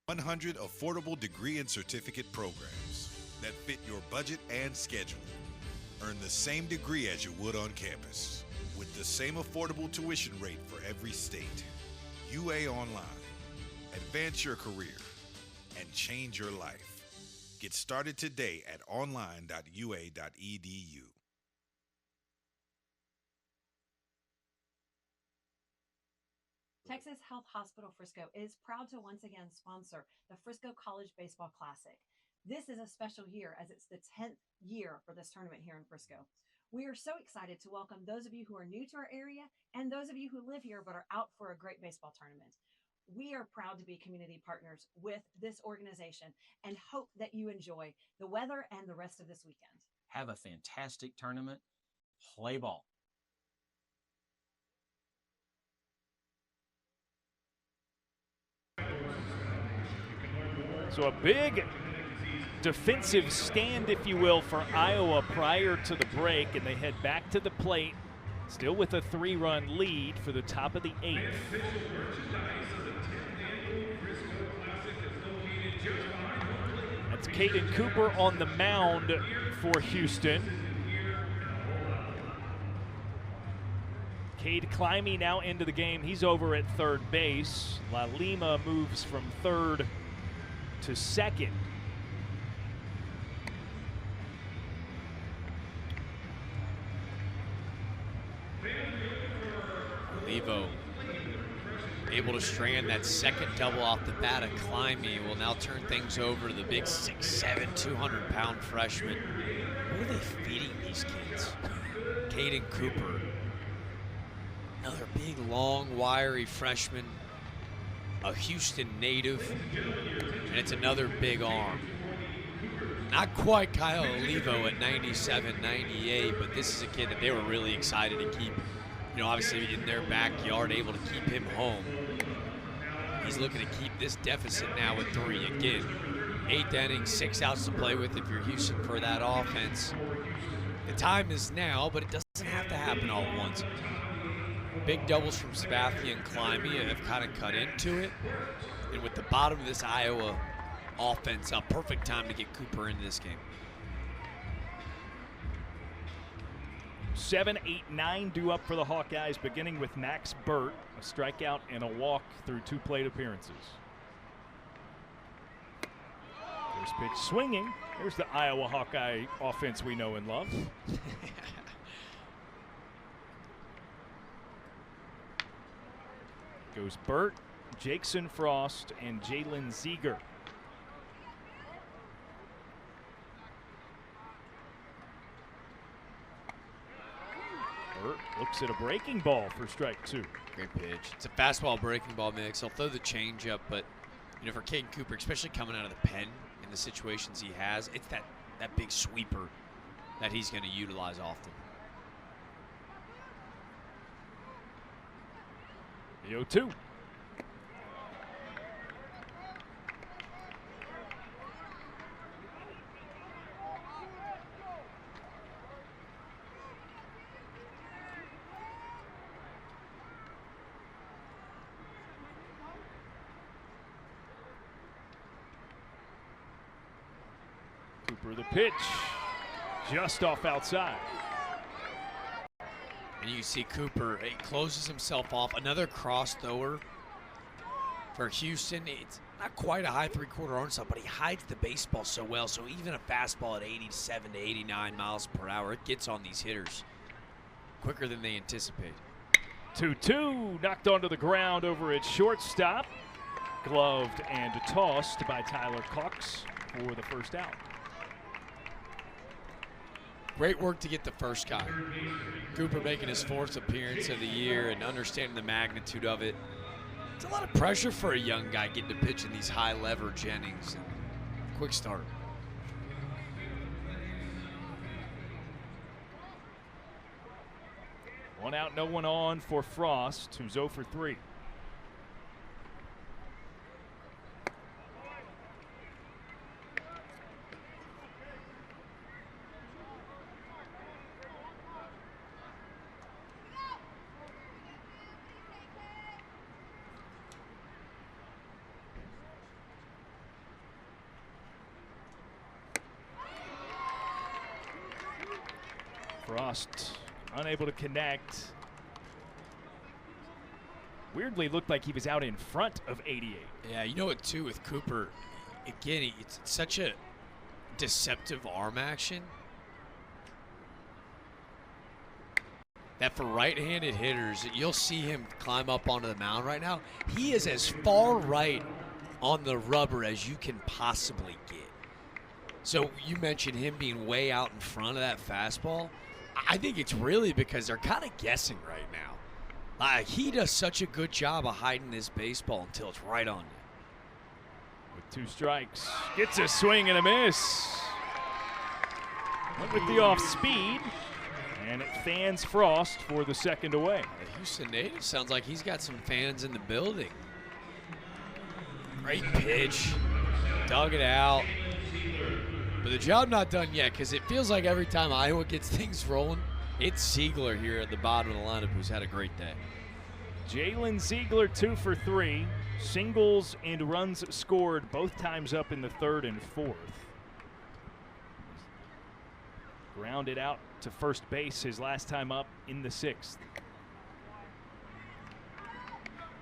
100 affordable degree and certificate programs that fit your budget and schedule. Earn the same degree as you would on campus, with the same affordable tuition rate for every state. UA Online. Advance your career and change your life. Get started today at online.ua.edu. Texas Health Hospital Frisco is proud to once again sponsor the Frisco College Baseball Classic. This is a special year as it's the 10th year for this tournament here in Frisco. We are so excited to welcome those of you who are new to our area and those of you who live here but are out for a great baseball tournament. We are proud to be community partners with this organization and hope that you enjoy the weather and the rest of this weekend. Have a fantastic tournament. Play ball. So a big defensive stand, if you will, for Iowa prior to the break, and they head back to the plate, still with a 3-run lead for the top of the 8th. That's Caden Cooper on the mound for Houston. Cade climbing now into the game. He's over at third base. La Lima moves from third to second. Levo able to strand that second double off the bat of Climbing will now turn things over to the big 6'7", 200-pound freshman. What are they feeding these kids? Caden Cooper. big, long, wiry freshman, a Houston native, and it's another big arm. Not quite Kyle Olivo at 97, 98, but this is a kid that they were really excited to keep, obviously in their backyard, able to keep him home. He's looking to keep this deficit now with 3. Again, 8th inning, 6 outs to play with if you're Houston for that offense. The time is now, but it doesn't have to happen all at once. Big doubles from Sabathia and Climby have kind of cut into it. And with the bottom of this Iowa offense up, perfect time to get Cooper into this game. 7, 8, 9 due up for the Hawkeyes, beginning with Max Burt, a strikeout and a walk through 2 plate appearances. First pitch swinging. There's the Iowa Hawkeye offense we know and love. Goes Burt, Jackson Frost, and Jalen Zeger. Burt looks at a breaking ball for strike 2. Great pitch. It's a fastball breaking ball mix. He'll throw the changeup, but for Caden Cooper, especially coming out of the pen in the situations he has, it's that big sweeper that he's going to utilize often. The 0-2. Cooper the pitch, just off outside. And you see Cooper, he closes himself off. Another cross thrower for Houston. It's not quite a high 3/4 arm slot, but he hides the baseball so well. So even a fastball at 87 to 89 miles per hour, it gets on these hitters quicker than they anticipate. 2-2, knocked onto the ground over at shortstop. Gloved and tossed by Tyler Cox for the first out. Great work to get the first guy. Cooper making his 4th appearance of the year and understanding the magnitude of it. It's a lot of pressure for a young guy getting to pitch in these high leverage innings. Quick start. One out, no one on for Frost, who's 0 for 3. Frost unable to connect. Weirdly looked like he was out in front of 88. Yeah, you know what, too, with Cooper, again, it's such a deceptive arm action that for right-handed hitters, you'll see him climb up onto the mound right now. He is as far right on the rubber as you can possibly get. So you mentioned him being way out in front of that fastball. I think it's really because they're kind of guessing right now. He does such a good job of hiding this baseball until it's right on you. With 2 strikes, gets a swing and a miss. Went with the off speed, and it fans Frost for the second away. The Houston native sounds like he's got some fans in the building. Great pitch, dug it out. But the job not done yet, because it feels like every time Iowa gets things rolling, it's Ziegler here at the bottom of the lineup who's had a great day. Jalen Ziegler 2 for 3. Singles and runs scored both times up in the 3rd and 4th. Grounded out to first base his last time up in the 6th.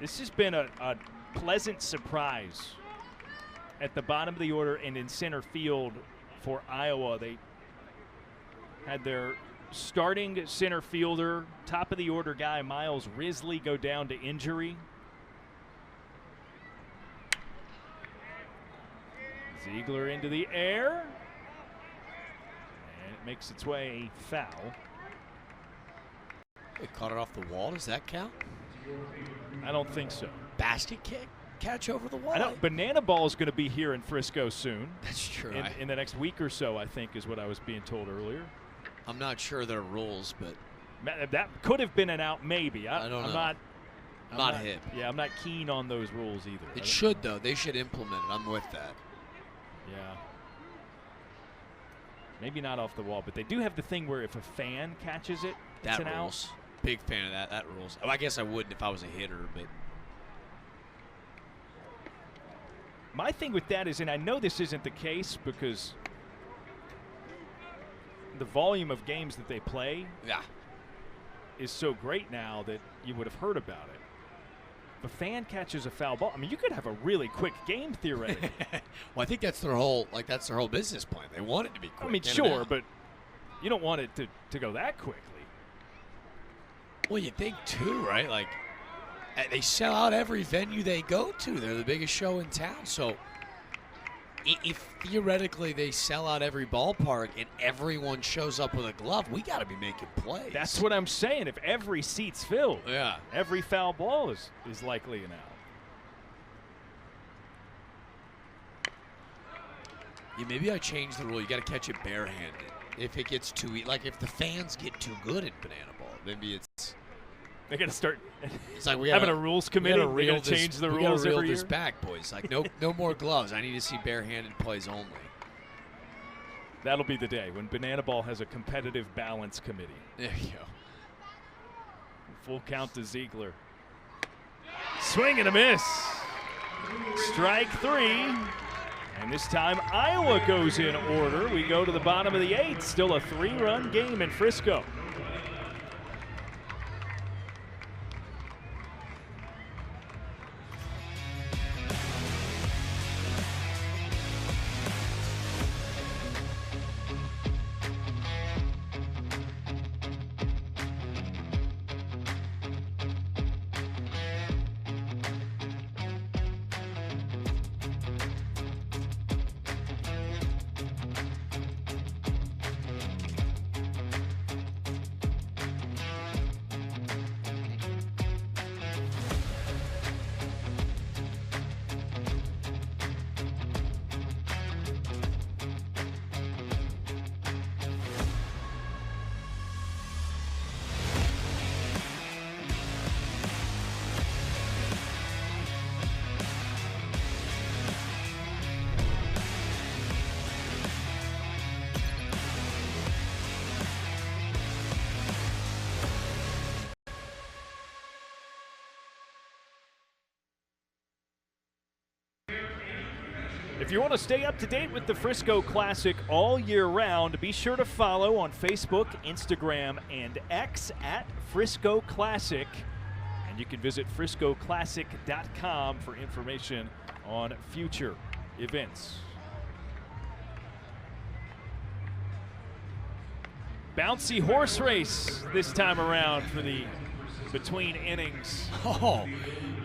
This has been a pleasant surprise at the bottom of the order and in center field for Iowa. They had their starting center fielder, top of the order guy, Miles Risley, go down to injury. Ziegler into the air. And it makes its way foul. They caught it off the wall. Does that count? I don't think so. Basket kick, catch over the wall. I don't. Banana Ball is going to be here in Frisco soon. That's true. In the next week or so, I think, is what I was being told earlier. I'm not sure there are rules, but That could have been an out, maybe. I don't know. I'm not hip. Yeah, I'm not keen on those rules either. It should, though. They should implement it. I'm with that. Yeah. Maybe not off the wall, but they do have the thing where if a fan catches it, it's That an out. rules. Big fan of that. That rules. Oh, I guess I wouldn't if I was a hitter, but My thing with that is, and I know this isn't the case because the volume of games that they play is so great now that you would have heard about it. If a fan catches a foul ball, I mean, you could have a really quick game theoretically. well, I think that's their whole business plan. They want it to be quick. I mean, in and sure, out. but you don't want it to go that quickly. Well, you think too, right? Like they sell out every venue they go to. They're the biggest show in town. So if theoretically they sell out every ballpark and everyone shows up with a glove, we got to be making plays. That's what I'm saying. If every seat's filled, Yeah. every foul ball is likely an out. Yeah, maybe I change the rule. You got to catch it barehanded. If it gets too like if the fans get too good at banana ball, maybe it's. They got to start. It's like we having gotta, a rules committee. We They're going to change the rules reel every this year. back, boys. Like no more gloves. I need to see barehanded plays only. That'll be the day when Banana Ball has a competitive balance committee. There you go. Full count to Ziegler. Swing and a miss. Strike three. And this time Iowa goes in order. We go to the bottom of the eighth. Still a 3-run game in Frisco. If you want to stay up to date with the Frisco Classic all year round, be sure to follow on Facebook, Instagram, and X at Frisco Classic. And you can visit friscoclassic.com for information on future events. Bouncy horse race this time around for the between innings.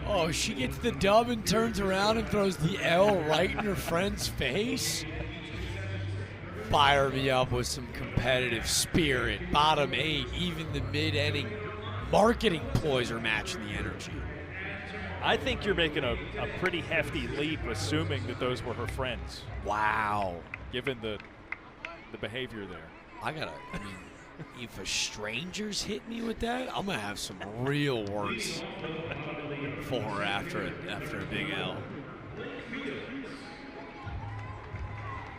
Oh, she gets the dub and turns around and throws the L right in her friend's face. Fire me up with some competitive spirit. Bottom eight, even the mid-inning marketing ploys are matching the energy. I think you're making a pretty hefty leap assuming that those were her friends. Wow. Given the behavior there. I mean, if a stranger's hit me with that, I'm going to have some real words for her after a big L.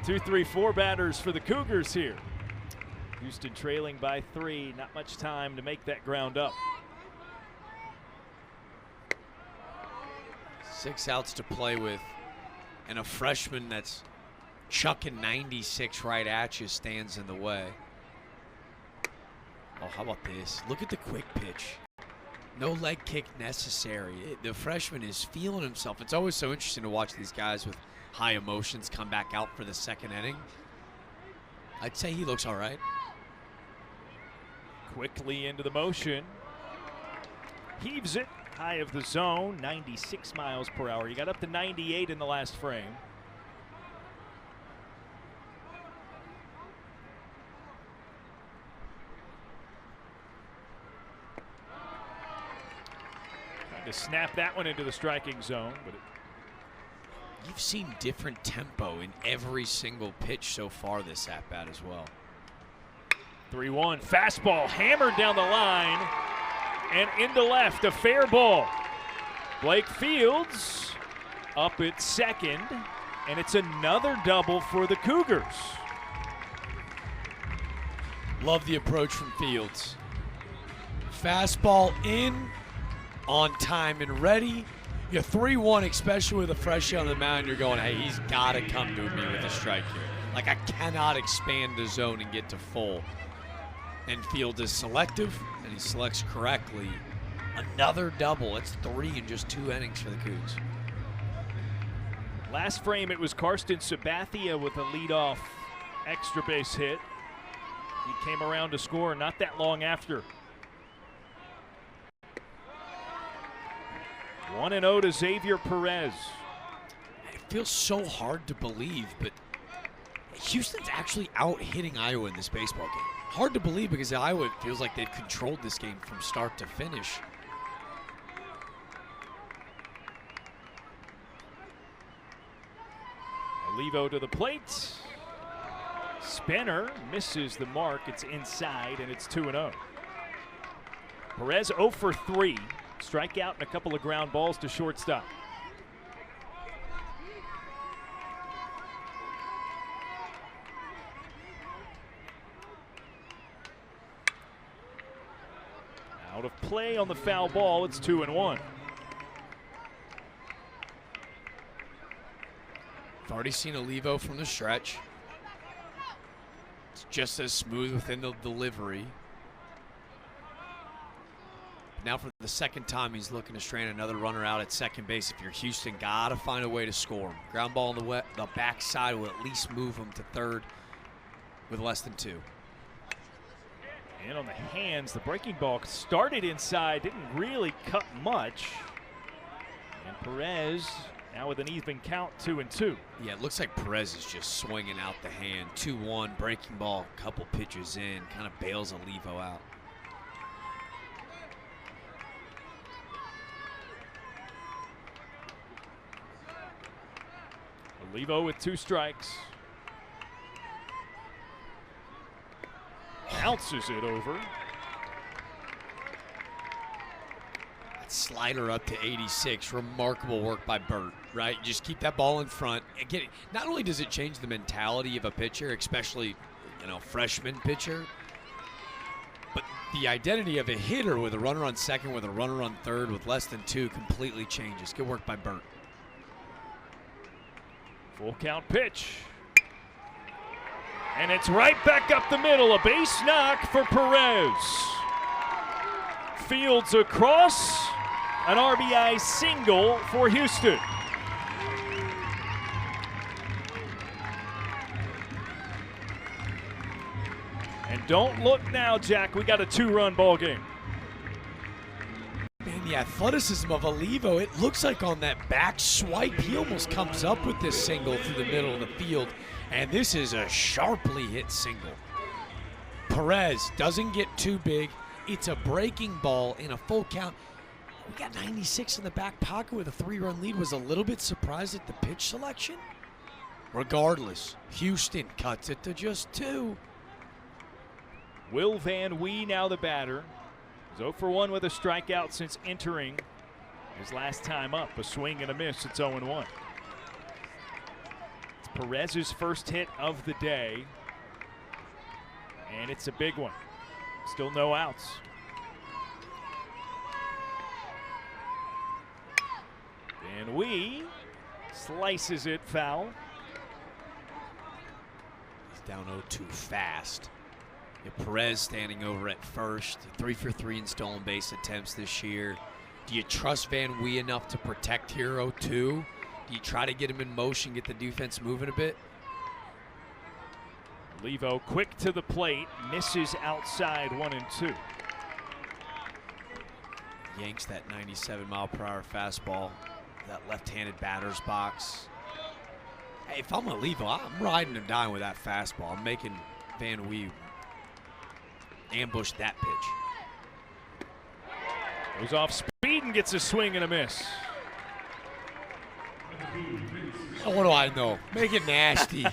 2, 3, 4 batters for the Cougars here. Houston trailing by 3. Not much time to make that ground up. 6 outs to play with, and a freshman that's chucking 96 right at you stands in the way. Oh, how about this? Look at the quick pitch. No leg kick necessary. The freshman is feeling himself. It's always so interesting to watch these guys with high emotions come back out for the second inning. I'd say he looks all right. Quickly into the motion. Heaves it high of the zone, 96 miles per hour. You got up to 98 in the last frame. to snap that one into the striking zone, but You've seen different tempo in every single pitch so far this at-bat as well. 3-1. Fastball hammered down the line and into left. A fair ball. Blake Fields up at second, and it's another double for the Cougars. Love the approach from Fields. Fastball in, on time and ready. You're 3-1, especially with a fresh on the mound. You're going, hey, he's got to come to me with a strike here. Like, I cannot expand the zone and get to full. And Fields is selective, and he selects correctly. Another double. It's 3 in just 2 innings for the Cougs. Last frame, it was Karsten Sabathia with a leadoff extra base hit. He came around to score not that long after. 1-0 to Xavier Perez. It feels so hard to believe, but Houston's actually out hitting Iowa in this baseball game. Hard to believe because Iowa feels like they've controlled this game from start to finish. Olivo to the plate. Spinner misses the mark. It's inside, and it's 2-0. Perez 0 for 3. Strikeout and a couple of ground balls to shortstop. Out of play on the foul ball. It's 2-1. I've already seen Olivo from the stretch. It's just as smooth within the delivery. Now for the second time, he's looking to strand another runner out at second base. If you're Houston, gotta find a way to score him. Ground ball on the backside will at least move him to third with less than 2. And on the hands, the breaking ball started inside, didn't really cut much. And Perez now with an even count, 2-2. Yeah, it looks like Perez is just swinging out the hand. 2-1, breaking ball, couple pitches in, kind of bails Olivo out. Olivo with 2 strikes. Bounces it over. That slider up to 86. Remarkable work by Burt, right? Just keep that ball in front. Again, not only does it change the mentality of a pitcher, especially, freshman pitcher, but the identity of a hitter with a runner on second, with a runner on third, with less than 2 completely changes. Good work by Burt. Full count pitch. And it's right back up the middle. A base knock for Perez. Fields across. An RBI single for Houston. And don't look now, Jack. We got a 2-run ball game. Man, the athleticism of Olivo, it looks like on that back swipe, he almost comes up with this single through the middle of the field. And this is a sharply hit single. Perez doesn't get too big. It's a breaking ball in a full count. We got 96 in the back pocket with a 3-run lead. Was a little bit surprised at the pitch selection. Regardless, Houston cuts it to just 2. Will Van Wee now the batter. He's 0 for 1 with a strikeout since entering his last time up. A swing and a miss. It's 0-1. It's Perez's first hit of the day. And it's a big one. Still no outs. Van Wee slices it foul. He's down 0-2 fast. Perez standing over at first, 3 for 3 in stolen base attempts this year. Do you trust Van Wee enough to protect Hero 2? Do you try to get him in motion, get the defense moving a bit? Olivo quick to the plate, misses outside 1-2. Yanks that 97-mile-per-hour fastball, that left-handed batter's box. Hey, if I'm Olivo, I'm riding and dying with that fastball. I'm making Van Wee ambush that pitch. Goes off speed Burton gets a swing and a miss. What do I know? Make it nasty.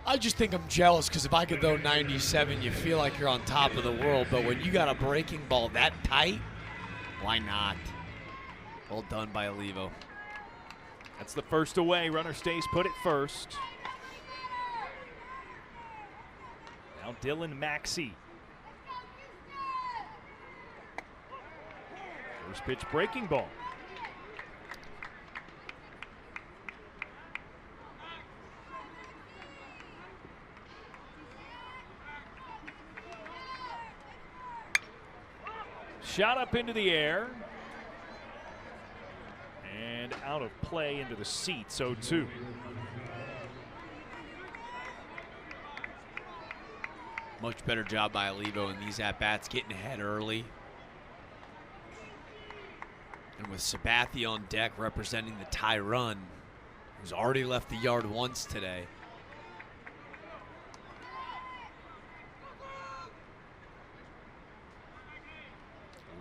I just think I'm jealous because if I could throw 97, you feel like you're on top of the world. But when you got a breaking ball that tight, why not? Well done by Olivo. That's the first away. Runner stays put at first. Now Dylan Maxey. First pitch breaking ball. Shot up into the air. And out of play into the seats, 0-2. Much better job by Olivo in these at-bats, getting ahead early. And with Sabathia on deck representing the tie run, who's already left the yard once today.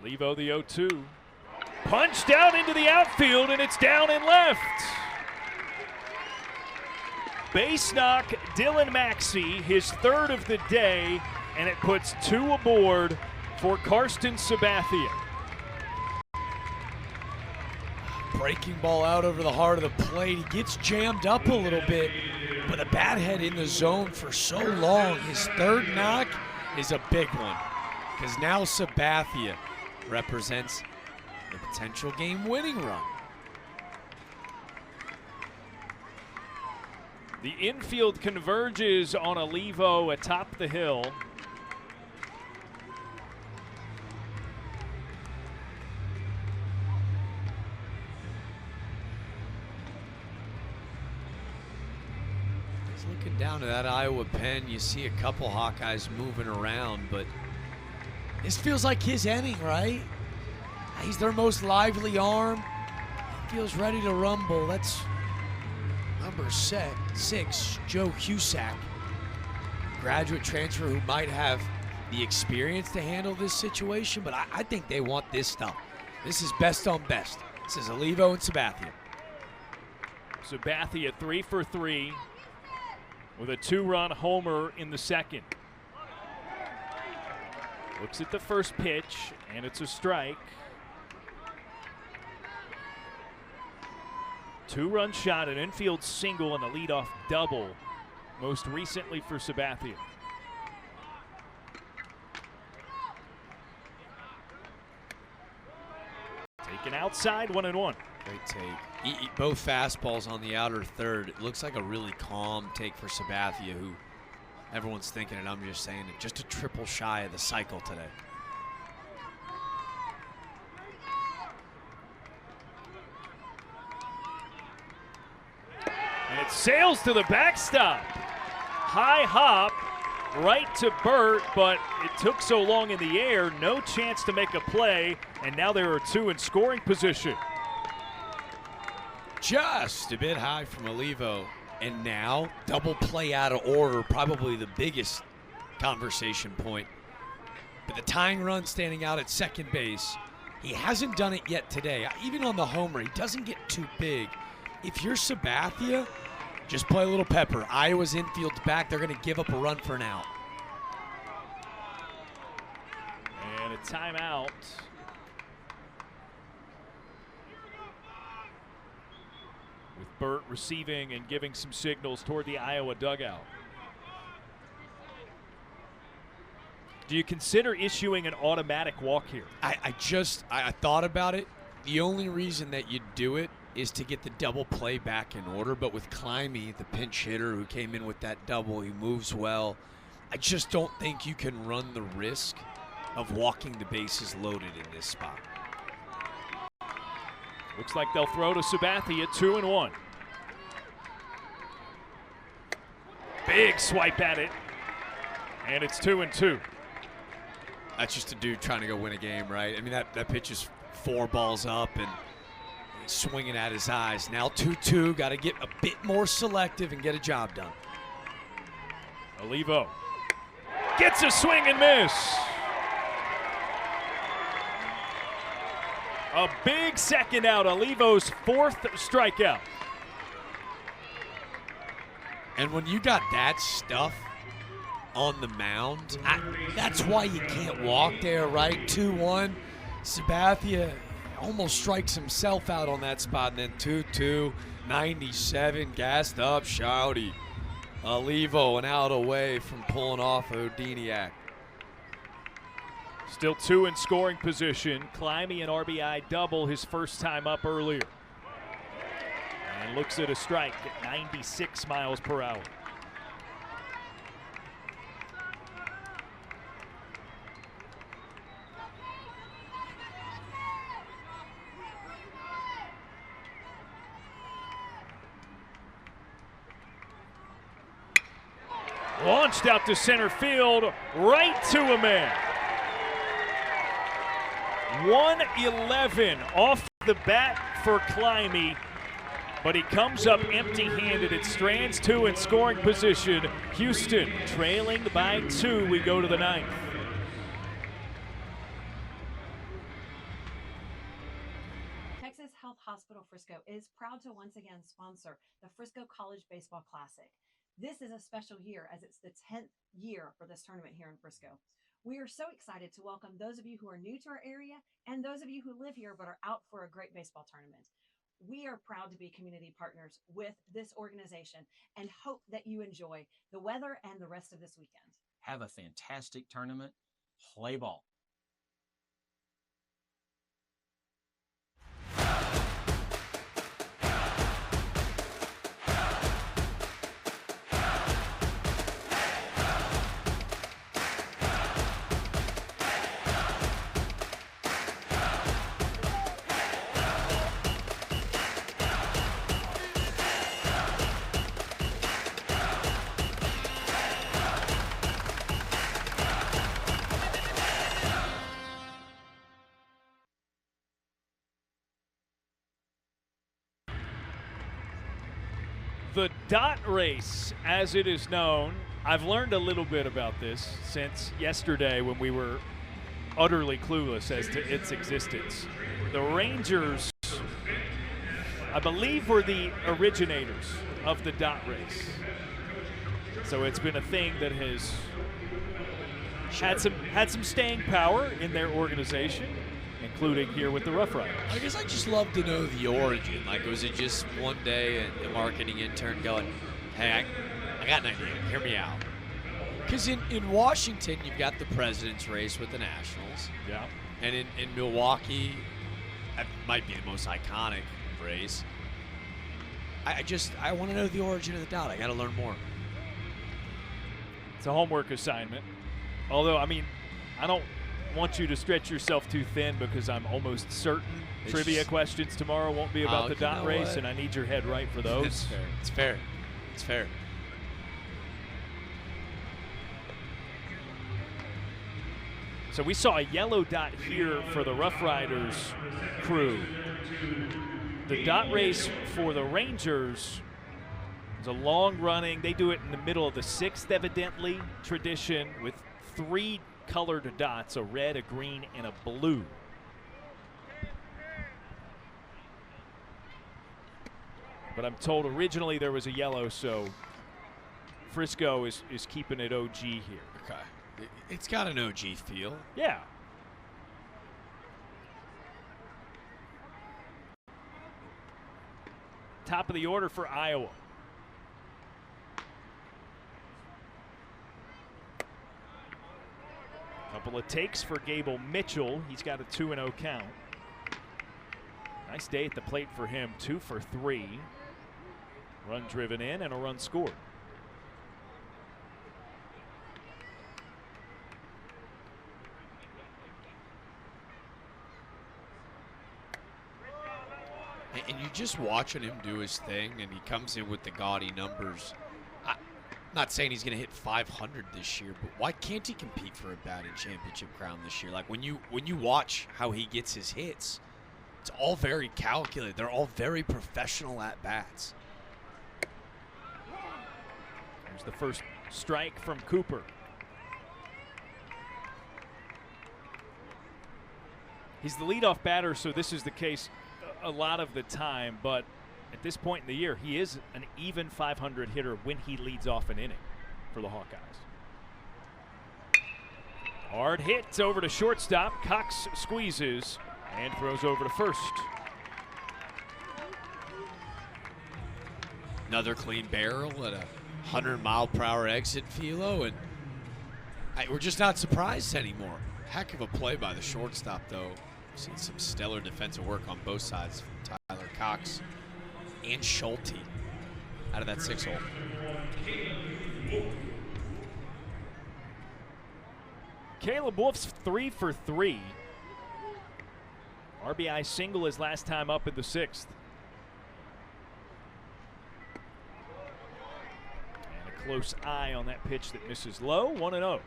Olivo the 0-2. Punched out into the outfield, and it's down and left. Base knock, Dylan Maxey, his third of the day, and it puts 2 aboard for Karsten Sabathia. Breaking ball out over the heart of the plate. He gets jammed up a little bit, but a bat head in the zone for so long. His third knock is a big one because now Sabathia represents the potential game-winning run. The infield converges on Olivo atop the hill. Just looking down to that Iowa pen, you see a couple Hawkeyes moving around, but this feels like his inning, right? He's their most lively arm. He feels ready to rumble. That's number 6, Joe Husak. Graduate transfer who might have the experience to handle this situation, but I think they want this stuff. This is best on best. This is Olivo and Sabathia. Sabathia 3 for 3 with a 2-run homer in the second. Looks at the first pitch, and it's a strike. 2-run shot, an infield single, and a leadoff double, most recently for Sabathia. Taken outside, 1-1. Great take. Both fastballs on the outer third. It looks like a really calm take for Sabathia, who everyone's thinking, and I'm just saying it, just a triple shy of the cycle today. And it sails to the backstop. High hop right to Burt, but it took so long in the air, no chance to make a play, and now there are 2 in scoring position. Just a bit high from Olivo. And now, double play out of order, probably the biggest conversation point. But the tying run standing out at second base, he hasn't done it yet today. Even on the homer, he doesn't get too big. If you're Sabathia, just play a little pepper. Iowa's infield's back. They're going to give up a run for an out. And a timeout. With Burt receiving and giving some signals toward the Iowa dugout. Do you consider issuing an automatic walk here? I thought about it. The only reason that you do it is to get the double play back in order. But with Climby, the pinch hitter who came in with that double, he moves well. I just don't think you can run the risk of walking the bases loaded in this spot. Looks like they'll throw to Sabathia, 2-1. Big swipe at it, and it's 2-2. That's just a dude trying to go win a game, right? I mean, that pitch is 4 balls up, and he's swinging at his eyes. Now 2-2, got to get a bit more selective and get a job done. Olivo gets a swing and miss. A big second out, Olivo's 4th strikeout. And when you got that stuff on the mound, that's why you can't walk there, right? 2-1. Sabathia almost strikes himself out on that spot, and then 2-2, 97, gassed up, shouty. Olivo an out away from pulling off Odeniak. Still 2 in scoring position. Climbing an RBI double his first time up earlier. And looks at a strike at 96 miles per hour. Launched out to center field, right to a man. 111 off the bat for Climbing, but he comes up empty-handed. It strands 2 in scoring position. Houston trailing by 2. We go to the 9th. Texas Health Hospital Frisco is proud to once again sponsor the Frisco College Baseball Classic. This is a special year as it's the 10th year for this tournament here in Frisco. We are so excited to welcome those of you who are new to our area and those of you who live here but are out for a great baseball tournament. We are proud to be community partners with this organization and hope that you enjoy the weather and the rest of this weekend. Have a fantastic tournament. Play ball. The dot race, as it is known, I've learned a little bit about this since yesterday when we were utterly clueless as to its existence. The Rangers, I believe, were the originators of the dot race. So it's been a thing that has had some staying power in their organization, including here with the Rough Riders. I guess I just love to know the origin. Like, was it just one day a marketing intern going, hey, I got an idea, hear me out? Because in Washington, you've got the president's race with the Nationals. Yeah. And in Milwaukee, that might be the most iconic race. I want to know the origin of the dot. I got to learn more. It's a homework assignment. Although, I mean, I don't want you to stretch yourself too thin because I'm almost certain trivia questions tomorrow won't be about the dot race, and I need your head right for those. It's fair. It's fair. It's fair. So we saw a yellow dot here for the Rough Riders crew. The dot race for the Rangers is a long running, they do it in the middle of the 6th, evidently, tradition with 3 colored dots, a red, a green, and a blue. But I'm told originally there was a yellow, so Frisco is keeping it OG here. Okay. It's got an OG feel. Yeah. Top of the order for Iowa. Couple of takes for Gable Mitchell. He's got a 2-0 count. Nice day at the plate for him. 2 for 3. Run driven in and a run scored. And you just watching him do his thing, and he comes in with the gaudy numbers. I'm not saying he's going to hit 500 this year, but why can't he compete for a batting championship crown this year? Like, when you watch how he gets his hits, it's all very calculated. They're all very professional at-bats. There's the first strike from Cooper. He's the leadoff batter, so this is the case a lot of the time. But at this point in the year, he is an even 500 hitter when he leads off an inning for the Hawkeyes. Hard hit over to shortstop. Cox squeezes and throws over to first. Another clean barrel at a 100-mile-per-hour exit, Philo, and we're just not surprised anymore. Heck of a play by the shortstop, though. Seen some stellar defensive work on both sides from Tyler Cox and Schulte out of that 6-hole. Caleb Wolf's 3 for 3. RBI single his last time up in the 6th. And a close eye on that pitch that misses low, 1-0.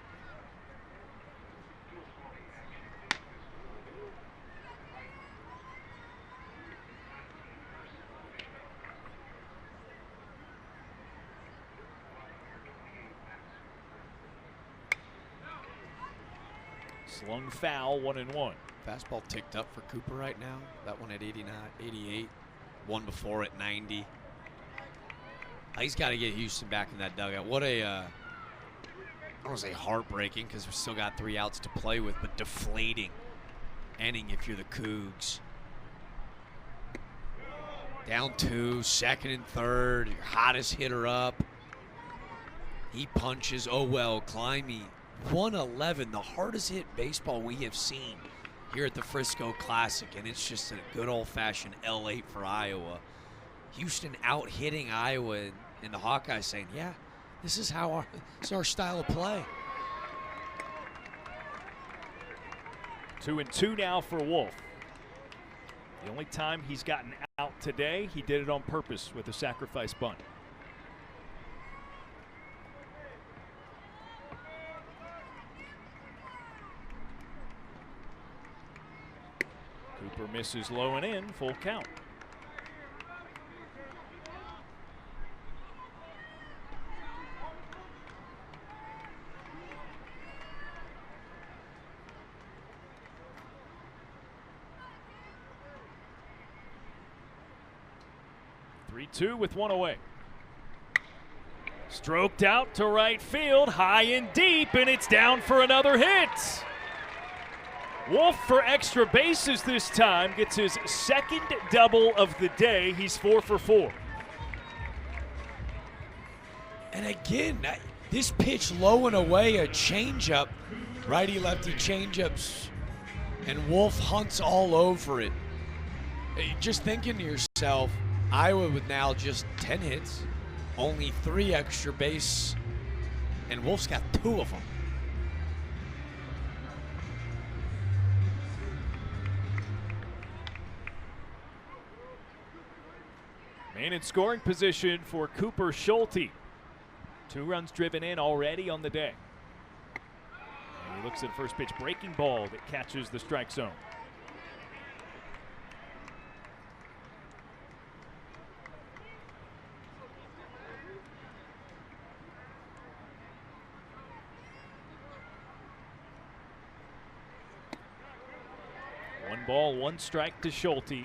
Slung foul, 1-1. Fastball ticked up for Cooper right now. That one at 89, 88. One before at 90. He's got to get Houston back in that dugout. What a, I don't want to say heartbreaking because we've still got 3 outs to play with, but deflating inning if you're the Cougs. Down 2, second and third, your hottest hitter up. He punches, oh well, Climby. 111, the hardest hit baseball we have seen here at the Frisco Classic, and it's just a good old-fashioned L8 for Iowa. Houston out hitting Iowa, and the Hawkeyes saying, yeah, this is our style of play. 2-2 now for Wolf. The only time he's gotten out today, he did it on purpose with a sacrifice bunt. Cooper misses low and in, full count. Three-two with one away. Stroked out to right field, high and deep, and it's down for another hit. Wolf for extra bases this time, gets his second double of the day. He's 4 for 4. And again, this pitch low and away, a changeup, righty-lefty changeups, and Wolf hunts all over it. Just thinking to yourself, Iowa with now just 10 hits, only 3 extra base, and Wolf's got 2 of them. Man in scoring position for Cooper Schulte. 2 runs driven in already on the day. And he looks at first pitch, breaking ball that catches the strike zone. One ball, 1 strike to Schulte.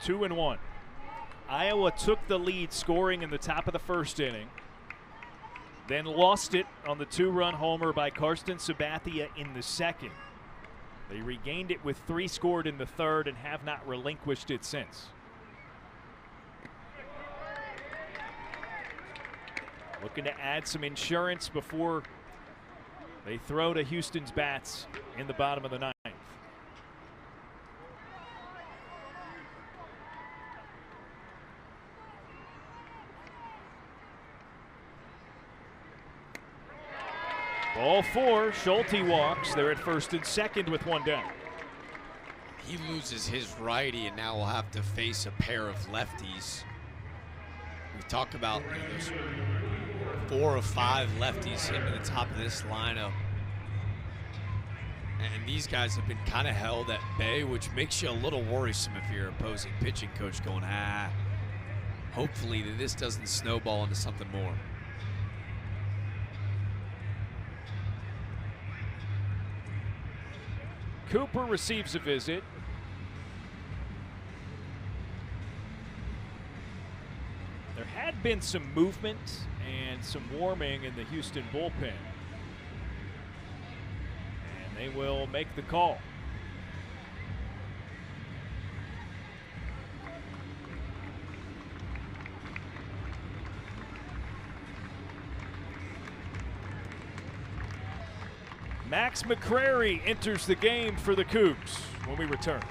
Two and 1. Iowa took the lead scoring in the top of the first inning, then lost it on the 2-run homer by Karsten Sabathia in the second. They regained it with 3 scored in the third and have not relinquished it since. Looking to add some insurance before they throw to Houston's bats in the bottom of the 9th. Ball 4, Schulte walks. They're at first and second with 1 down. He loses his righty and now will have to face a pair of lefties. We talk about those 4 of 5 lefties hitting at the top of this lineup. And these guys have been kind of held at bay, which makes you a little worrisome if you're opposing pitching coach going, hopefully this doesn't snowball into something more. Cooper receives a visit. There had been some movement and some warming in the Houston bullpen. And they will make the call. Max McCrary enters the game for the Cougs when we return.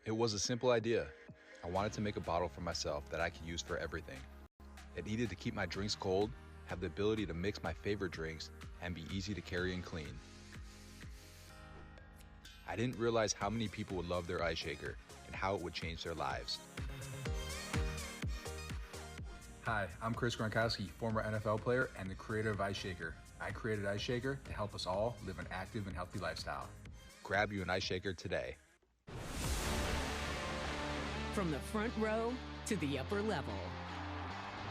It was a simple idea. I wanted to make a bottle for myself that I could use for everything. It needed to keep my drinks cold, have the ability to mix my favorite drinks, and be easy to carry and clean. I didn't realize how many people would love their ice shaker and how it would change their lives. Hi, I'm Chris Gronkowski, former NFL player and the creator of Ice Shaker. I created Ice Shaker to help us all live an active and healthy lifestyle. Grab you an ice shaker today. From the front row to the upper level.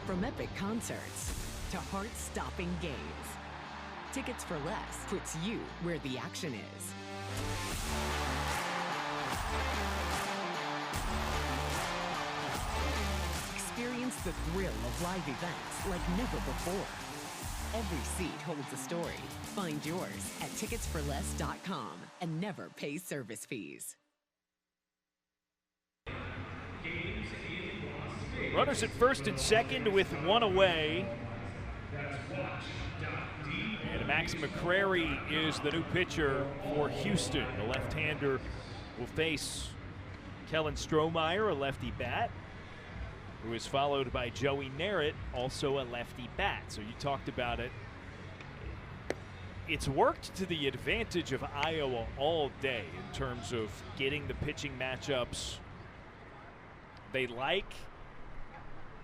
From epic concerts to heart-stopping games. Tickets for Less puts you where the action is. Experience the thrill of live events like never before. Every seat holds a story. Find yours at ticketsforless.com and never pay service fees. Runners at first and second with one away. And Max McCrary is the new pitcher for Houston. The left-hander will face Kellen Strohmeyer, a lefty bat, who is followed by Joey Narrett, also a lefty bat. So you talked about it. It's worked to the advantage of Iowa all day in terms of getting the pitching matchups they like,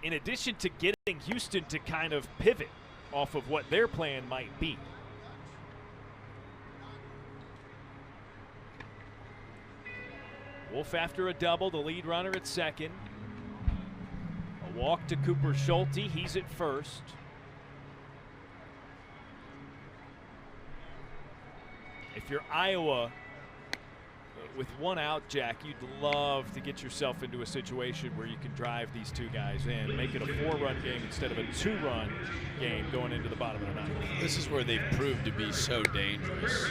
in addition to getting Houston to kind of pivot off of what their plan might be. Wolf after a double, the lead runner at second. A walk to Cooper Schulte, he's at first. If you're Iowa, with one out, Jack, you'd love to get yourself into a situation where you can drive these two guys in, make it a 4-run game instead of a 2-run game going into the bottom of the ninth. This is where they've proved to be so dangerous,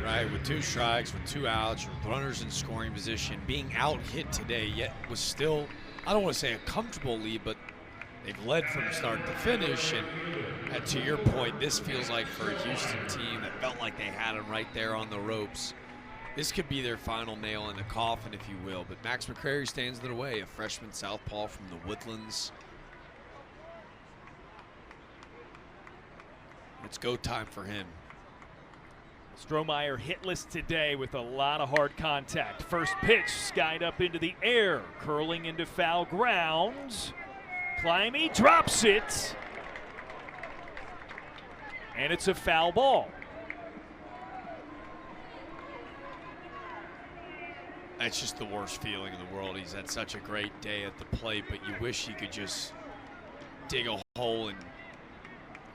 right? With 2 strikes, with 2 outs, runners in scoring position, being out hit today, yet was still, I don't want to say a comfortable lead, but they've led from start to finish. And to your point, this feels like for a Houston team that felt like they had them right there on the ropes. This could be their final nail in the coffin, if you will. But Max McCrary stands in the way, a freshman southpaw from the Woodlands. It's go time for him. Strohmeyer hitless today with a lot of hard contact. First pitch skied up into the air, curling into foul ground. Climby drops it. And it's a foul ball. It's just the worst feeling in the world. He's had such a great day at the plate, but you wish he could just dig a hole and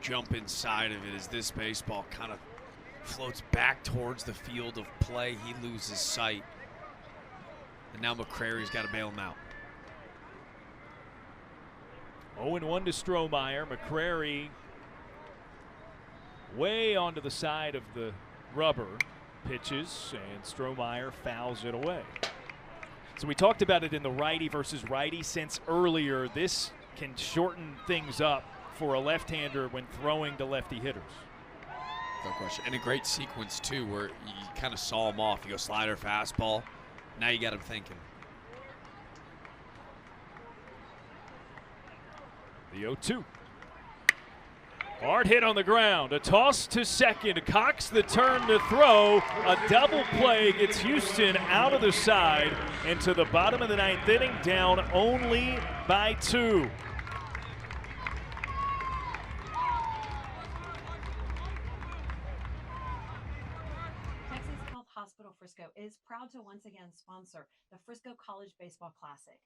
jump inside of it as this baseball kind of floats back towards the field of play. He loses sight. And now McCrary's got to bail him out. 0-1 to Strohmeyer. McCrary way onto the side of the rubber. Pitches, and Strohmeyer fouls it away. So we talked about it in the righty versus righty sense earlier. This can shorten things up for a left-hander when throwing to lefty hitters. No question. And a great sequence, too, where you kind of saw him off. You go slider, fastball. Now you got him thinking. The 0-2. Hard hit on the ground. A toss to second. Cox the turn to throw. A double play gets Houston out of the side into the bottom of the ninth inning, down only by 2. Texas Health Hospital Frisco is proud to once again sponsor the Frisco College Baseball Classic.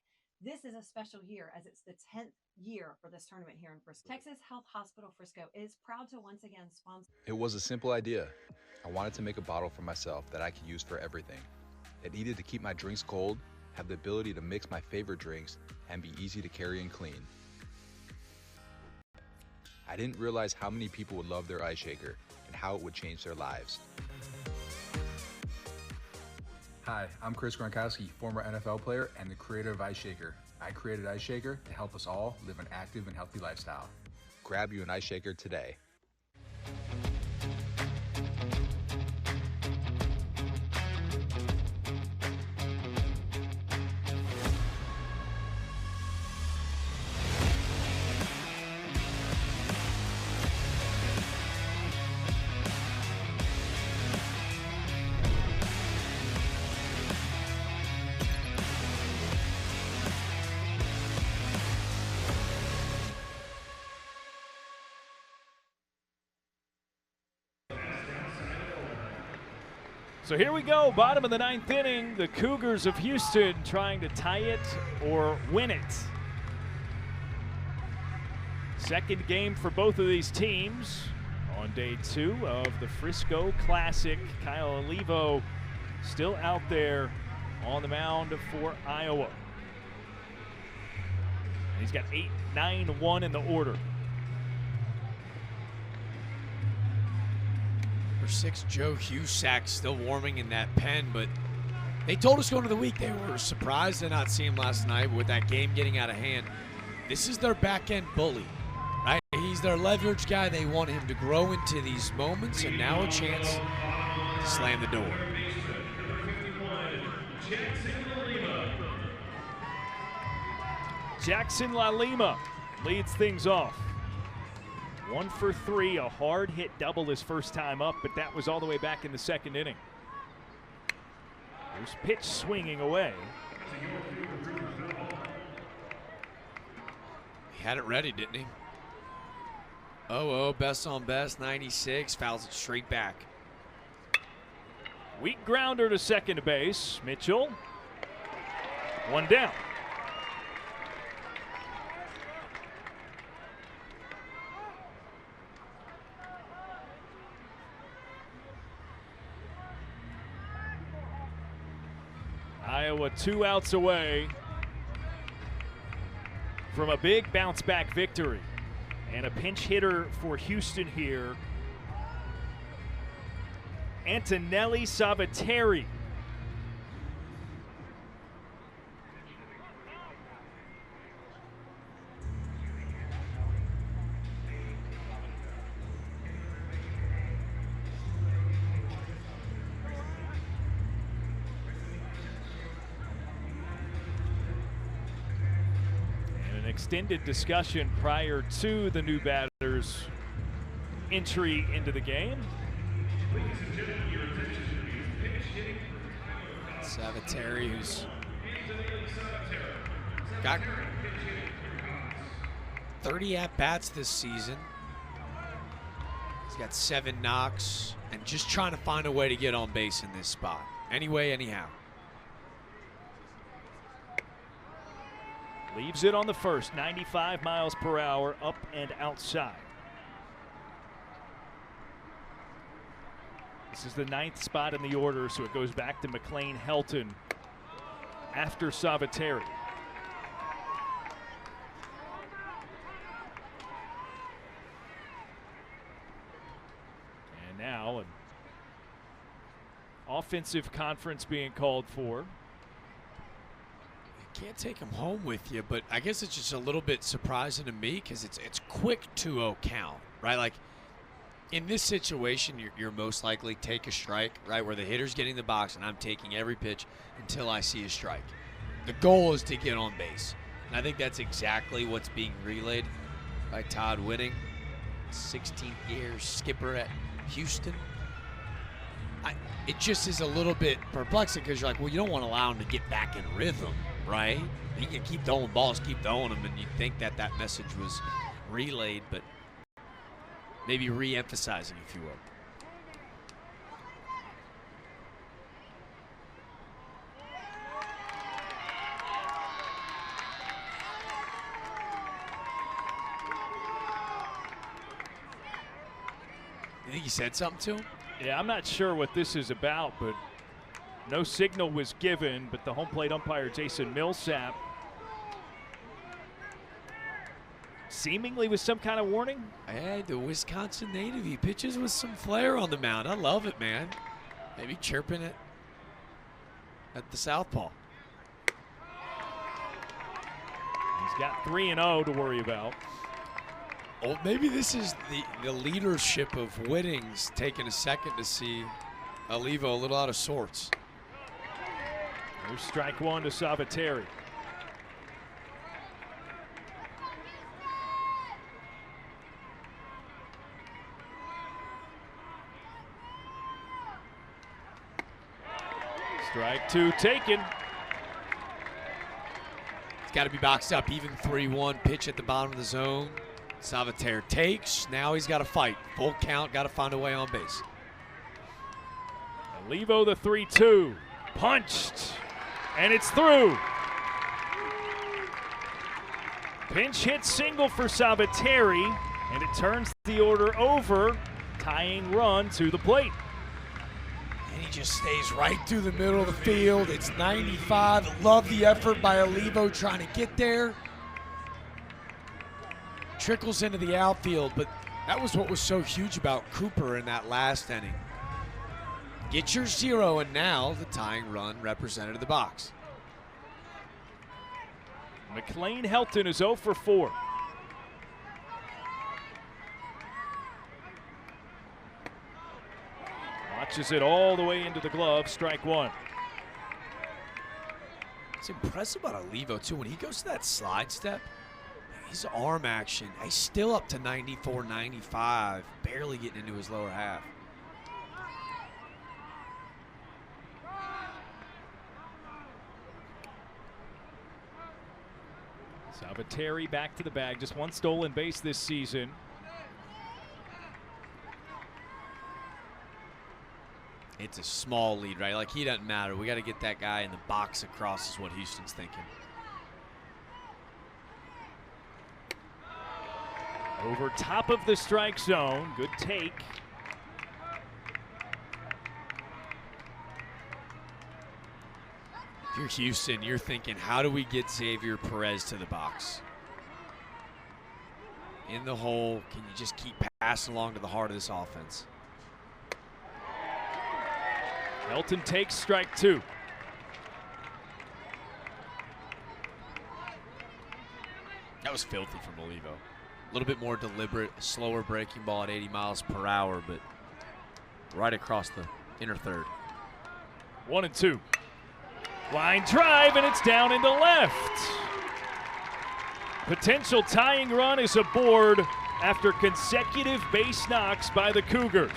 This is a special year as it's the 10th year for this tournament here in Frisco. Texas Health Hospital Frisco is proud to once again sponsor. It was a simple idea. I wanted to make a bottle for myself that I could use for everything. It needed to keep my drinks cold, have the ability to mix my favorite drinks, and be easy to carry and clean. I didn't realize how many people would love their ice shaker and how it would change their lives. Hi, I'm Chris Gronkowski, former NFL player and the creator of Ice Shaker. I created Ice Shaker to help us all live an active and healthy lifestyle. Grab you an ice shaker today. So here we go, bottom of the ninth inning. The Cougars of Houston trying to tie it or win it. Second game for both of these teams on day 2 of the Frisco Classic. Kyle Olivo still out there on the mound for Iowa. He's got 8-9-1 in the order. Number 6, Joe Husak, still warming in that pen, but they told us going into the week they were surprised to not see him last night with that game getting out of hand. This is their back-end bully, right? He's their leverage guy. They want him to grow into these moments, and now a chance to slam the door. Jackson LaLima leads things off. 1 for 3, a hard hit double his first time up, but that was all the way back in the second inning. Here's pitch swinging away. He had it ready, didn't he? Oh, best on best, 96, fouls it straight back. Weak grounder to second base. Mitchell, 1 down. Iowa 2 outs away from a big bounce back victory. And a pinch hitter for Houston here, Antonelli Savateri. Extended discussion prior to the new batter's entry into the game. Savateri, who's got 30 at-bats this season. He's got 7 knocks and just trying to find a way to get on base in this spot. Anyway, anyhow. Leaves it on the first, 95 miles per hour, up and outside. This is the 9th spot in the order, so it goes back to McLean Helton after Savateri. And now an offensive conference being called for. Can't take him home with you, but I guess it's just a little bit surprising to me because it's quick 2-0 count, right? Like in this situation, you're most likely take a strike, right, where the hitter's getting the box and I'm taking every pitch until I see a strike. The goal is to get on base, and I think that's exactly what's being relayed by Todd Whitting. 16th year skipper at Houston. It just is a little bit perplexing because you're like, well, you don't want to allow him to get back in rhythm, right? He can keep throwing balls, keep throwing them, and you think that message was relayed, but maybe re-emphasizing, if you will. You think he said something to him? Yeah, I'm not sure what this is about, but no signal was given, but the home plate umpire, Jason Millsap, seemingly with some kind of warning. Hey, the Wisconsin native, he pitches with some flair on the mound. I love it, man. Maybe chirping it at the southpaw. He's got 3-0 to worry about. Oh, maybe this is the leadership of Whittings taking a second to see Olivo a little out of sorts. There's strike one to Salvatierre. Strike two taken. It's got to be boxed up. Even 3-1 pitch at the bottom of the zone. Salvatierre takes. Now he's got to fight. Full count. Got to find a way on base. Olivo the 3-2. Punched. And it's through. Pinch hit single for Salvatierre. And it turns the order over. Tying run to the plate. And he just stays right through the middle of the field. It's 95. Love the effort by Olivo trying to get there. Trickles into the outfield, but that was what was so huge about Cooper in that last inning. Get your 0, and now the tying run represented the box. McLean Helton is 0 for 4. Watches it all the way into the glove, strike one. It's impressive about Olivo, too. When he goes to that slide step, his arm action, he's still up to 94, 95, barely getting into his lower half. Salvatierre back to the bag, just one stolen base this season. It's a small lead, right? Like, he doesn't matter. We got to get that guy in the box across is what Houston's thinking. Over top of the strike zone. Good take. If you're Houston, you're thinking, how do we get Xavier Perez to the box? In the hole, can you just keep passing along to the heart of this offense? Helton takes strike two. That was filthy from Olivo. A little bit more deliberate, slower breaking ball at 80 miles per hour, but right across the inner third. 1-2. Line drive, and it's down into left. Potential tying run is aboard after consecutive base knocks by the Cougars.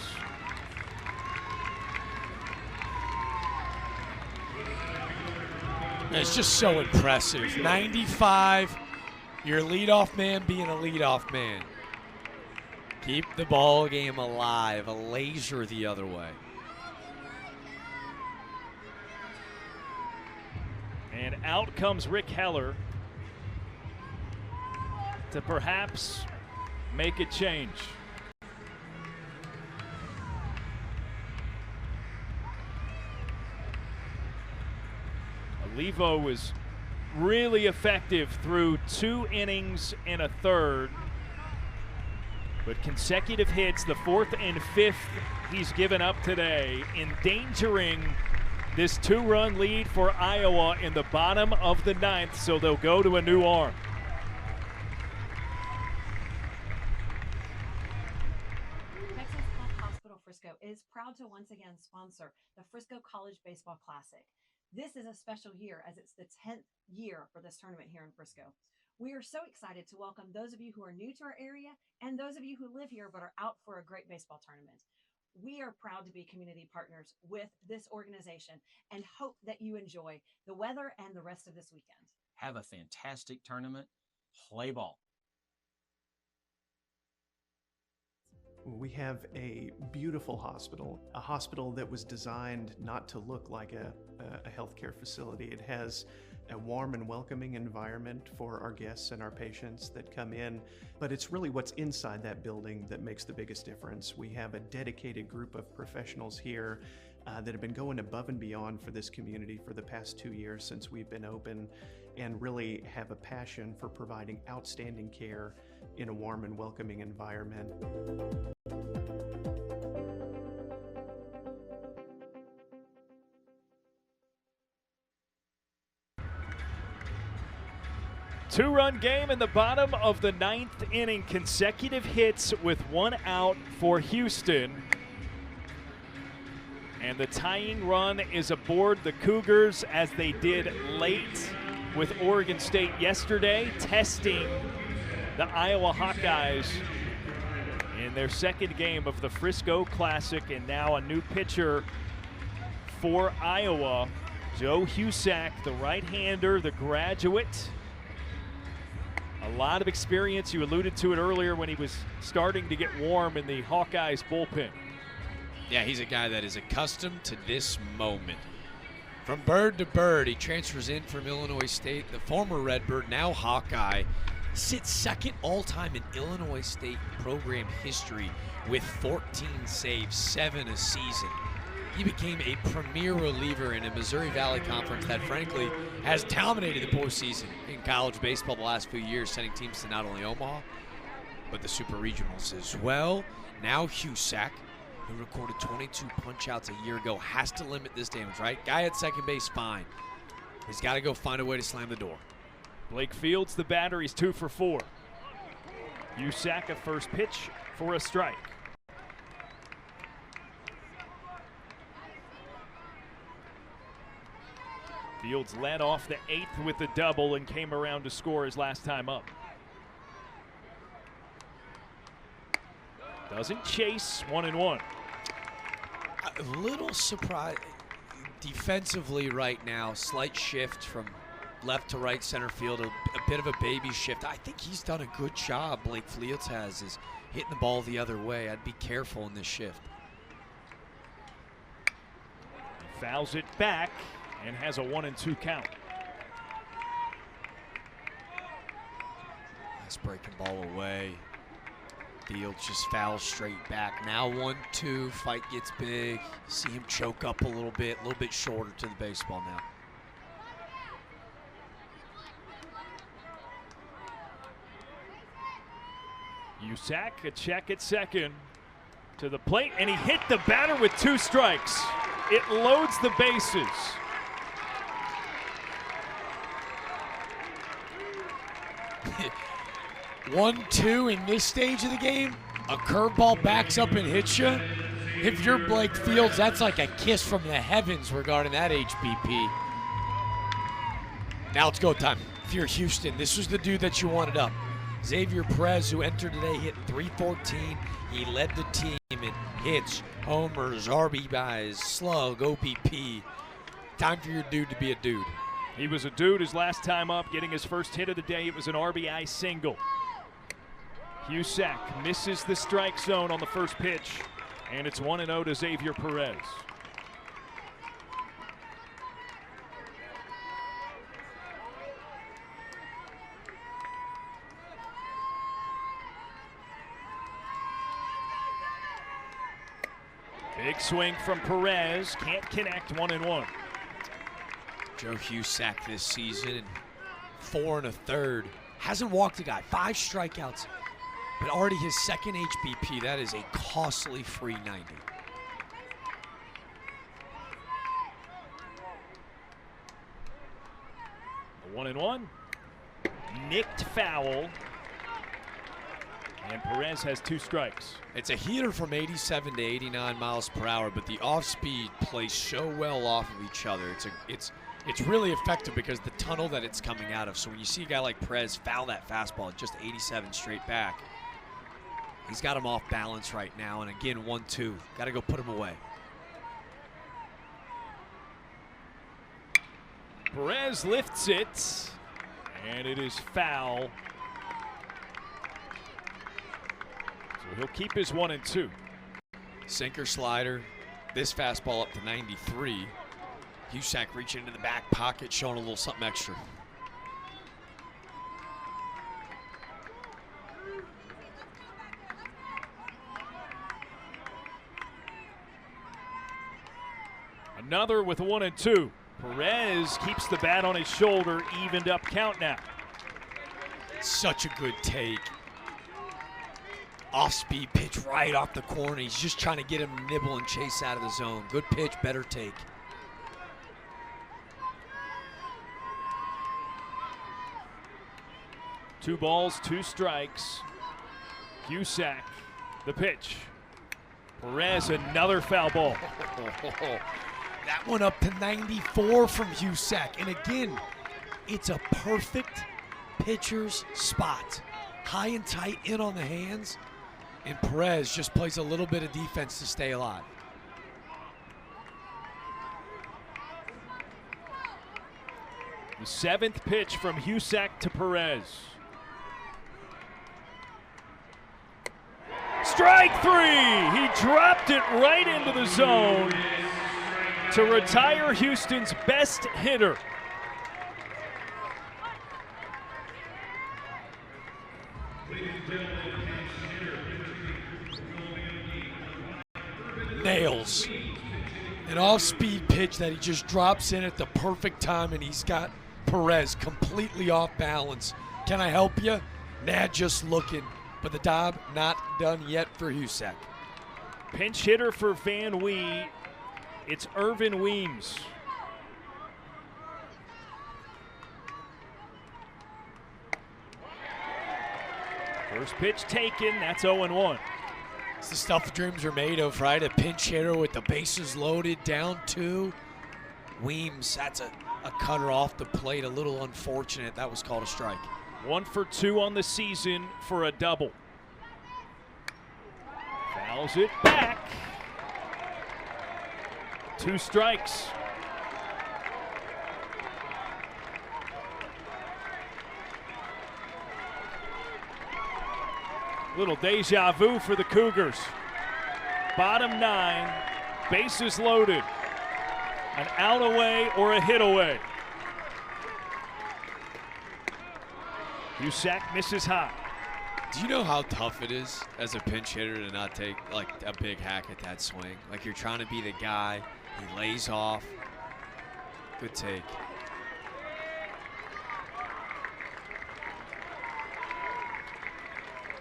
It's just so impressive. 95. Your leadoff man being a leadoff man. Keep the ball game alive. A laser the other way. And out comes Rick Heller to perhaps make a change. Olivo was really effective through 2 innings and a third. But consecutive hits, the 4th and 5th he's given up today, endangering this 2-run lead for Iowa in the bottom of the 9th, so they'll go to a new arm. Texas Health Hospital Frisco is proud to once again sponsor the Frisco College Baseball Classic. This is a special year as it's the 10th year for this tournament here in Frisco. We are so excited to welcome those of you who are new to our area and those of you who live here but are out for a great baseball tournament. We are proud to be community partners with this organization and hope that you enjoy the weather and the rest of this weekend. Have a fantastic tournament. Play ball. We have a beautiful hospital, a hospital that was designed not to look like a healthcare facility. It has a warm and welcoming environment for our guests and our patients that come in, but it's really what's inside that building that makes the biggest difference. We have a dedicated group of professionals here that have been going above and beyond for this community for the past 2 years since we've been open, and really have a passion for providing outstanding care in a warm and welcoming environment. Two-run game in the bottom of the 9th inning. Consecutive hits with 1 out for Houston. And the tying run is aboard the Cougars, as they did late with Oregon State yesterday, testing the Iowa Hawkeyes in their second game of the Frisco Classic. And now a new pitcher for Iowa, Joe Husak, the right-hander, the graduate. A lot of experience. You alluded to it earlier when he was starting to get warm in the Hawkeyes bullpen. Yeah, he's a guy that is accustomed to this moment. From bird to bird, he transfers in from Illinois State. The former Redbird, now Hawkeye, sits second all-time in Illinois State program history with 14 saves, 7 a season. He became a premier reliever in a Missouri Valley Conference that, frankly, has dominated the postseason in college baseball the last few years, sending teams to not only Omaha, but the Super Regionals as well. Now Husak, who recorded 22 punch-outs a year ago, has to limit this damage, right? Guy at second base, fine. He's got to go find a way to slam the door. Blake Fields, the batter, he's 2 for 4. Husak, a first pitch for a strike. Fields led off the 8th with a double and came around to score his last time up. Doesn't chase, 1-1. A little surprise defensively right now. Slight shift from left to right center field, a bit of a baby shift. I think he's done a good job, Blake Fields has, is hitting the ball the other way. I'd be careful in this shift. He fouls it back and has a 1-2 count. Nice breaking ball away. Fields just fouls straight back. Now 1-2, fight gets big. See him choke up a little bit shorter to the baseball now. Husak, a check at second, to the plate, and he hit the batter with 2 strikes. It loads the bases. One, two in this stage of the game, a curveball backs up and hits you. If you're Blake Fields, that's like a kiss from the heavens regarding that HBP. Now it's go time. If you're Houston, this was the dude that you wanted up. Xavier Perez, who entered today, hit .314. He led the team in hits, homers, RBIs, slug, OPP. Time for your dude to be a dude. He was a dude his last time up, getting his first hit of the day. It was an RBI single. Husak misses the strike zone on the first pitch, and it's 1-0 to Xavier Perez. Big swing from Perez, can't connect, 1-1. Joe Husak this season, 4 1/3. Hasn't walked a guy, 5 strikeouts, but already his second HBP. That is a costly free 90. The 1-1, nicked foul, and Perez has 2 strikes. It's a heater from 87 to 89 miles per hour, but the off-speed plays so well off of each other. It's It's really effective because the tunnel that it's coming out of. So when you see a guy like Perez foul that fastball at just 87 straight back, he's got him off balance right now. And again, 1-2. Got to go put him away. Perez lifts it, and it is foul. So he'll keep his 1-2. Sinker slider. This fastball up to 93. Husak reaching into the back pocket, showing a little something extra. Another with 1-2. Perez keeps the bat on his shoulder, evened up count now. Such a good take. Off-speed pitch right off the corner. He's just trying to get him to nibble and chase out of the zone. Good pitch, better take. Two balls, two strikes. Husak, the pitch. Perez, another foul ball. That one up to 94 from Husak. And again, it's a perfect pitcher's spot. High and tight in on the hands. And Perez just plays a little bit of defense to stay alive. The 7th pitch from Husak to Perez. Strike 3! He dropped it right into the zone to retire Houston's best hitter. Nails an off-speed pitch that he just drops in at the perfect time, and he's got Perez completely off balance. Can I help you? Nah, just looking. But the job not done yet for Husak. Pinch hitter for Van Wee. It's Irvin Weems. First pitch taken. That's 0-1. It's the stuff dreams are made of, right? A pinch hitter with the bases loaded, down 2. Weems, that's a cutter off the plate. A little unfortunate. That was called a strike. 1 for 2 on the season for a double. Fouls it back. 2 strikes. Little deja vu for the Cougars. Bottom 9, bases loaded. An out away or a hit away. Husak misses high. Do you know how tough it is as a pinch hitter to not take like a big hack at that swing? Like you're trying to be the guy, he lays off. Good take.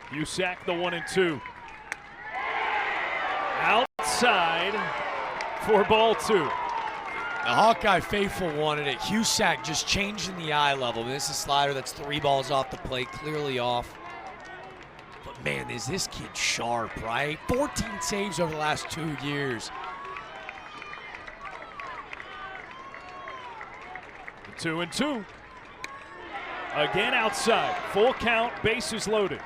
Husak the 1-2. Outside for ball 2. The Hawkeye faithful wanted it. Husak just changing the eye level. This is a slider that's 3 balls off the plate, clearly off. But man, is this kid sharp, right? 14 saves over the last 2 years. The 2-2. Again outside. Full count, bases loaded.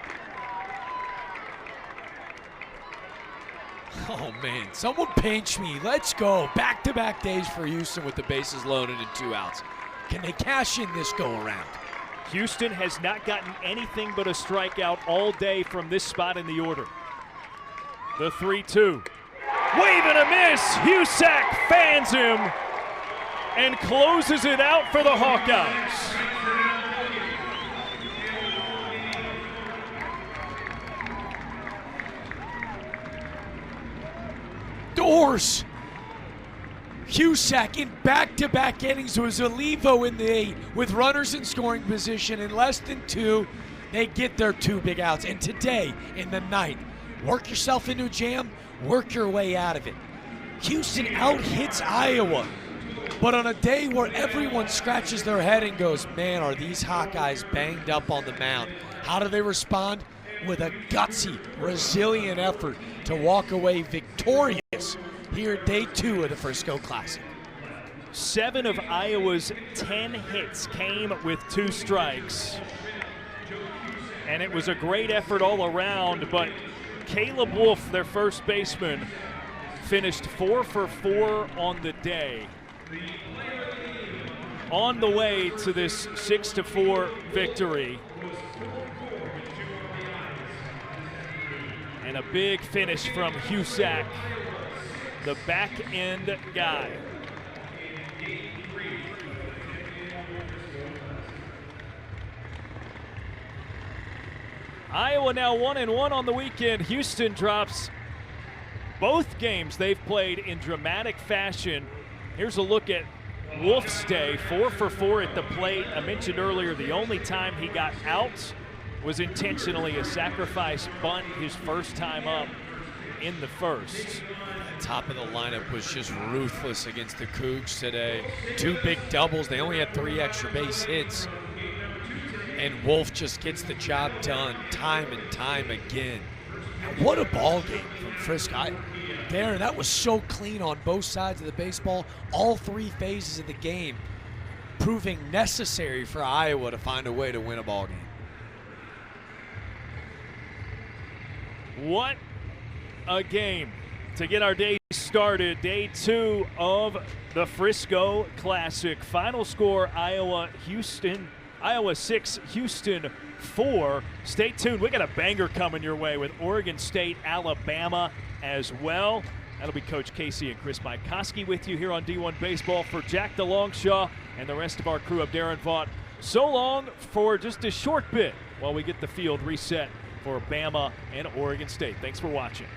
Oh man, someone pinch me. Let's go. Back-to-back days for Houston with the bases loaded and 2 outs. Can they cash in this go around? Houston has not gotten anything but a strikeout all day from this spot in the order. The 3-2. Wave and a miss. Husak fans him and closes it out for the Hawkeyes. Doors. Husak in back-to-back innings. It was Olivo in the 8 with runners in scoring position. In less than 2, they get their 2 big outs. And today, in the ninth, work yourself into a jam, work your way out of it. Houston out-hits Iowa. But on a day where everyone scratches their head and goes, man, are these Hawkeyes banged up on the mound? How do they respond? With a gutsy, resilient effort to walk away victorious here at day 2 of the Frisco Classic. 7 of Iowa's 10 hits came with 2 strikes. And it was a great effort all around, but Caleb Wolf, their first baseman, finished 4 for 4 on the day. On the way to this 6-4 victory. And a big finish from Husak, the back end guy. Iowa now 1-1 on the weekend. Houston drops both games they've played in dramatic fashion. Here's a look at Wolf's day, 4 for 4 at the plate. I mentioned earlier the only time he got out was intentionally a sacrifice bunt, his first time up in the first. Top of the lineup was just ruthless against the Cougs today. 2 big doubles. They only had 3 extra base hits. And Wolf just gets the job done time and time again. And what a ball game from Frisco. That was so clean on both sides of the baseball. All 3 phases of the game proving necessary for Iowa to find a way to win a ball game. What a game to get our day started. Day 2 of the Frisco Classic. Final score, Iowa 6, Houston 4. Stay tuned. We got a banger coming your way with Oregon State, Alabama as well. That'll be Coach Casey and Chris Mikoski with you here on D1 Baseball. For Jack DeLongshaw and the rest of our crew, of Darren Vaught. So long for just a short bit while we get the field reset for Bama and Oregon State. Thanks for watching.